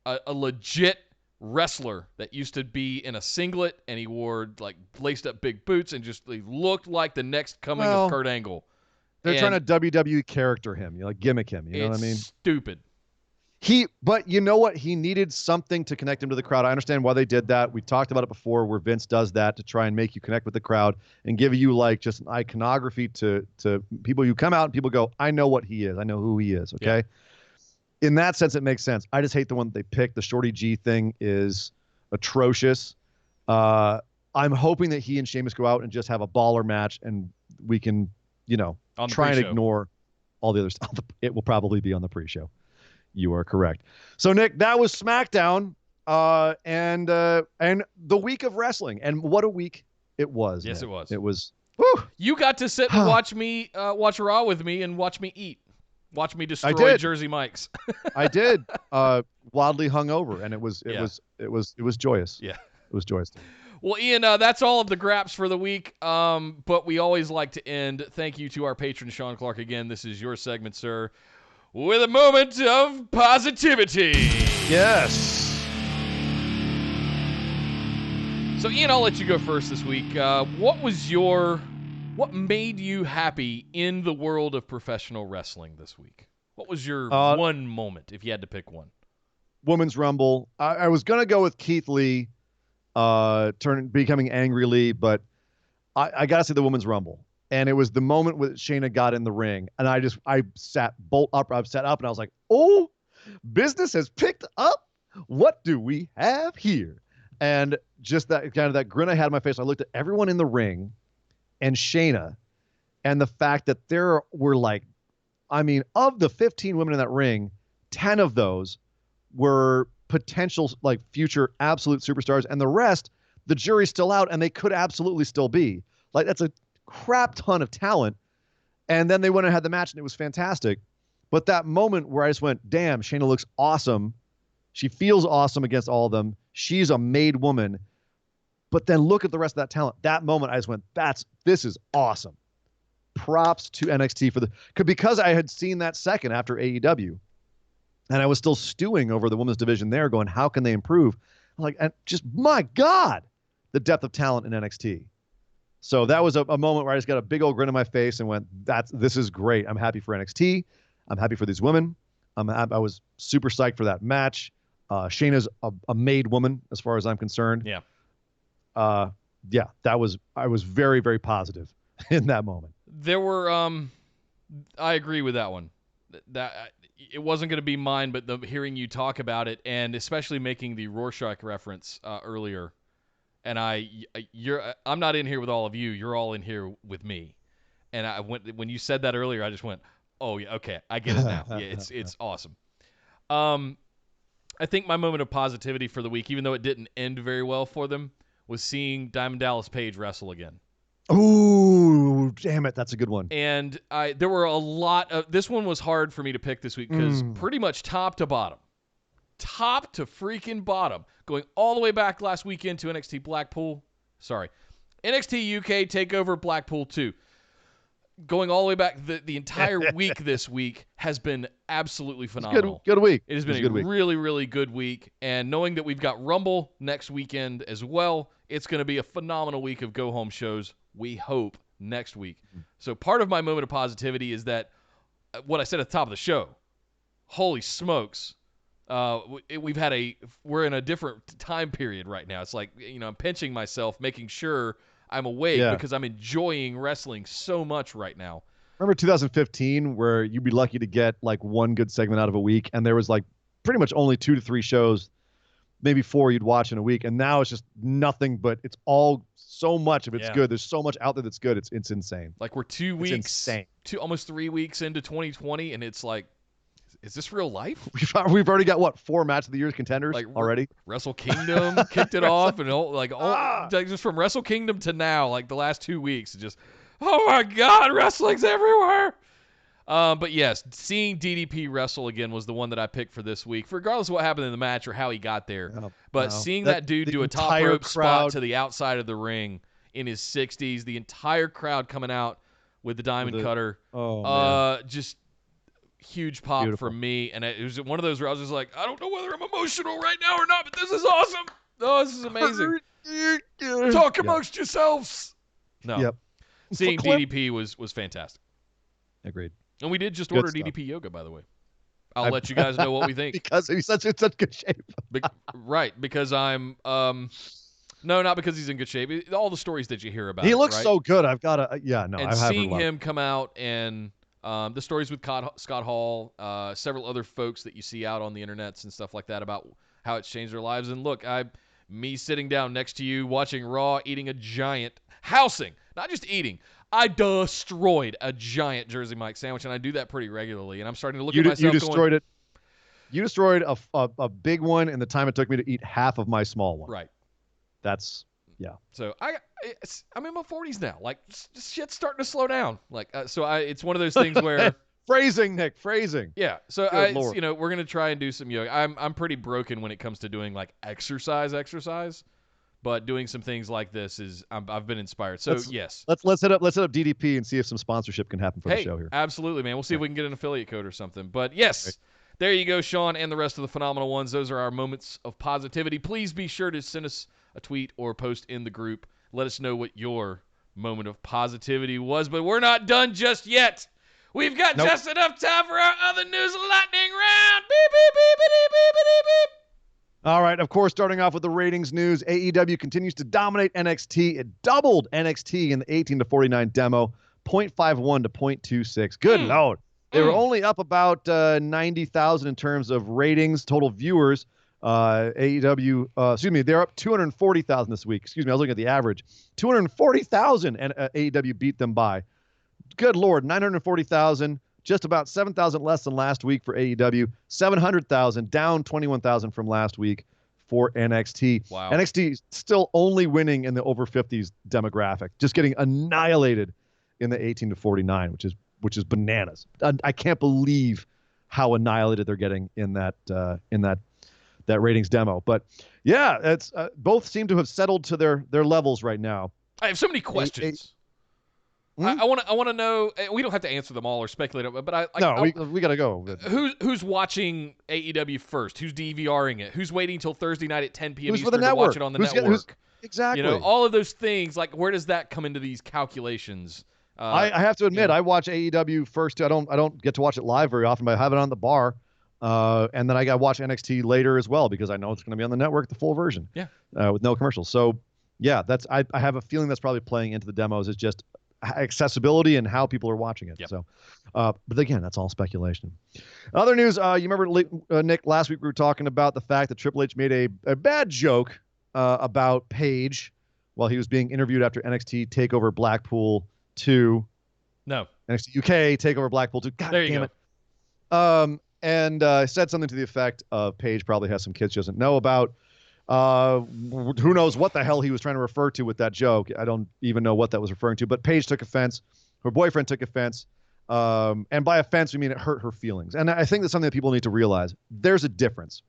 a legit wrestler that used to be in a singlet and he wore like laced up big boots and just he looked like the next coming of Kurt Angle. They're trying to WWE character him, gimmick him. You know what I mean? Stupid. But you know what? He needed something to connect him to the crowd. I understand why they did that. We talked about it before, where Vince does that to try and make you connect with the crowd and give you like just an iconography to people. You come out and people go, I know what he is. I know who he is. Okay. in that sense, it makes sense. I just hate the one that they picked. The Shorty G thing is atrocious. I'm hoping that he and Sheamus go out and just have a baller match, and we can, try and ignore all the other stuff. It will probably be on the pre-show. You are correct. So, Nick, that was SmackDown, and the week of wrestling, and what a week it was. Yes, Nick. it was. It was. Whew. You got to sit and watch Raw with me and watch me eat. Watch me destroy Jersey Mike's. I did. Wildly hungover, and it was joyous. Yeah, it was joyous. Well, Ian, that's all of the graps for the week. But we always like to end. Thank you to our patron Sean Clark again. This is your segment, sir, with a moment of positivity. Yes. So, Ian, I'll let you go first this week. What made you happy in the world of professional wrestling this week? What was your one moment, if you had to pick one? Women's Rumble. I was going to go with Keith Lee becoming Angry Lee, but I got to say the Women's Rumble. And it was the moment when Shayna got in the ring, and I sat up, and I was like, oh, business has picked up. What do we have here? And just that kind of that grin I had on my face, I looked at everyone in the ring and Shayna, and the fact that there were of the 15 women in that ring, 10 of those were potential future absolute superstars, and the rest, the jury's still out, and they could absolutely still be. That's a crap ton of talent. And then they went and had the match, and it was fantastic. But that moment where I just went, damn, Shayna looks awesome. She feels awesome against all of them. She's a made woman. But then look at the rest of that talent. That moment, I just went, this is awesome. Props to NXT because I had seen that second after AEW. And I was still stewing over the women's division there, going, how can they improve? And just, my God, the depth of talent in NXT. So that was a moment where I just got a big old grin on my face and went, this is great. I'm happy for NXT. I'm happy for these women. I was super psyched for that match. Shayna's a made woman as far as I'm concerned. Yeah. I was very, very positive in that moment. There were, I agree with that one. That it wasn't going to be mine, but hearing you talk about it, and especially making the Rorschach reference earlier, and I'm not in here with all of you. You're all in here with me. And when you said that earlier, I just went, oh yeah, okay, I get it now. Yeah, it's awesome. I think my moment of positivity for the week, even though it didn't end very well for them, was seeing Diamond Dallas Page wrestle again. Ooh, damn it, that's a good one. And there were a lot of. This one was hard for me to pick this week because pretty much top to freaking bottom, going all the way back last weekend to NXT UK Takeover Blackpool 2. Going all the way back, the entire week this week has been absolutely phenomenal. Good week. It has been a really, really good week. And knowing that we've got Rumble next weekend as well, it's going to be a phenomenal week of go-home shows, we hope, next week. So part of my moment of positivity is that what I said at the top of the show, holy smokes, we're in a different time period right now. It's like, I'm pinching myself, making sure I'm awake because I'm enjoying wrestling so much right now. Remember 2015 where you'd be lucky to get one good segment out of a week, and there was pretty much only 2 to 3 shows, maybe 4 you'd watch in a week, and now it's just nothing but it's all so much of it's good. There's so much out there that's good. It's insane. We're 2 weeks, almost 3 weeks into 2020, and it's like, is this real life? We've already got 4 match of the year contenders already. Wrestle Kingdom kicked it off, and just from Wrestle Kingdom to now, the last 2 weeks, just oh my God, wrestling's everywhere. But yes, seeing DDP wrestle again was the one that I picked for this week, regardless of what happened in the match or how he got there. Seeing that dude do a top rope spot to the outside of the ring in his 60s, the entire crowd coming out with the diamond cutter, just huge pop for me. And it was one of those where I was just like, I don't know whether I'm emotional right now or not, but this is awesome. Oh, this is amazing. Talk amongst yourselves. No. Yep. Seeing DDP was fantastic. Agreed. And we did just order DDP yoga, by the way. I'll let you guys know what we think. Because he's in such good shape. Right, because I'm no, not because he's in good shape. All the stories that you hear about. He looks right? so good. I've got to And seeing him come out and The stories with Scott Hall, several other folks that you see out on the internets and stuff like that about how it's changed their lives. And look, me sitting down next to you watching Raw, eating a giant, housing, not just eating. I destroyed a giant Jersey Mike sandwich, and I do that pretty regularly. And I'm starting to look at myself. You destroyed it. You destroyed a big one in the time it took me to eat half of my small one. Right. That's yeah. So I'm in my 40s now. Like, just shit's starting to slow down. Like, it's one of those things where phrasing, Nick, phrasing. Yeah. So Lord. we're gonna try and do some yoga. I'm pretty broken when it comes to doing like exercise. But doing some things like this I've been inspired. So yes, let's hit up DDP and see if some sponsorship can happen for the show here. Absolutely, man. We'll see if we can get an affiliate code or something. But yes, there you go, Sean, and the rest of the phenomenal ones. Those are our moments of positivity. Please be sure to send us a tweet or post in the group. Let us know what your moment of positivity was. But we're not done just yet. We've got just enough time for our other news lightning round. Beep beep beep beep beep beep beep. All right, of course, starting off with the ratings news, AEW continues to dominate NXT. It doubled NXT in the 18 to 49 demo, 0.51 to 0.26. Good Lord. They were only up about 90,000 in terms of ratings, total viewers. AEW, they're up 240,000 this week. Excuse me, I was looking at the average. 240,000, and AEW beat them by. Good Lord, 940,000. Just about 7,000 less than last week for AEW. 700,000, down 21,000 from last week for NXT. Wow. NXT still only winning in the over 50s demographic, just getting annihilated in the 18 to 49, which is bananas. I can't believe how annihilated they're getting in that ratings demo. But yeah, it's both seem to have settled to their levels right now. I have so many questions. I want to know. We don't have to answer them all or speculate, but we got to go. Who's watching AEW first? Who's DVRing it? Who's waiting till Thursday night at 10 p.m. Who's Eastern to watch it on the network? Exactly. All of those things. Like, where does that come into these calculations? I have to admit, I watch AEW first. I don't get to watch it live very often, but I have it on the bar, and then I got to watch NXT later as well because I know it's going to be on the network, the full version. Yeah. With no commercials. So yeah, I have a feeling that's probably playing into the demos. It's just accessibility and how people are watching it. Yep. So, but again, that's all speculation. Other news, you remember, Nick, last week we were talking about the fact that Triple H made a bad joke about Paige while he was being interviewed after NXT TakeOver Blackpool 2. No. NXT UK TakeOver Blackpool 2. God there you damn go. it. And said something to the effect of Paige probably has some kids she doesn't know about. Who knows what the hell he was trying to refer to with that joke. I don't even know what that was referring to, but Paige took offense. Her boyfriend took offense. And by offense, we mean it hurt her feelings. And I think that's something that people need to realize. There's a difference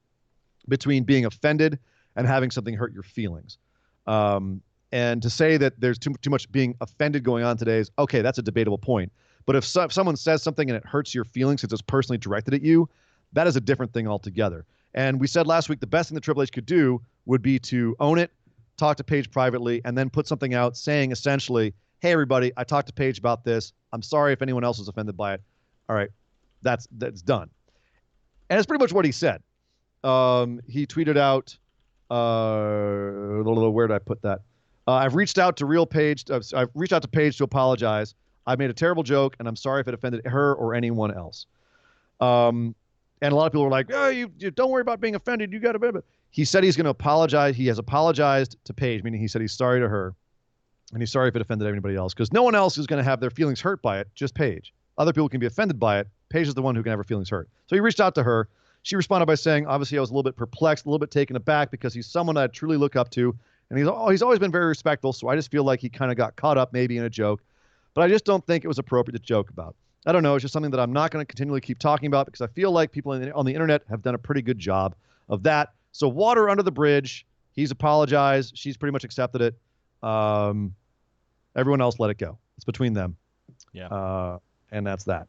between being offended and having something hurt your feelings. And to say that there's too much being offended going on today is, okay, that's a debatable point. But if someone says something and it hurts your feelings because it's personally directed at you, that is a different thing altogether. And we said last week the best thing that Triple H could do would be to own it, talk to Paige privately, and then put something out saying essentially, hey, everybody, I talked to Paige about this. I'm sorry if anyone else was offended by it. All right, that's done. And it's pretty much what he said. He tweeted out, where did I put that? I've reached out to Paige to apologize. I made a terrible joke, and I'm sorry if it offended her or anyone else. And a lot of people were like, oh, you don't worry about being offended. You got to be. He said he's going to apologize. He has apologized to Paige, meaning he said he's sorry to her. And he's sorry if it offended anybody else, because no one else is going to have their feelings hurt by it, just Paige. Other people can be offended by it. Paige is the one who can have her feelings hurt. So he reached out to her. She responded by saying, obviously, I was a little bit perplexed, a little bit taken aback because he's someone I truly look up to. And he's always been very respectful. So I just feel like he kind of got caught up maybe in a joke. But I just don't think it was appropriate to joke about. I don't know. It's just something that I'm not going to continually keep talking about because I feel like people on the internet have done a pretty good job of that. So water under the bridge. He's apologized. She's pretty much accepted it. Everyone else let it go. It's between them. Yeah. And that's that.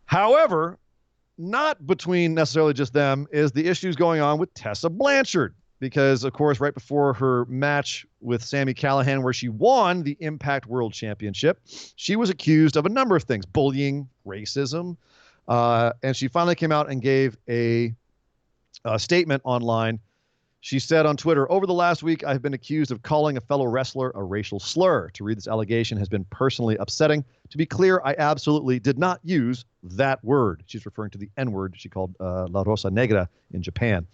However, not between necessarily just them is the issues going on with Tessa Blanchard. Because, of course, right before her match with Sami Callihan, where she won the Impact World Championship, she was accused of a number of things, bullying, racism. And she finally came out and gave a statement online She said on Twitter, over the last week, I've been accused of calling a fellow wrestler a racial slur. To read this allegation has been personally upsetting. To be clear, I absolutely did not use that word. She's referring to the N-word she called La Rosa Negra in Japan.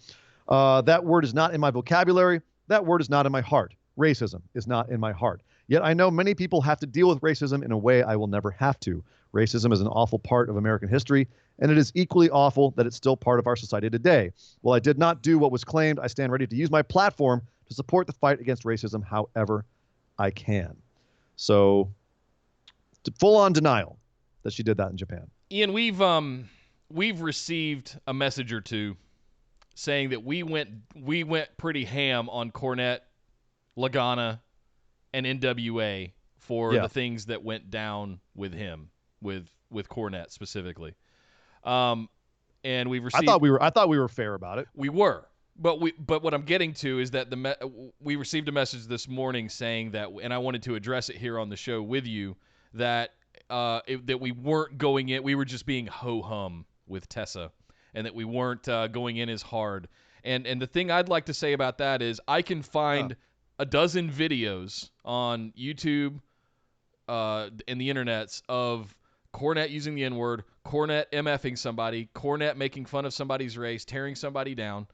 That word is not in my vocabulary. That word is not in my heart. Racism is not in my heart. Yet I know many people have to deal with racism in a way I will never have to. Racism is an awful part of American history, and it is equally awful that it's still part of our society today. While I did not do what was claimed, I stand ready to use my platform to support the fight against racism however I can. So, full-on denial that she did that in Japan. Ian, we've received a message or two saying that we went pretty ham on Cornette, Lagana, and NWA for the things that went down with him, with Cornette specifically. And we've received. I thought we were fair about it. We were, but what I'm getting to is that we received a message this morning saying that, and I wanted to address it here on the show with you, that that we weren't going in. We were just being ho hum with Tessa, and that we weren't going in as hard. And the thing I'd like to say about that is I can find a dozen videos on YouTube and the internets of Cornette using the N-word, Cornette MFing somebody, Cornette making fun of somebody's race, tearing somebody down.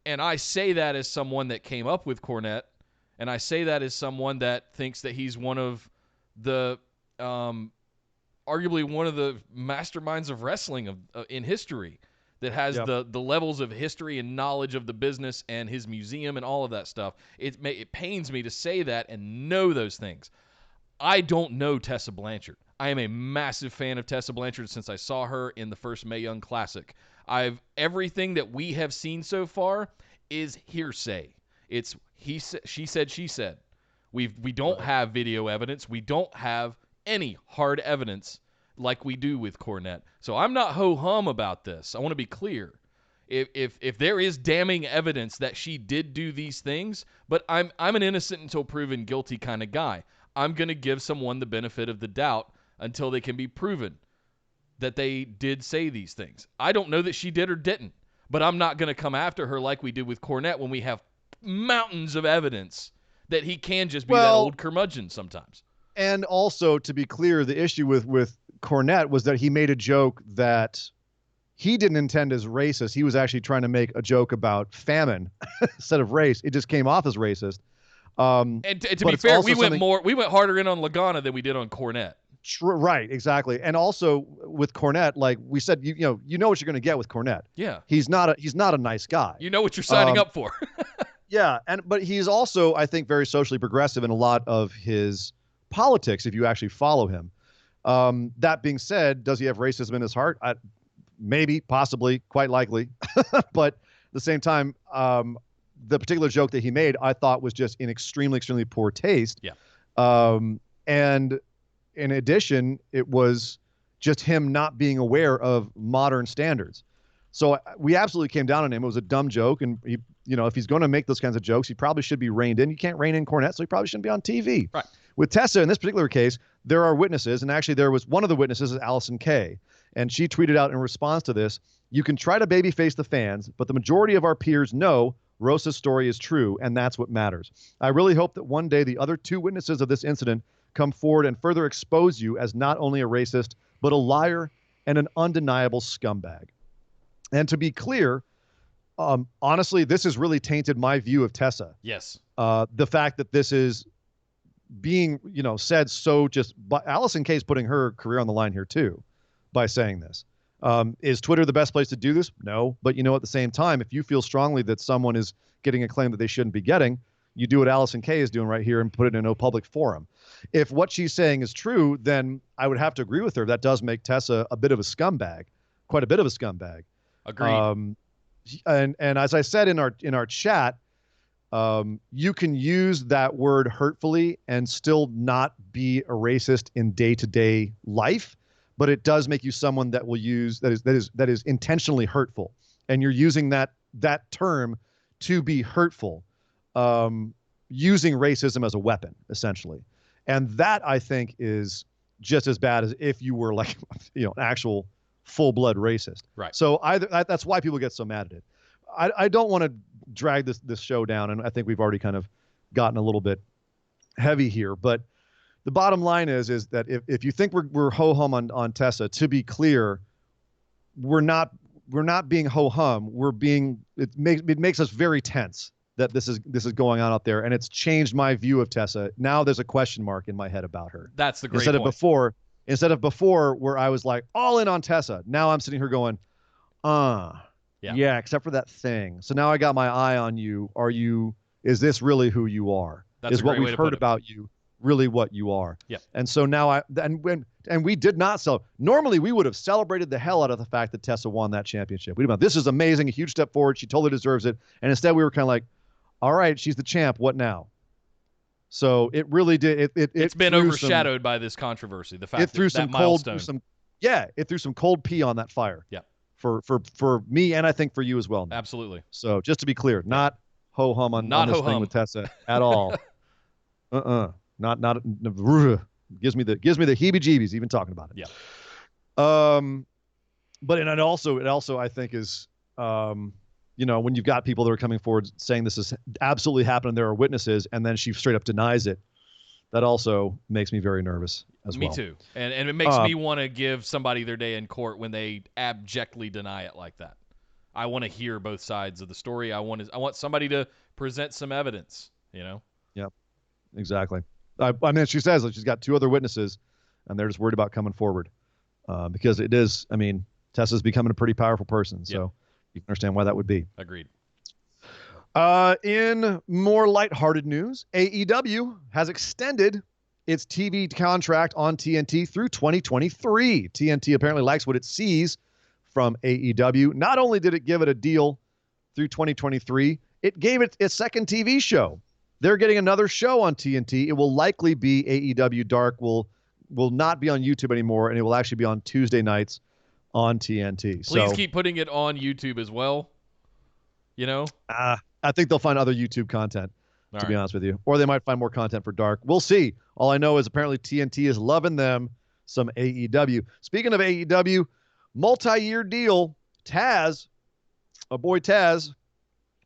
And I say that as someone that came up with Cornette, and I say that as someone that thinks that he's one of the arguably one of the masterminds of wrestling in history, that has the levels of history and knowledge of the business and his museum and all of that stuff. It pains me to say that and know those things. I don't know Tessa Blanchard. I am a massive fan of Tessa Blanchard since I saw her in the first Mae Young Classic. Everything that we have seen so far is hearsay. It's she said. We don't have video evidence. We don't have any hard evidence like we do with Cornette. So I'm not ho-hum about this. I want to be clear. If there is damning evidence that she did do these things, but I'm an innocent until proven guilty kind of guy. I'm going to give someone the benefit of the doubt until they can be proven that they did say these things. I don't know that she did or didn't, but I'm not going to come after her like we did with Cornette when we have mountains of evidence that he can just be that old curmudgeon sometimes. And also, to be clear, the issue with Cornette was that he made a joke that he didn't intend as racist. He was actually trying to make a joke about famine instead of race. It just came off as racist. And to be fair, we went harder in on Lagana than we did on Cornette. Right, exactly. And also with Cornette, like we said, you know what you're going to get with Cornette. Yeah, he's not a nice guy. You know what you're signing up for. Yeah, but he's also, I think, very socially progressive in a lot of his politics. If you actually follow him. That being said, does he have racism in his heart? Maybe, possibly, quite likely. But at the same time, the particular joke that he made, I thought was just in extremely, extremely poor taste. Yeah. And in addition, it was just him not being aware of modern standards. So we absolutely came down on him. It was a dumb joke. And, if he's going to make those kinds of jokes, he probably should be reined in. You can't rein in Cornette, so he probably shouldn't be on TV. Right. With Tessa, in this particular case, there are witnesses. And actually, there was one of the witnesses is Allison Kay. And she tweeted out in response to this, "You can try to babyface the fans, but the majority of our peers know Rosa's story is true, and that's what matters. I really hope that one day the other two witnesses of this incident come forward and further expose you as not only a racist, but a liar and an undeniable scumbag." And to be clear, honestly, this has really tainted my view of Tessa. Yes. The fact that this is being, said so just, but Allison Kay's putting her career on the line here too by saying this. Is Twitter the best place to do this? No. But at the same time, if you feel strongly that someone is getting a claim that they shouldn't be getting, you do what Allison Kay is doing right here and put it in a public forum. If what she's saying is true, then I would have to agree with her. That does make Tessa a bit of a scumbag, quite a bit of a scumbag. Agreed. And as I said in our chat, you can use that word hurtfully and still not be a racist in day-to-day life, but it does make you someone that will use that is intentionally hurtful, and you're using that term to be hurtful, using racism as a weapon essentially, and that I think is just as bad as if you were like an actual full-blood racist. Right. So that's why people get so mad at it. I don't want to drag this show down, and I think we've already kind of gotten a little bit heavy here. But the bottom line is that if you think we're ho-hum on Tessa, to be clear, we're not being ho-hum. It makes us very tense that this is going on out there, and it's changed my view of Tessa. Now there's a question mark in my head about her. That's the great point. Instead of before where I was like all in on Tessa, now I'm sitting here going, yeah, except for that thing. So now I got my eye on you. Is this really who you are? That's is what we've heard about you really what you are? Yeah. And so now we did not normally we would have celebrated the hell out of the fact that Tessa won that championship. We'd have been, this is amazing, a huge step forward. She totally deserves it. And instead we were kind of like, all right, she's the champ. What now? So it really did. It's been overshadowed by this controversy. The fact it threw some milestone. It threw some cold pee on that fire. Yeah. For me, and I think for you as well. Absolutely. So just to be clear, not ho-hum on this thing with Tessa at all. Not gives me the heebie-jeebies even talking about it. Yeah. But it also I think is when you've got people that are coming forward saying this is absolutely happening, there are witnesses, and then she straight up denies it. That also makes me very nervous as well. Me too. And it makes me want to give somebody their day in court when they abjectly deny it like that. I want to hear both sides of the story. I want somebody to present some evidence, Yeah, exactly. I mean, she says that she's got 2 other witnesses, and they're just worried about coming forward because it is, Tessa's becoming a pretty powerful person, so you can understand why that would be. Agreed. In more lighthearted news, AEW has extended its TV contract on TNT through 2023. TNT apparently likes what it sees from AEW. Not only did it give it a deal through 2023, it gave it its second TV show. They're getting another show on TNT. It will likely be AEW Dark. Will not be on YouTube anymore, and it will actually be on Tuesday nights on TNT. Please keep putting it on YouTube as well. I think they'll find other YouTube content, to be honest with you. Or they might find more content for Dark. We'll see. All I know is apparently TNT is loving them some AEW. Speaking of AEW, multi-year deal. Taz,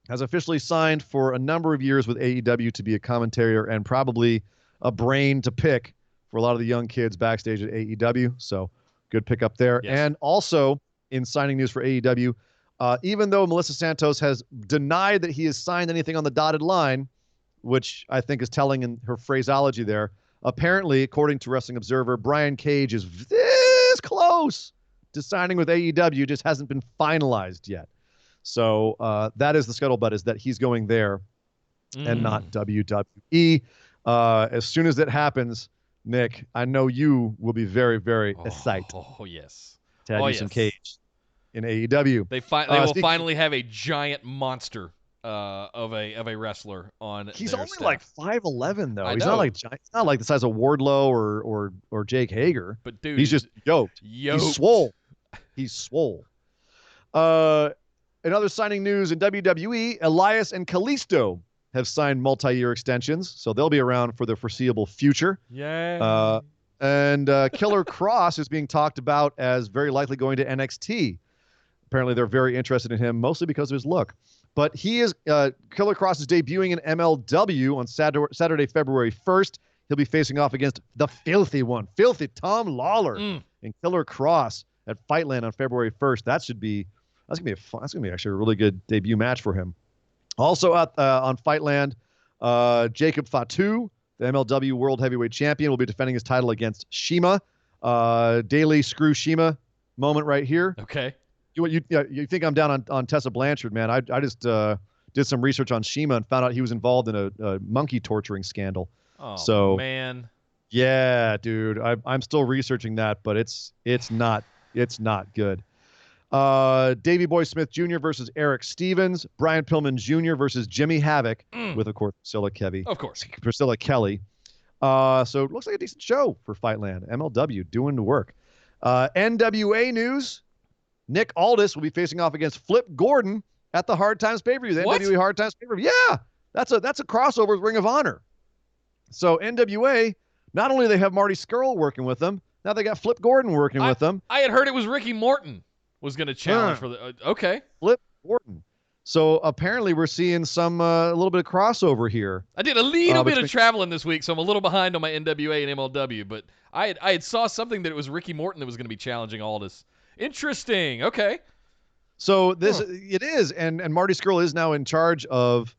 has officially signed for a number of years with AEW to be a commentator and probably a brain to pick for a lot of the young kids backstage at AEW. So good pickup there. Yes. And also in signing news for AEW, even though Melissa Santos has denied that he has signed anything on the dotted line, which I think is telling in her phraseology there, apparently, according to Wrestling Observer, Brian Cage is this close to signing with AEW, just hasn't been finalized yet. So that is the scuttlebutt, is that he's going there and not WWE. As soon as that happens, Nick, I know you will be very, very excited. Oh, yes. To have you some Cage in AEW. They will finally have a giant monster of a wrestler on. He's their only staff. like 5'11" though. He's know. He's not like the size of Wardlow or Jake Hager. But dude, he's just yoked. He's swole. He's swole. In other signing news in WWE, Elias and Kalisto have signed multi-year extensions, so they'll be around for the foreseeable future. Yeah. And Killer Cross is being talked about as very likely going to NXT. Apparently, they're very interested in him, mostly because of his look. But Killer Cross is debuting in MLW on Saturday, February 1st. He'll be facing off against the filthy Tom Lawler and Killer Cross at Fightland on February 1st. That's gonna be actually a really good debut match for him. Also on Fightland, Jacob Fatu, the MLW World Heavyweight Champion, will be defending his title against Shima. Daily screw Shima moment right here. Okay. You think I'm down on Tessa Blanchard, man? I just did some research on Shima and found out he was involved in a monkey torturing scandal. Oh, so, man. Yeah, dude. I'm still researching that, but it's not good. Davey Boy Smith Jr. versus Eric Stevens. Brian Pillman Jr. versus Jimmy Havoc with, of course, Priscilla Kelly. So it looks like a decent show for Fightland. MLW doing the work. NWA news. Nick Aldis will be facing off against Flip Gordon at the Hard Times pay-per-view. The NWA Hard Times pay-per-view. Yeah, that's a crossover with Ring of Honor. So NWA, not only do they have Marty Scurll working with them, now they got Flip Gordon working with them. I had heard it was Ricky Morton was going to challenge for the okay. Flip Gordon. So apparently we're seeing some a little bit of crossover here. I did a little bit of traveling this week, so I'm a little behind on my NWA and MLW, but I had saw something that it was Ricky Morton that was going to be challenging Aldis. Interesting. Okay. So it is, and Marty Scurll is now in charge of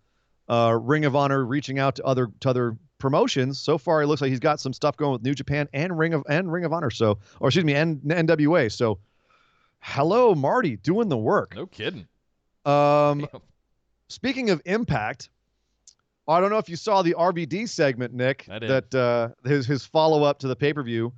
Ring of Honor, reaching out to other promotions. So far, it looks like he's got some stuff going with New Japan and Ring of Honor. So, or excuse me, and NWA. So, hello, Marty, doing the work. No kidding. Speaking of Impact, I don't know if you saw the RVD segment, Nick. I did. That his follow up to the pay-per-view,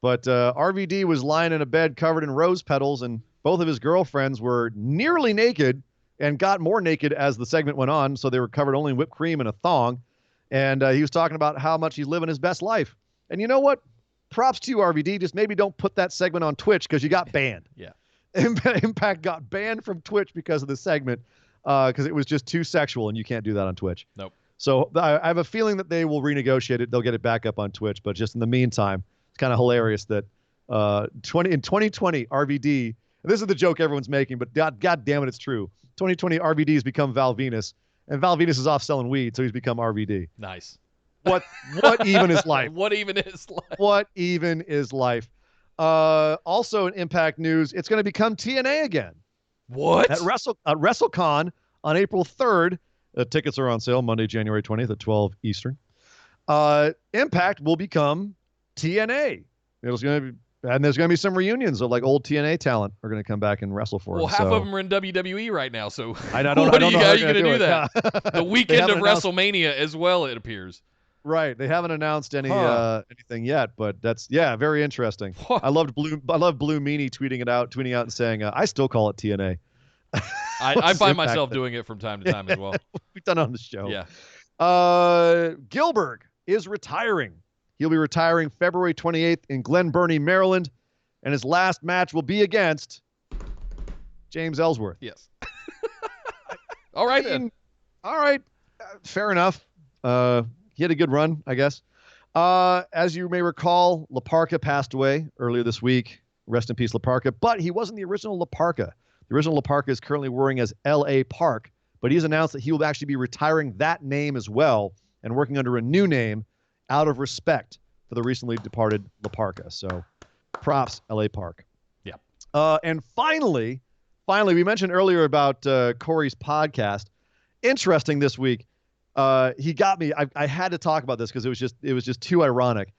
but RVD was lying in a bed covered in rose petals, and both of his girlfriends were nearly naked and got more naked as the segment went on. So they were covered only in whipped cream and a thong, and he was talking about how much he's living his best life. And you know what? Props to you, RVD. Just maybe don't put that segment on Twitch because you got banned. Yeah. Impact got banned from Twitch because of the segment, because it was just too sexual, and you can't do that on Twitch. Nope. So I have a feeling that they will renegotiate it. They'll get it back up on Twitch, but just in the meantime, it's kind of hilarious that in 2020 RVD, and this is the joke everyone's making, but God damn it, it's true. 2020 RVD has become Val Venus, and Val Venus is off selling weed, so he's become RVD. Nice. What even is life? What even is life? What even is life? Also in Impact news, it's going to become TNA again. What? At WrestleCon on April 3rd. Tickets are on sale Monday, January 20th at 12 Eastern. Impact will become TNA. There's going to be some reunions of like old TNA talent are going to come back and wrestle for Well, us. half of them are in WWE right now, so I don't know how are you going to do that? The weekend of announced WrestleMania as well, it appears. Right. They haven't announced anything yet, but that's very interesting. I love Blue Meanie tweeting out and saying, I still call it TNA. I find myself doing it from time to time as well. We've done it on the show. Yeah. Gilbert is retiring. He'll be retiring February 28th in Glen Burnie, Maryland, and his last match will be against James Ellsworth. Yes. All right then. All right. Fair enough. He had a good run, I guess. As you may recall, La Parka passed away earlier this week. Rest in peace, La Parka. But he wasn't the original La Parka. The original La Parka is currently wearing as L.A. Park, but he's announced that he will actually be retiring that name as well and working under a new name out of respect for the recently departed La Parka. So props, L.A. Park. Yeah. And finally, we mentioned earlier about Corey's podcast. Interesting this week. He got me. I had to talk about this because it was just too ironic.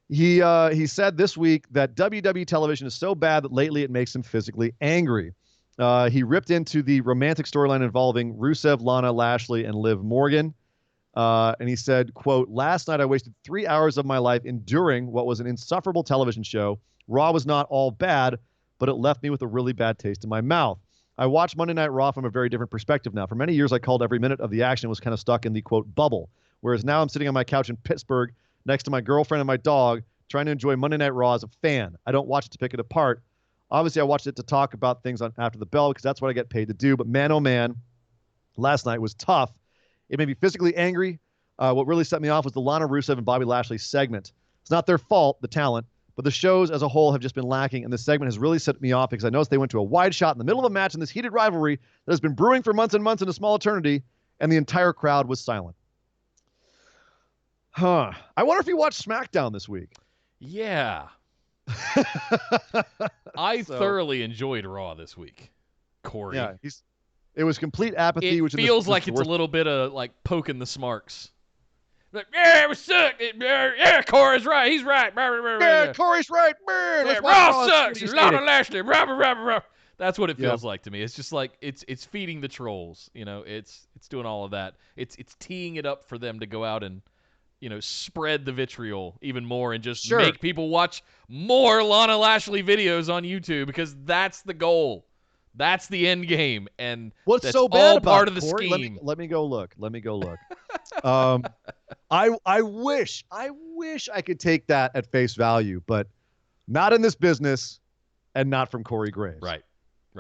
He said this week that WWE television is so bad that lately it makes him physically angry. He ripped into the romantic storyline involving Rusev, Lana, Lashley, and Liv Morgan. And he said, quote, "Last night I wasted 3 hours of my life enduring what was an insufferable television show. Raw was not all bad, but it left me with a really bad taste in my mouth. I watch Monday Night Raw from a very different perspective now. For many years, I called every minute of the action and was kind of stuck in the, quote, bubble. Whereas now I'm sitting on my couch in Pittsburgh next to my girlfriend and my dog, trying to enjoy Monday Night Raw as a fan. I don't watch it to pick it apart. Obviously, I watched it to talk about things on after the bell because that's what I get paid to do. But man, oh man, last night was tough. It made me physically angry. What really set me off was the Lana Rusev and Bobby Lashley segment. It's not their fault, the talent, but the shows as a whole have just been lacking, and this segment has really set me off because I noticed they went to a wide shot in the middle of a match in this heated rivalry that has been brewing for months and months in a small eternity, and the entire crowd was silent." I wonder if you watched Smackdown this week. Yeah. I thoroughly enjoyed Raw this week, Corey. Yeah, it was complete apathy. It feels like it's a little bit of like poking the smarks. Like, yeah, it was sucked. Yeah, Corey's right. He's right. Yeah, Corey's right. Yeah, Raw sucks. Lana Lashley. That's what it feels like to me. It's just like it's feeding the trolls. You know, it's doing all of that. It's teeing it up for them to go out and, you know, spread the vitriol even more and just make people watch more Lana Lashley videos on YouTube because that's the goal. That's the end game, and what's that's so bad all about part it, of the Corey? scheme. Let me go look. I wish I could take that at face value, but not in this business, and not from Corey Graves. Right.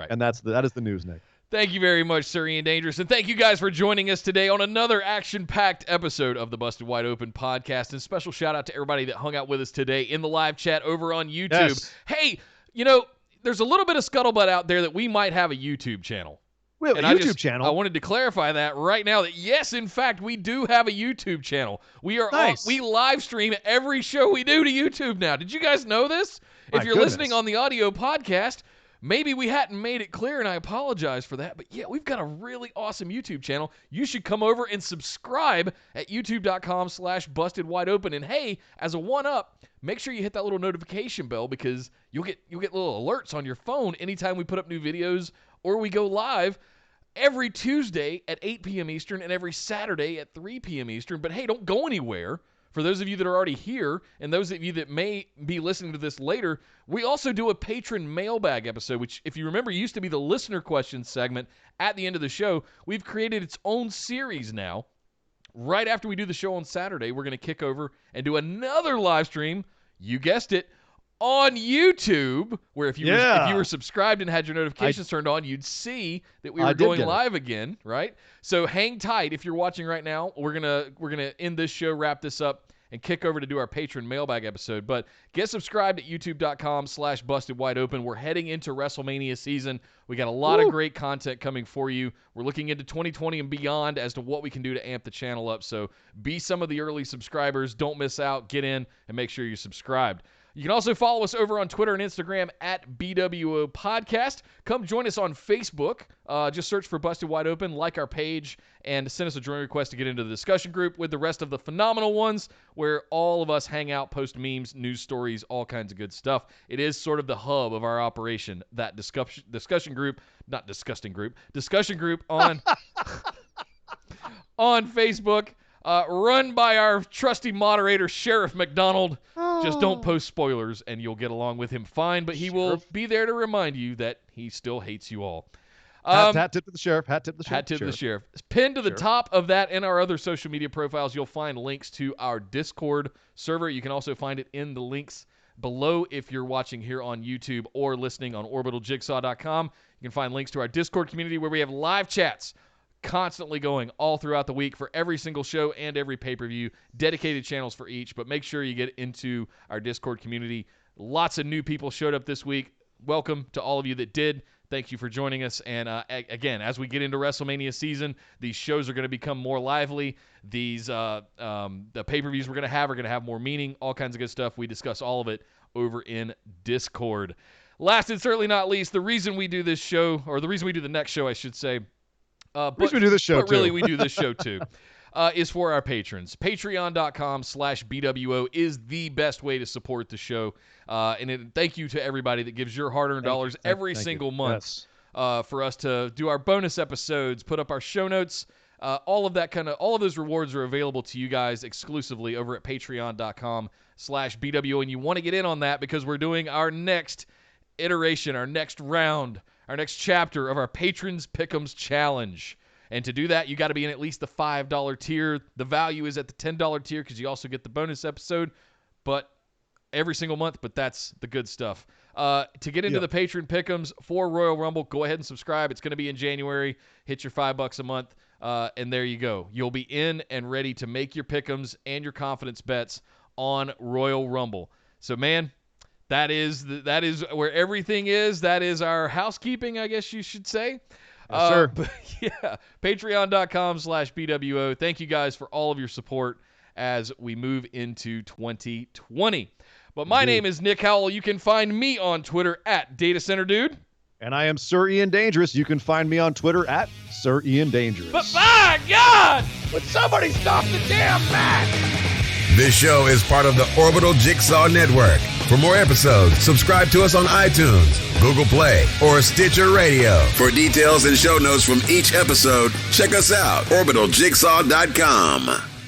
And that is the news, Nick. Thank you very much, Sir Ian Dangerous, and thank you guys for joining us today on another action-packed episode of the Busted Wide Open podcast. And special shout-out to everybody that hung out with us today in the live chat over on YouTube. Yes. Hey, you know, there's a little bit of scuttlebutt out there that we might have a YouTube channel. We have a YouTube channel. I wanted to clarify that right now that yes, in fact, we do have a YouTube channel. We are Nice. we live stream every show we do to YouTube now. Did you guys know this? My If you're goodness. listening on the audio podcast, maybe we hadn't made it clear, and I apologize for that. But yeah, we've got a really awesome YouTube channel. You should come over and subscribe at youtube.com/bustedwideopen. And hey, as a one-up, make sure you hit that little notification bell because you'll get little alerts on your phone anytime we put up new videos or we go live every Tuesday at 8 p.m. Eastern and every Saturday at 3 p.m. Eastern. But hey, don't go anywhere. For those of you that are already here and those of you that may be listening to this later, we also do a patron mailbag episode, which, if you remember, used to be the listener questions segment at the end of the show. We've created its own series now. Right after we do the show on Saturday, we're going to kick over and do another live stream, you guessed it, on YouTube, where if you were subscribed and had your notifications turned on, you'd see that we were going live again, right? So hang tight if you're watching right now. We're gonna end this show, wrap this up, and kick over to do our patron mailbag episode. But get subscribed at youtube.com/bustedwideopen. We're heading into WrestleMania season. We got a lot of great content coming for you. We're looking into 2020 and beyond as to what we can do to amp the channel up. So be some of the early subscribers. Don't miss out. Get in and make sure you're subscribed. You can also follow us over on Twitter and Instagram at BWO Podcast. Come join us on Facebook. Just search for Busted Wide Open, like our page, and send us a join request to get into the discussion group with the rest of the phenomenal ones where all of us hang out, post memes, news stories, all kinds of good stuff. It is sort of the hub of our operation, that discussion group on, on Facebook. Run by our trusty moderator, Sheriff McDonald. Just don't post spoilers, and you'll get along with him fine, but he will be there to remind you that he still hates you all. Hat tip to the sheriff. Hat tip to the sheriff. Hat tip to the sheriff. Pinned to the top of that and our other social media profiles, you'll find links to our Discord server. You can also find it in the links below if you're watching here on YouTube or listening on orbitaljigsaw.com. You can find links to our Discord community where we have live chats constantly going all throughout the week for every single show and every pay-per-view, dedicated channels for each, but make sure you get into our Discord community. Lots of new people showed up this week. Welcome to all of you that did. Thank you for joining us. And again, as we get into WrestleMania season, these shows are going to become more lively. These the pay-per-views we're going to have more meaning, all kinds of good stuff. We discuss all of it over in Discord. Last and certainly not least, the reason we do this show, or the reason we do the next show, I should say, but we do this show, but really we do this show too, is for our patrons. Patreon.com/BWO is the best way to support the show. And thank you to everybody that gives your hard-earned dollars every single month for us to do our bonus episodes, put up our show notes. All of those rewards are available to you guys exclusively over at patreon.com/BWO. And you want to get in on that because we're doing our next iteration, our next round, our next chapter of our Patrons Pick'ems Challenge. And to do that, you got to be in at least the $5 tier. The value is at the $10 tier because you also get the bonus episode, but every single month, but that's the good stuff. To get into the Patron Pick'ems for Royal Rumble, go ahead and subscribe. It's going to be in January. Hit your $5 a month, and there you go. You'll be in and ready to make your Pick'ems and your confidence bets on Royal Rumble. So, man, that is where everything is. That is our housekeeping, I guess you should say. Yes, sir. But yeah, patreon.com/BWO. Thank you guys for all of your support as we move into 2020. But my name is Nick Howell. You can find me on Twitter at DataCenterDude. And I am Sir Ian Dangerous. You can find me on Twitter at Sir Ian Dangerous. But by God, would somebody stop the damn match? This show is part of the Orbital Jigsaw Network. For more episodes, subscribe to us on iTunes, Google Play, or Stitcher Radio. For details and show notes from each episode, check us out, orbitaljigsaw.com.